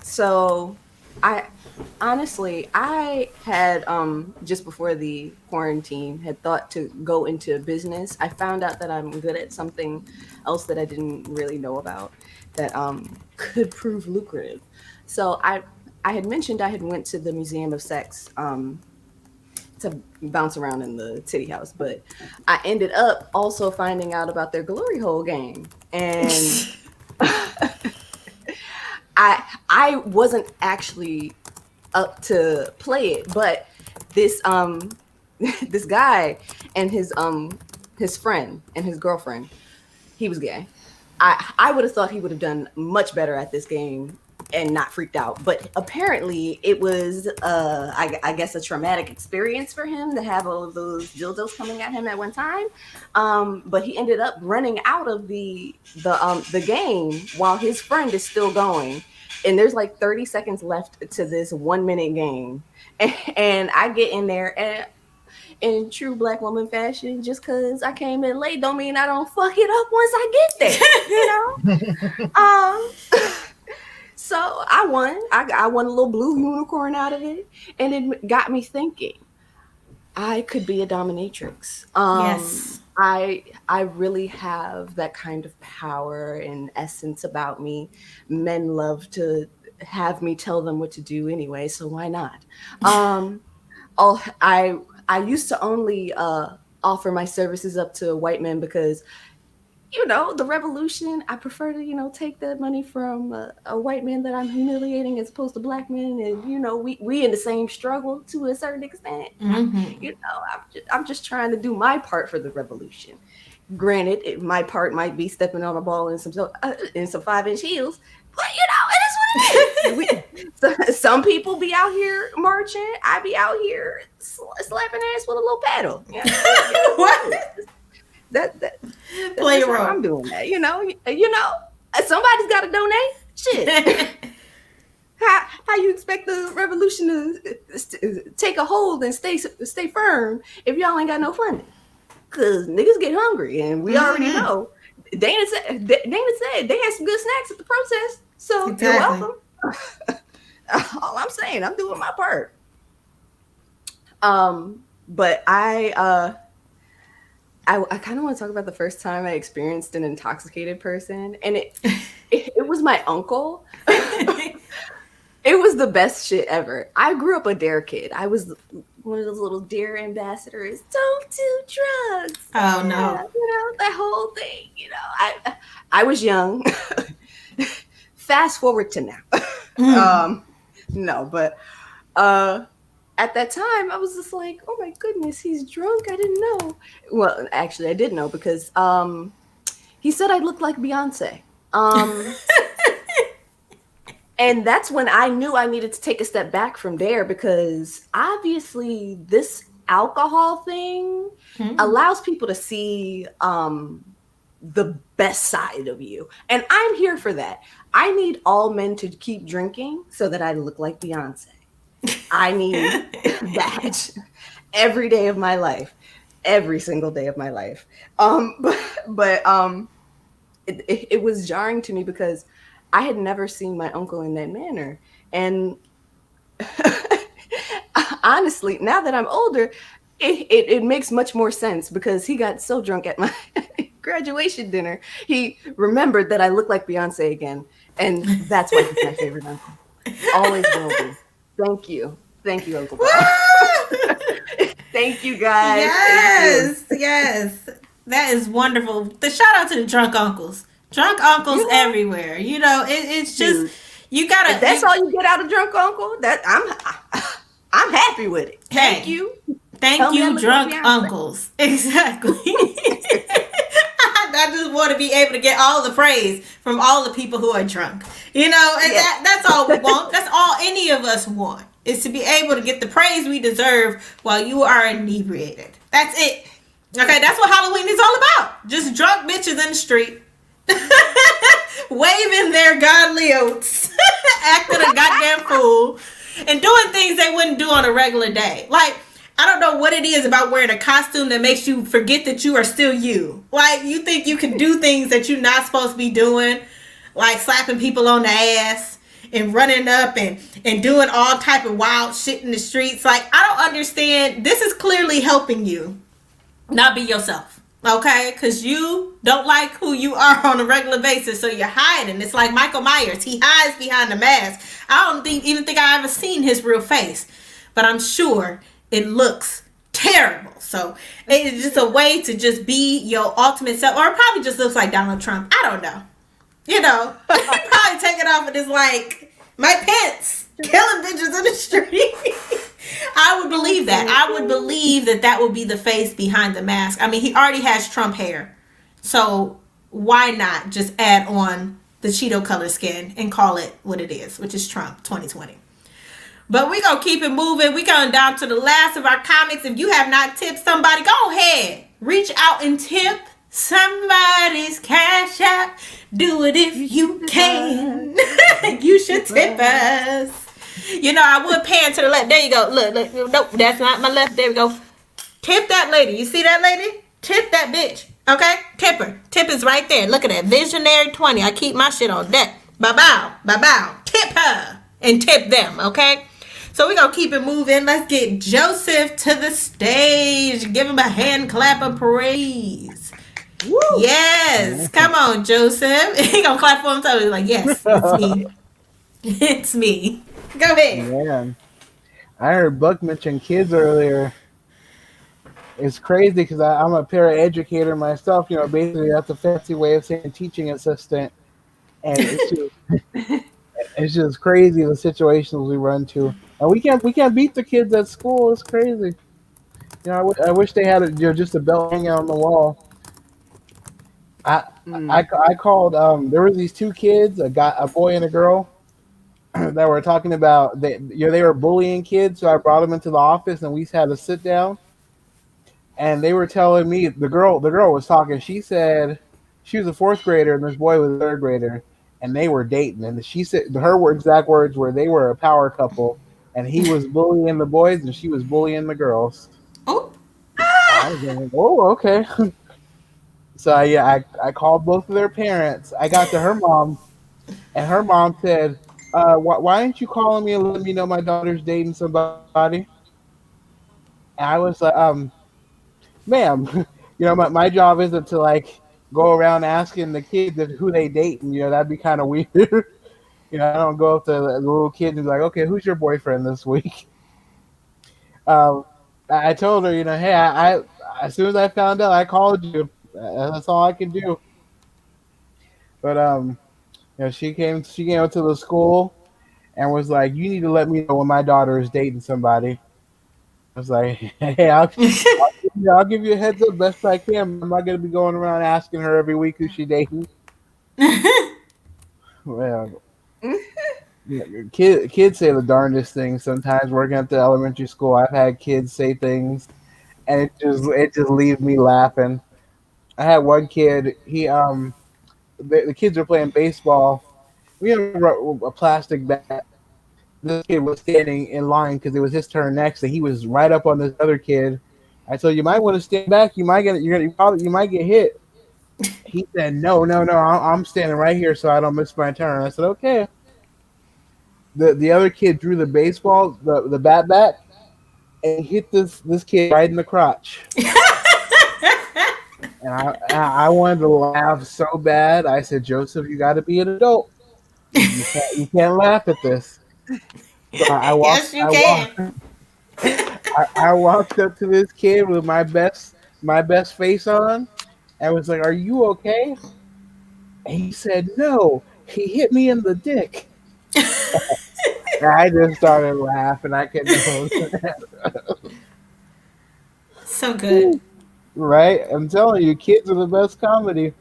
So I honestly I had just before the quarantine had thought to go into business. I found out that I'm good at something else that I didn't really know about that could prove lucrative. So I had mentioned I had went to the Museum of Sex to bounce around in the titty house, but I ended up also finding out about their glory hole game, and I wasn't actually up to play it, but this this guy and his friend and his girlfriend, he was gay. I would have thought he would have done much better at this game and not freaked out, but apparently it was I guess a traumatic experience for him to have all of those dildos coming at him at one time. But he ended up running out of the game while his friend is still going, and there's like 30 seconds left to this 1 minute game, and I get in there, and in true Black woman fashion, just because I came in late don't mean I don't fuck it up once I get there, you know. So I won. I won a little blue unicorn out of it, and it got me thinking. I could be a dominatrix. Yes. I really have that kind of power and essence about me. Men love to have me tell them what to do anyway, so why not? I used to only offer my services up to white men because, you know, the revolution, I prefer to, you know, take that money from a white man that I'm humiliating as opposed to Black men. And, you know, we in the same struggle to a certain extent. Mm-hmm. You know, I'm just trying to do my part for the revolution. Granted, my part might be stepping on a ball in some 5-inch heels, but, you know, it is what it is. Some people be out here marching. I be out here slapping ass with a little paddle. You know? What? That Play your role. I'm doing that, you know. Somebody's got to donate. Shit. How you expect the revolution to take a hold and stay firm if y'all ain't got no funding? Cause niggas get hungry, and we already know. Dana said they had some good snacks at the protest, so exactly. You're welcome. All I'm saying, I'm doing my part. But I kind of want to talk about the first time I experienced an intoxicated person, and it was my uncle. It was the best shit ever. I grew up a dare kid. I was one of those little dare ambassadors. Don't do drugs. Oh no! Yeah, you know that whole thing. You know, I was young. Fast forward to now. No, but at that time, I was just like, oh my goodness, he's drunk. I didn't know. Well, actually, I did know because he said I looked like Beyonce. And that's when I knew I needed to take a step back from there, because obviously this alcohol thing allows people to see the best side of you. And I'm here for that. I need all men to keep drinking so that I look like Beyonce. I need that every day of my life, every single day of my life. It was jarring to me because I had never seen my uncle in that manner. And honestly, now that I'm older, it makes much more sense, because he got so drunk at my graduation dinner, he remembered that I look like Beyonce again. And that's why he's my favorite uncle. Always will be. Thank you, Uncle Bob. Thank you, guys. Yes. That is wonderful. The shout out to the drunk uncles. Drunk uncles everywhere. You know, it's just, dude, you gotta. If that's all you get out of drunk uncle, that I'm happy with it. Thank you. Thank you, drunk uncles. Exactly. I just want to be able to get all the praise from all the people who are drunk. You know, and that's all we want. That's all any of us want, is to be able to get the praise we deserve while you are inebriated. That's it. Okay, that's what Halloween is all about. Just drunk bitches in the street. Waving their godly oats, acting a goddamn fool, and doing things they wouldn't do on a regular day. Like, I don't know what it is about wearing a costume that makes you forget that you are still you. Like, you think you can do things that you're not supposed to be doing, like slapping people on the ass and running up and doing all type of wild shit in the streets. Like, I don't understand. This is clearly helping you not be yourself, okay? Because you don't like who you are on a regular basis, so you're hiding. It's like Michael Myers. He hides behind the mask. I don't even think I ever seen his real face, but I'm sure it looks terrible. So it's just a way to just be your ultimate self, or it probably just looks like Donald Trump. I don't know. You know, he probably take it off and it's like Mike Pence killing bitches in the street. I would believe that. I would believe that that would be the face behind the mask. I mean, he already has Trump hair. So why not just add on the Cheeto color skin and call it what it is, which is Trump 2020. But we going to keep it moving. We going down to the last of our comics. If you have not tipped somebody, go ahead. Reach out and tip somebody's cash app. Do it if you can. You should tip us. You know, I would pan to the left. There you go. Look. Nope, that's not my left. There we go. Tip that lady. You see that lady? Tip that bitch. Okay? Tip her. Tip is right there. Look at that. Visionary 20. I keep my shit on deck. Bye-bow. Bye-bow. Tip her. And tip them. Okay? So we're going to keep it moving. Let's get Joseph to the stage. Give him a hand clap of praise. Woo. Yes. Come on, Joseph. He going to clap for himself. He's like, yes, it's me. It's me. Go ahead. Man, I heard Buck mention kids earlier. It's crazy because I'm a paraeducator myself. You know, basically that's a fancy way of saying teaching assistant, and it's just crazy the situations we run to, and we can't beat the kids at school. It's crazy. You know, I wish they had just a belt hanging on the wall. I called. There was these two kids, a boy and a girl, that were talking about they were bullying kids. So I brought them into the office and we had a sit down. And they were telling me the girl was talking. She said she was a fourth grader and this boy was a third grader, and they were dating. And she said her exact words were they were a power couple, and he was bullying the boys and she was bullying the girls. Oh, I was like, oh, okay. So yeah, I called both of their parents. I got to her mom, and her mom said, why aren't you calling me and letting me know my daughter's dating somebody?" And I was like, ma'am, you know, my job isn't to like go around asking the kids who they date, and you know that'd be kind of weird. You know, I don't go up to the little kid and be like, okay, who's your boyfriend this week? Um, I told her, you know, hey, I as soon as I found out, I called you. That's all I can do. But you know, she came up to the school and was like, "You need to let me know when my daughter is dating somebody." I was like, "Hey, I'll give you a heads up best I can. I'm not gonna be going around asking her every week who she dating." Well, kids say the darndest things sometimes. Working at the elementary school, I've had kids say things, and it just leaves me laughing. I had one kid. The kids were playing baseball. We had a plastic bat. This kid was standing in line because it was his turn next, and he was right up on this other kid. I told you might want to stand back. You might you might get hit. He said, No. I'm standing right here so I don't miss my turn. I said, okay. The other kid drew the baseball, the bat back, and hit this kid right in the crotch. And I wanted to laugh so bad. I said, Joseph, you got to be an adult. You can't laugh at this. So yes, you can. I walked up to this kid with my best face on, and was like, "Are you okay?" And he said, "No, he hit me in the dick." And I just started laughing. I couldn't hold it. So good. Right? I'm telling you, kids are the best comedy.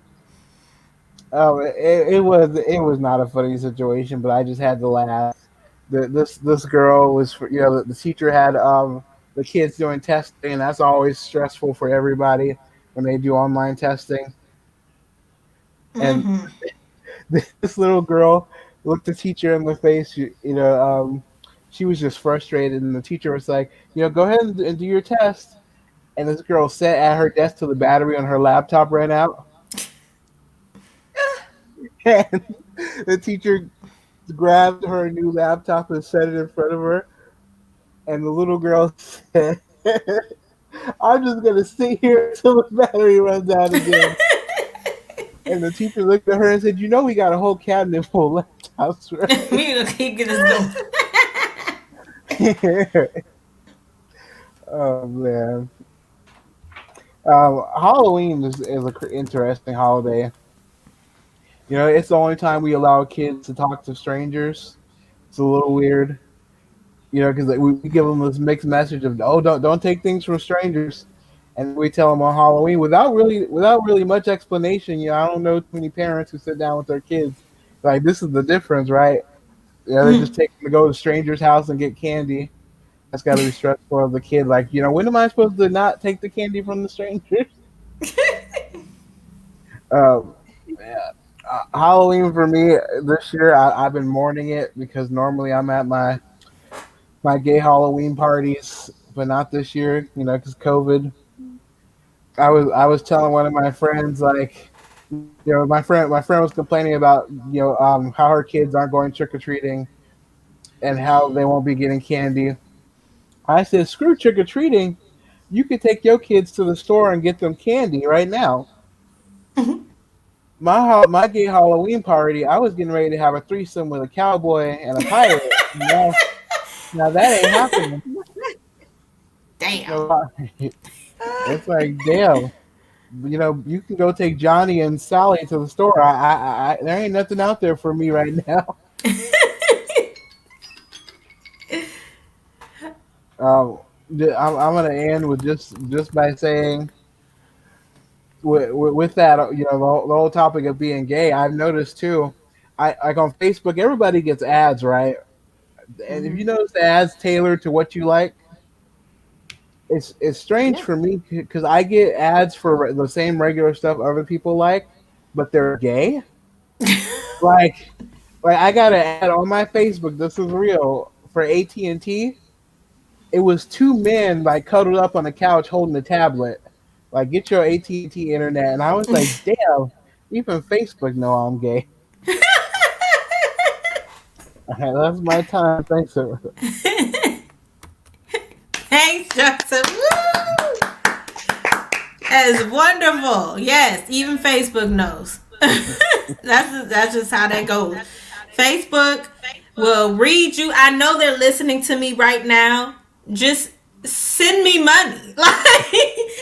Oh, it was not a funny situation, but I just had to laugh. This girl was, you know, the teacher had the kids doing testing, and that's always stressful for everybody when they do online testing. And Mm-hmm. this little girl looked the teacher in the face. She was just frustrated, and the teacher was like, go ahead and do your test. And this girl sat at her desk till the battery on her laptop ran out. And the teacher grabbed her new laptop and set it in front of her. And the little girl said, I'm just going to sit here until the battery runs out again. And the teacher looked at her and said, we got a whole cabinet full of laptops, right? We gonna keep getting this going. Oh, man. Halloween is an interesting holiday. It's the only time we allow kids to talk to strangers. It's a little weird, because we give them this mixed message of, oh, don't take things from strangers, and we tell them on Halloween without really much explanation. I don't know too many parents who sit down with their kids like, this is the difference, right? They just take them to go to a stranger's house and get candy. That's got to be stressful of the kid. Like, when am I supposed to not take the candy from the strangers? Yeah. Halloween for me this year, I've been mourning it because normally I'm at my gay Halloween parties, but not this year, because COVID. I was telling one of my friends, like, my friend was complaining about how her kids aren't going trick or treating and how they won't be getting candy. I said, screw trick or treating. You could take your kids to the store and get them candy right now. My gay Halloween party, I was getting ready to have a threesome with a cowboy and a pirate. Now that ain't happening. Damn. It's like, damn. You can go take Johnny and Sally to the store. I there ain't nothing out there for me right now. I'm gonna end with just by saying, with that, the whole topic of being gay, I've noticed too. I like on Facebook, everybody gets ads, right? And if you notice the ads tailored to what you like, it's strange for me because I get ads for the same regular stuff other people like, but they're gay. like I got an ad on my Facebook. This is real for AT&T. It was two men like cuddled up on a couch holding a tablet. Like, get your AT&T internet, and I was like, damn, even Facebook know I'm gay. All right, that's my time. Thanks, sir. Thanks, Justin. Woo! That is wonderful. Yes, even Facebook knows. That's just how that goes. Facebook will read you. I know they're listening to me right now. Just send me money. Like,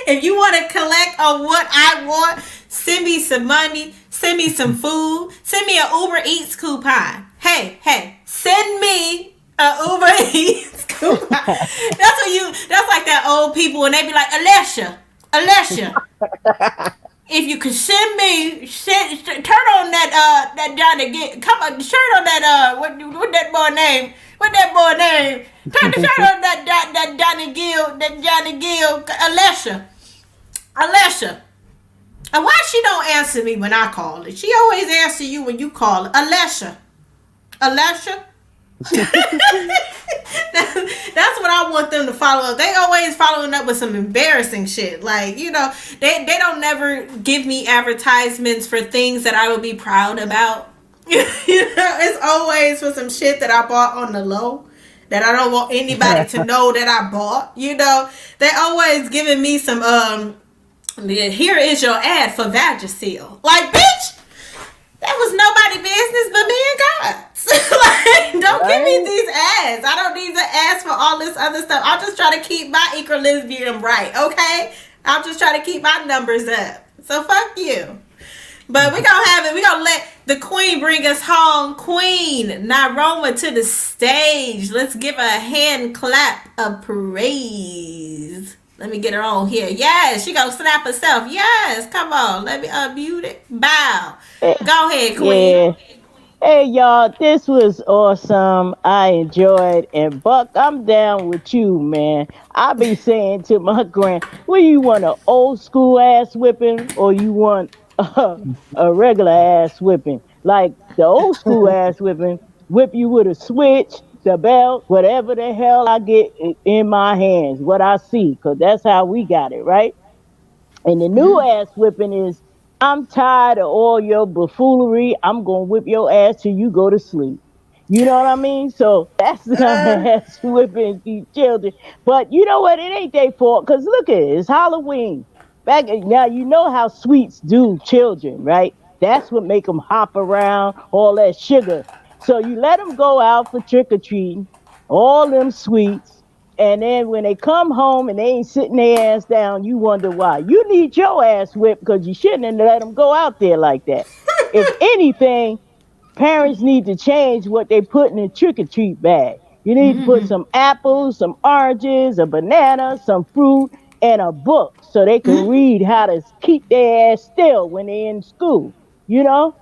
if you want to collect on what I want, send me some money. Send me some food. Send me an Uber Eats coupon. Hey, send me an Uber Eats coupon. That's like that old people when they be like, Alessia, if you could send me, turn on that Johnny Gill, come on, turn on that what that boy name? What that boy name? Turn on that Johnny Gill, Alessia. And why she don't answer me when I call her? She always answer you when you call her. Alessia. That's what I want them to follow up. They always following up with some embarrassing shit. Like, they don't never give me advertisements for things that I would be proud about. It's always for some shit that I bought on the low that I don't want anybody to know that I bought. They always giving me some here is your ad for Vagisil. Like, bitch, that was nobody's business but me and God's. Like, don't give me these ads. I don't need the ads for all this other stuff. I'll just try to keep my equilibrium right, okay? I'll just try to keep my numbers up. So fuck you. But we're gonna have it. We're gonna let the queen bring us home. Queen Nyroma to the stage. Let's give her a hand clap of praise. Let me get her on here. Yes, she gonna snap herself. Yes, come on. Let me unmute it. Bow. Go ahead, queen. Yeah. Hey y'all, this was awesome. I enjoyed, and Buck, I'm down with you, man. I be saying to my grand, well, you want an old school ass whipping or you want a regular ass whipping? Like the old school ass whipping, whip you with a switch, the belt, whatever the hell I get in my hands, what I see, because that's how we got it, right? And the new ass whipping is, I'm tired of all your buffoonery. I'm gonna whip your ass till you go to sleep. You know what I mean? So that's the kind of ass whipping these children. But you know what? It ain't their fault. Cause look at it. It's Halloween. Back now, you know how sweets do children, right? That's what make them hop around, all that sugar. So you let them go out for trick or treating, all them sweets, and then when they come home and they ain't sitting their ass down, you wonder why. You need your ass whipped because you shouldn't have let them go out there like that. If anything, parents need to change what they put in the trick or treat bag. You need to put some apples, some oranges, a banana, some fruit, and a book so they can read how to keep their ass still when they're in school. You know?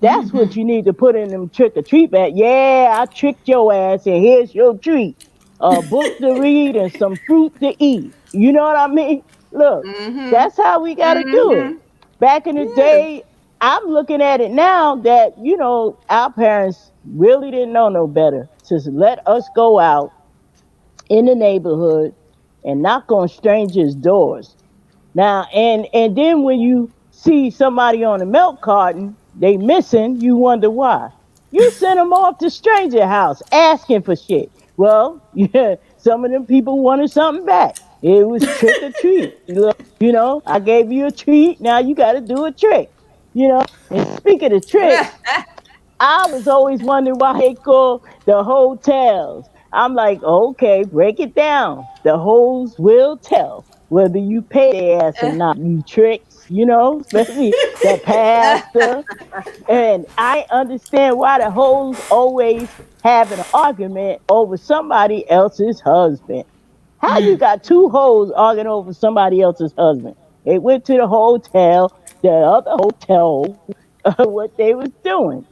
That's what you need to put in them trick or treat bag. Yeah, I tricked your ass, and here's your treat: a book to read and some fruit to eat. You know what I mean? Look, Mm-hmm. that's how we got to do it. Mm-hmm. Back in the Yeah. day, I'm looking at it now that, our parents really didn't know no better to let us go out in the neighborhood and knock on strangers' doors. Now, and then when you see somebody on a milk carton, they missing, you wonder why. You send them off to stranger house asking for shit. Well, yeah, some of them people wanted something back. It was trick or treat. Look, I gave you a treat. Now you got to do a trick. And speaking of tricks, I was always wondering why they call the hotels. I'm like, okay, break it down. The hoes will tell whether you pay their ass or not. You tricks, especially the pastor. And I understand why the hoes always have an argument over somebody else's husband. How you got two hoes arguing over somebody else's husband? They went to the hotel, the other hotel, what they was doing.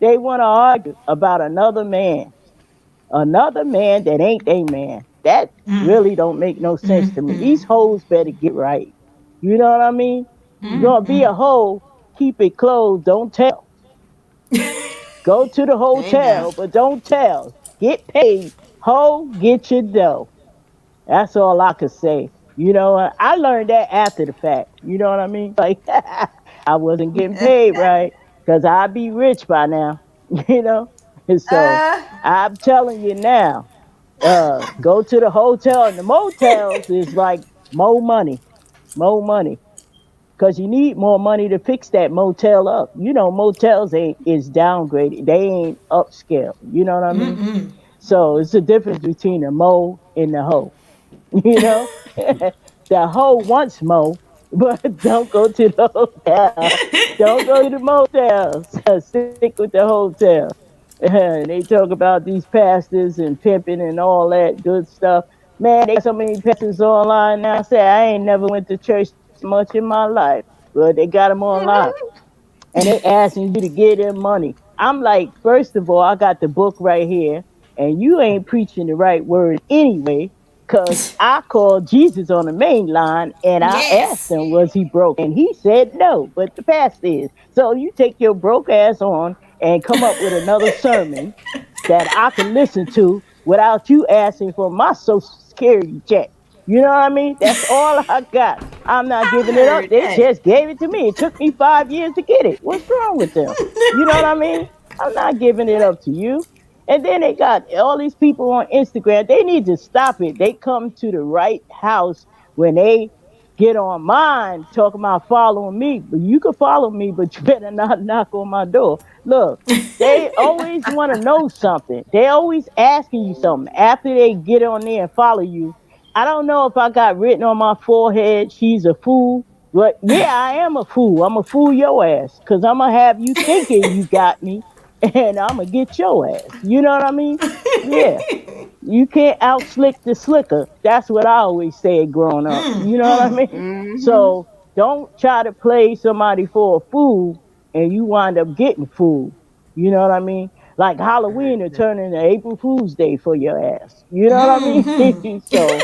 They want to argue about another man that ain't a man. That really don't make no sense to me. These hoes better get it right. You know what I mean? You're gonna be a hoe, keep it closed, don't tell. Go to the There you go. hotel, but don't tell. Get paid, hoe, get your dough. That's all I could say. I learned that after the fact. You know what I mean? Like, I wasn't getting paid right because I'd be rich by now. You know? And so I'm telling you now, go to the hotel, and the motels is like more money, more money. Because you need more money to fix that motel up. Motels ain't is downgraded. They ain't upscale. You know what I mean? So it's the difference between a mo and the hoe. You know, the hoe wants mo, but don't go to the hotel. Don't go to the motels. Stick with the hotel. They talk about these pastors and pimping and all that good stuff. Man, they got so many pastors online now. I say I ain't never went to church much in my life, but they got them online and they asking you to give them money. I'm like, first of all, I got the book right here, and you ain't preaching the right word anyway, because I called Jesus on the main line and I asked Yes. him, was he broke? And he said no, but the pastor is. So you take your broke ass on and come up with another sermon that I can listen to without you asking for my social security check. You know what I mean? That's all I got. I'm not I giving it up. heard They that. just gave it to me. It took me 5 years to get it. What's wrong with them? You know what I mean? I'm not giving it up to you. And then they got all these people on Instagram. They need to stop it. They come to the right house when they get on mine talking about following me. But you can follow me, but you better not knock on my door. Look, they always want to know something. They always asking you something after they get on there and follow you. I don't know if I got written on my forehead, she's a fool. But yeah, I am a fool. I'm a fool your ass. Cause I'm gonna have you thinking you got me and I'm gonna get your ass. You know what I mean? Yeah. You can't out slick the slicker. That's what I always said growing up. You know what I mean? Mm-hmm. So don't try to play somebody for a fool and you wind up getting fooled. You know what I mean? Like Halloween to turn into April Fool's Day for your ass. You know what I mean? So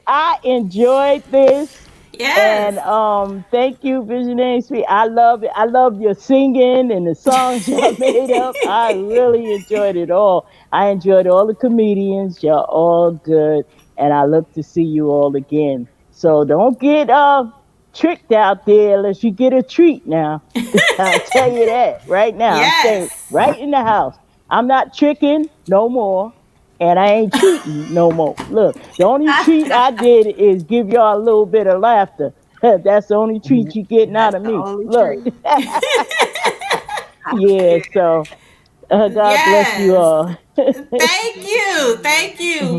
I enjoyed this. And Yes. thank you, Visionary Speak. I love it. I love your singing and the songs y'all made up. I really enjoyed it all. I enjoyed all the comedians. Y'all all good. And I look to see you all again. So don't get tricked out there unless you get a treat now. I'll tell you that right now. I'm saying Yes. right in the house. I'm not tricking no more. And I ain't treating no more. Look, the only treat I did is give y'all a little bit of laughter. That's the only treat you getting out That's of the me. only Look, truth. yeah. So God bless you Yes. all. Thank you. Thank you.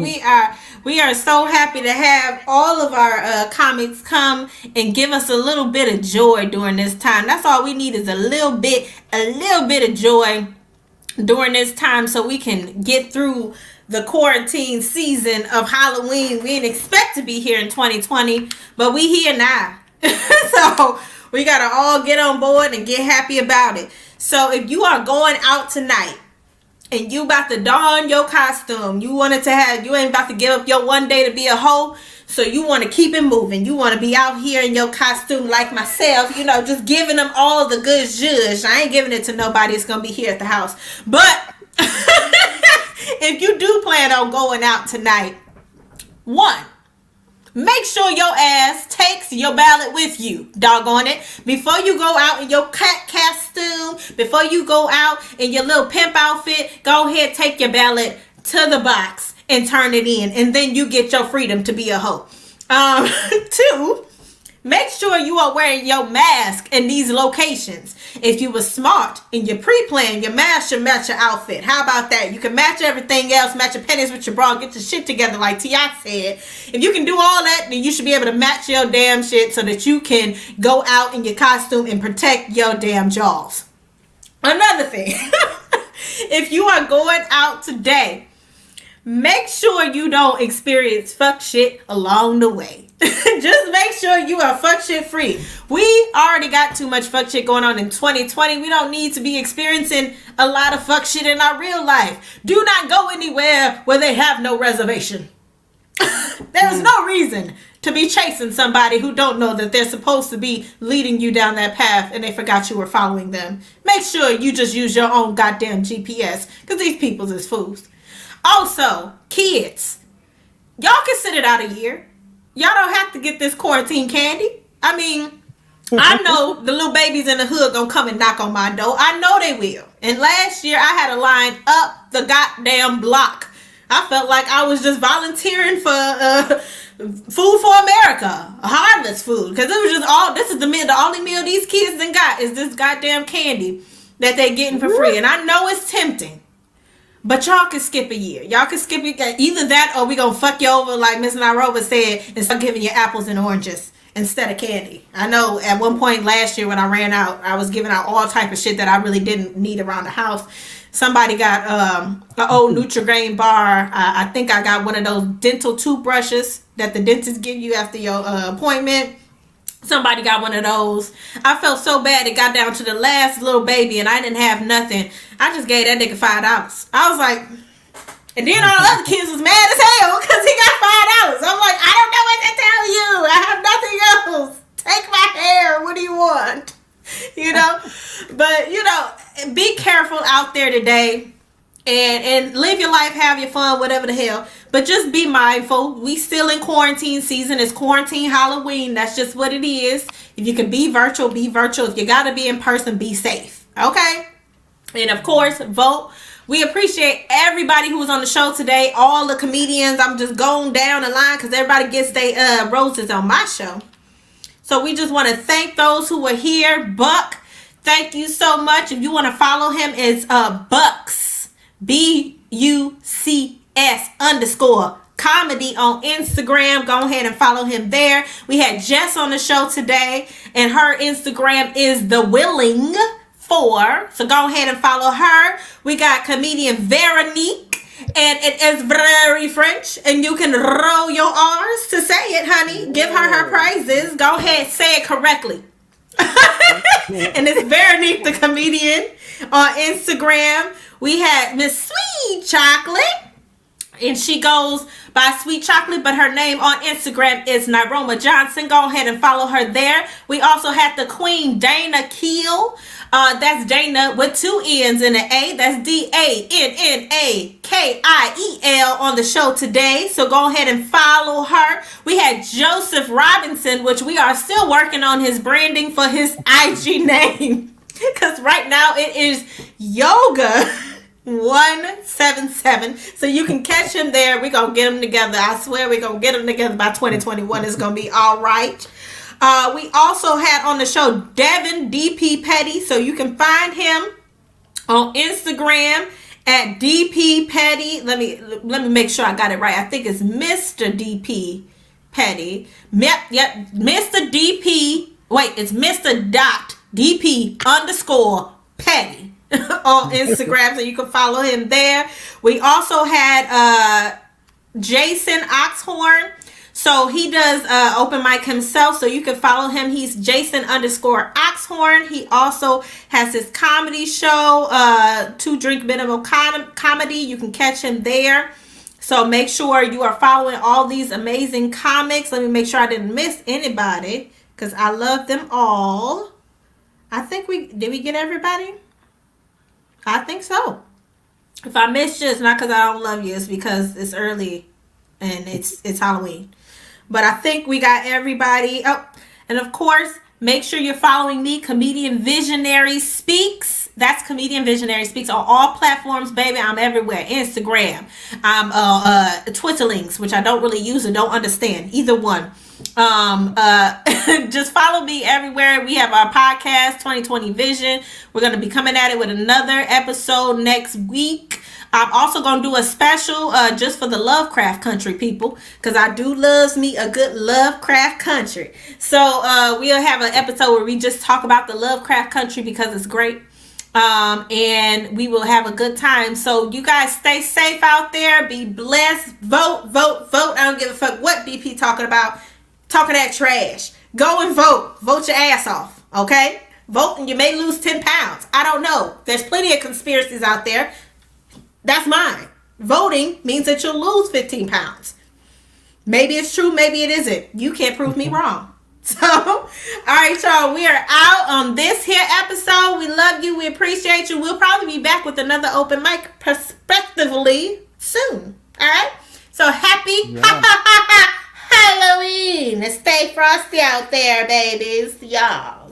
We are so happy to have all of our comics come and give us a little bit of joy during this time. That's all we need is a little bit of joy during this time so we can get through the quarantine season of Halloween. We didn't expect to be here in 2020, but we here now. So we gotta all get on board and get happy about it. So if you are going out tonight and you about to don your costume, you ain't about to give up your one day to be a hoe, so you want to keep it moving. You want to be out here in your costume like myself, just giving them all the good zhuzh. I ain't giving it to nobody that's gonna be here at the house, but if you do plan on going out tonight, one, make sure your ass takes your ballot with you. Doggone it. Before you go out in your cat costume, before you go out in your little pimp outfit, go ahead, take your ballot to the box and turn it in. And then you get your freedom to be a hoe. Two, make sure you are wearing your mask in these locations. If you were smart and you pre-planned, your mask should match your outfit. How about that? You can match everything else, match your pennies with your bra, get your shit together like T.I. said. If you can do all that, then you should be able to match your damn shit so that you can go out in your costume and protect your damn jaws. Another thing, if you are going out today, make sure you don't experience fuck shit along the way. Just make sure you are fuck shit free. We already got too much fuck shit going on in 2020. We don't need to be experiencing a lot of fuck shit in our real life. Do not go anywhere where they have no reservation. There's no reason to be chasing somebody who don't know that they're supposed to be leading you down that path and they forgot you were following them. Make sure you just use your own goddamn GPS, because these peoples is fools. Also, kids, y'all can sit it out a year. Y'all don't have to get this quarantine candy. I mean, I know the little babies in the hood gonna come and knock on my door. I know they will. And last year I had a line up the goddamn block. I felt like I was just volunteering for Food for America, harvest food, because it was just this is the only meal these kids done got is this goddamn candy that they getting for free. And I know it's tempting. But y'all can skip a year. Y'all can skip it. Either that or we gonna fuck you over like Miss Nairobi said and start giving you apples and oranges instead of candy. I know at one point last year when I ran out, I was giving out all type of shit that I really didn't need around the house. Somebody got an old Nutri-Grain bar. I think I got one of those dental toothbrushes that the dentist give you after your appointment. Somebody got one of those. I felt so bad it got down to the last little baby and I didn't have nothing. I just gave that nigga $5. I was like, and then all the other kids was mad as hell because he got $5. I'm like, I don't know what to tell you. I have nothing else. Take my hair. What do you want? But be careful out there today. And live your life, have your fun, whatever the hell. But just be mindful. We still in quarantine season. It's quarantine Halloween. That's just what it is. If you can be virtual, be virtual. If you got to be in person, be safe. Okay? And of course, vote. We appreciate everybody who was on the show today. All the comedians. I'm just going down the line because everybody gets their roses on my show. So we just want to thank those who were here. Buck, thank you so much. If you want to follow him, it's Bucks. BUCS_comedy on Instagram. Go ahead and follow him there. We had Jess on the show today, and her Instagram is The Willing 4. So go ahead and follow her. We got comedian Veronique, and it is very French, and you can roll your R's to say it, honey. Give her praises. Go ahead, say it correctly. And it's Veronique the comedian. On Instagram, we had Miss Sweet Chocolate. And she goes by Sweet Chocolate, but her name on Instagram is Nyroma Johnson. Go ahead and follow her there. We also had the Queen Dana Keel. That's Dana with 2 N's and an A. That's DANNAKIEL on the show today. So go ahead and follow her. We had Joseph Robinson, which we are still working on his branding for his IG name. Because right now it is Yoga 177. So you can catch him there. We're going to get him together. I swear we're going to get him together by 2021. It's going to be all right. We also had on the show Devin DP Petty. So you can find him on Instagram at DP Petty. Let me make sure I got it right. I think it's Mr. DP Petty. Yep, Mr. DP. Wait, it's Mr. Dot DP _ Petty on Instagram, so you can follow him there. We also had Jason Oxhorn. So he does open mic himself, so you can follow him. He's Jason _ Oxhorn. He also has his comedy show, 2 Drink Minimum Comedy. You can catch him there. So make sure you are following all these amazing comics. Let me make sure I didn't miss anybody, because I love them all. I think did we get everybody? I think so. If I missed you, it's not because I don't love you. It's because it's early and it's Halloween. But I think we got everybody. Oh, and of course, make sure you're following me, Comedian Visionary Speaks. That's Comedian Visionary Speaks on all platforms, baby. I'm everywhere. Instagram. I'm Twitter links, which I don't really use or don't understand. Either one. Just follow me everywhere. We have our podcast 2020 Vision. We're going to be coming at it with another episode next week. I'm also going to do a special just for the Lovecraft Country people, because I do loves me a good Lovecraft Country. So we'll have an episode where we just talk about the Lovecraft Country because it's great. And we will have a good time. So you guys stay safe out there. Be blessed. Vote. I don't give a fuck what BP talking about. Talking that trash. Go and vote. Vote your ass off. Okay? Vote and you may lose 10 pounds. I don't know. There's plenty of conspiracies out there. That's mine. Voting means that you'll lose 15 pounds. Maybe it's true. Maybe it isn't. You can't prove me wrong. So, all right, y'all. We are out on this here episode. We love you. We appreciate you. We'll probably be back with another open mic prospectively soon. All right? So, happy Halloween. Stay frosty out there, babies. Y'all.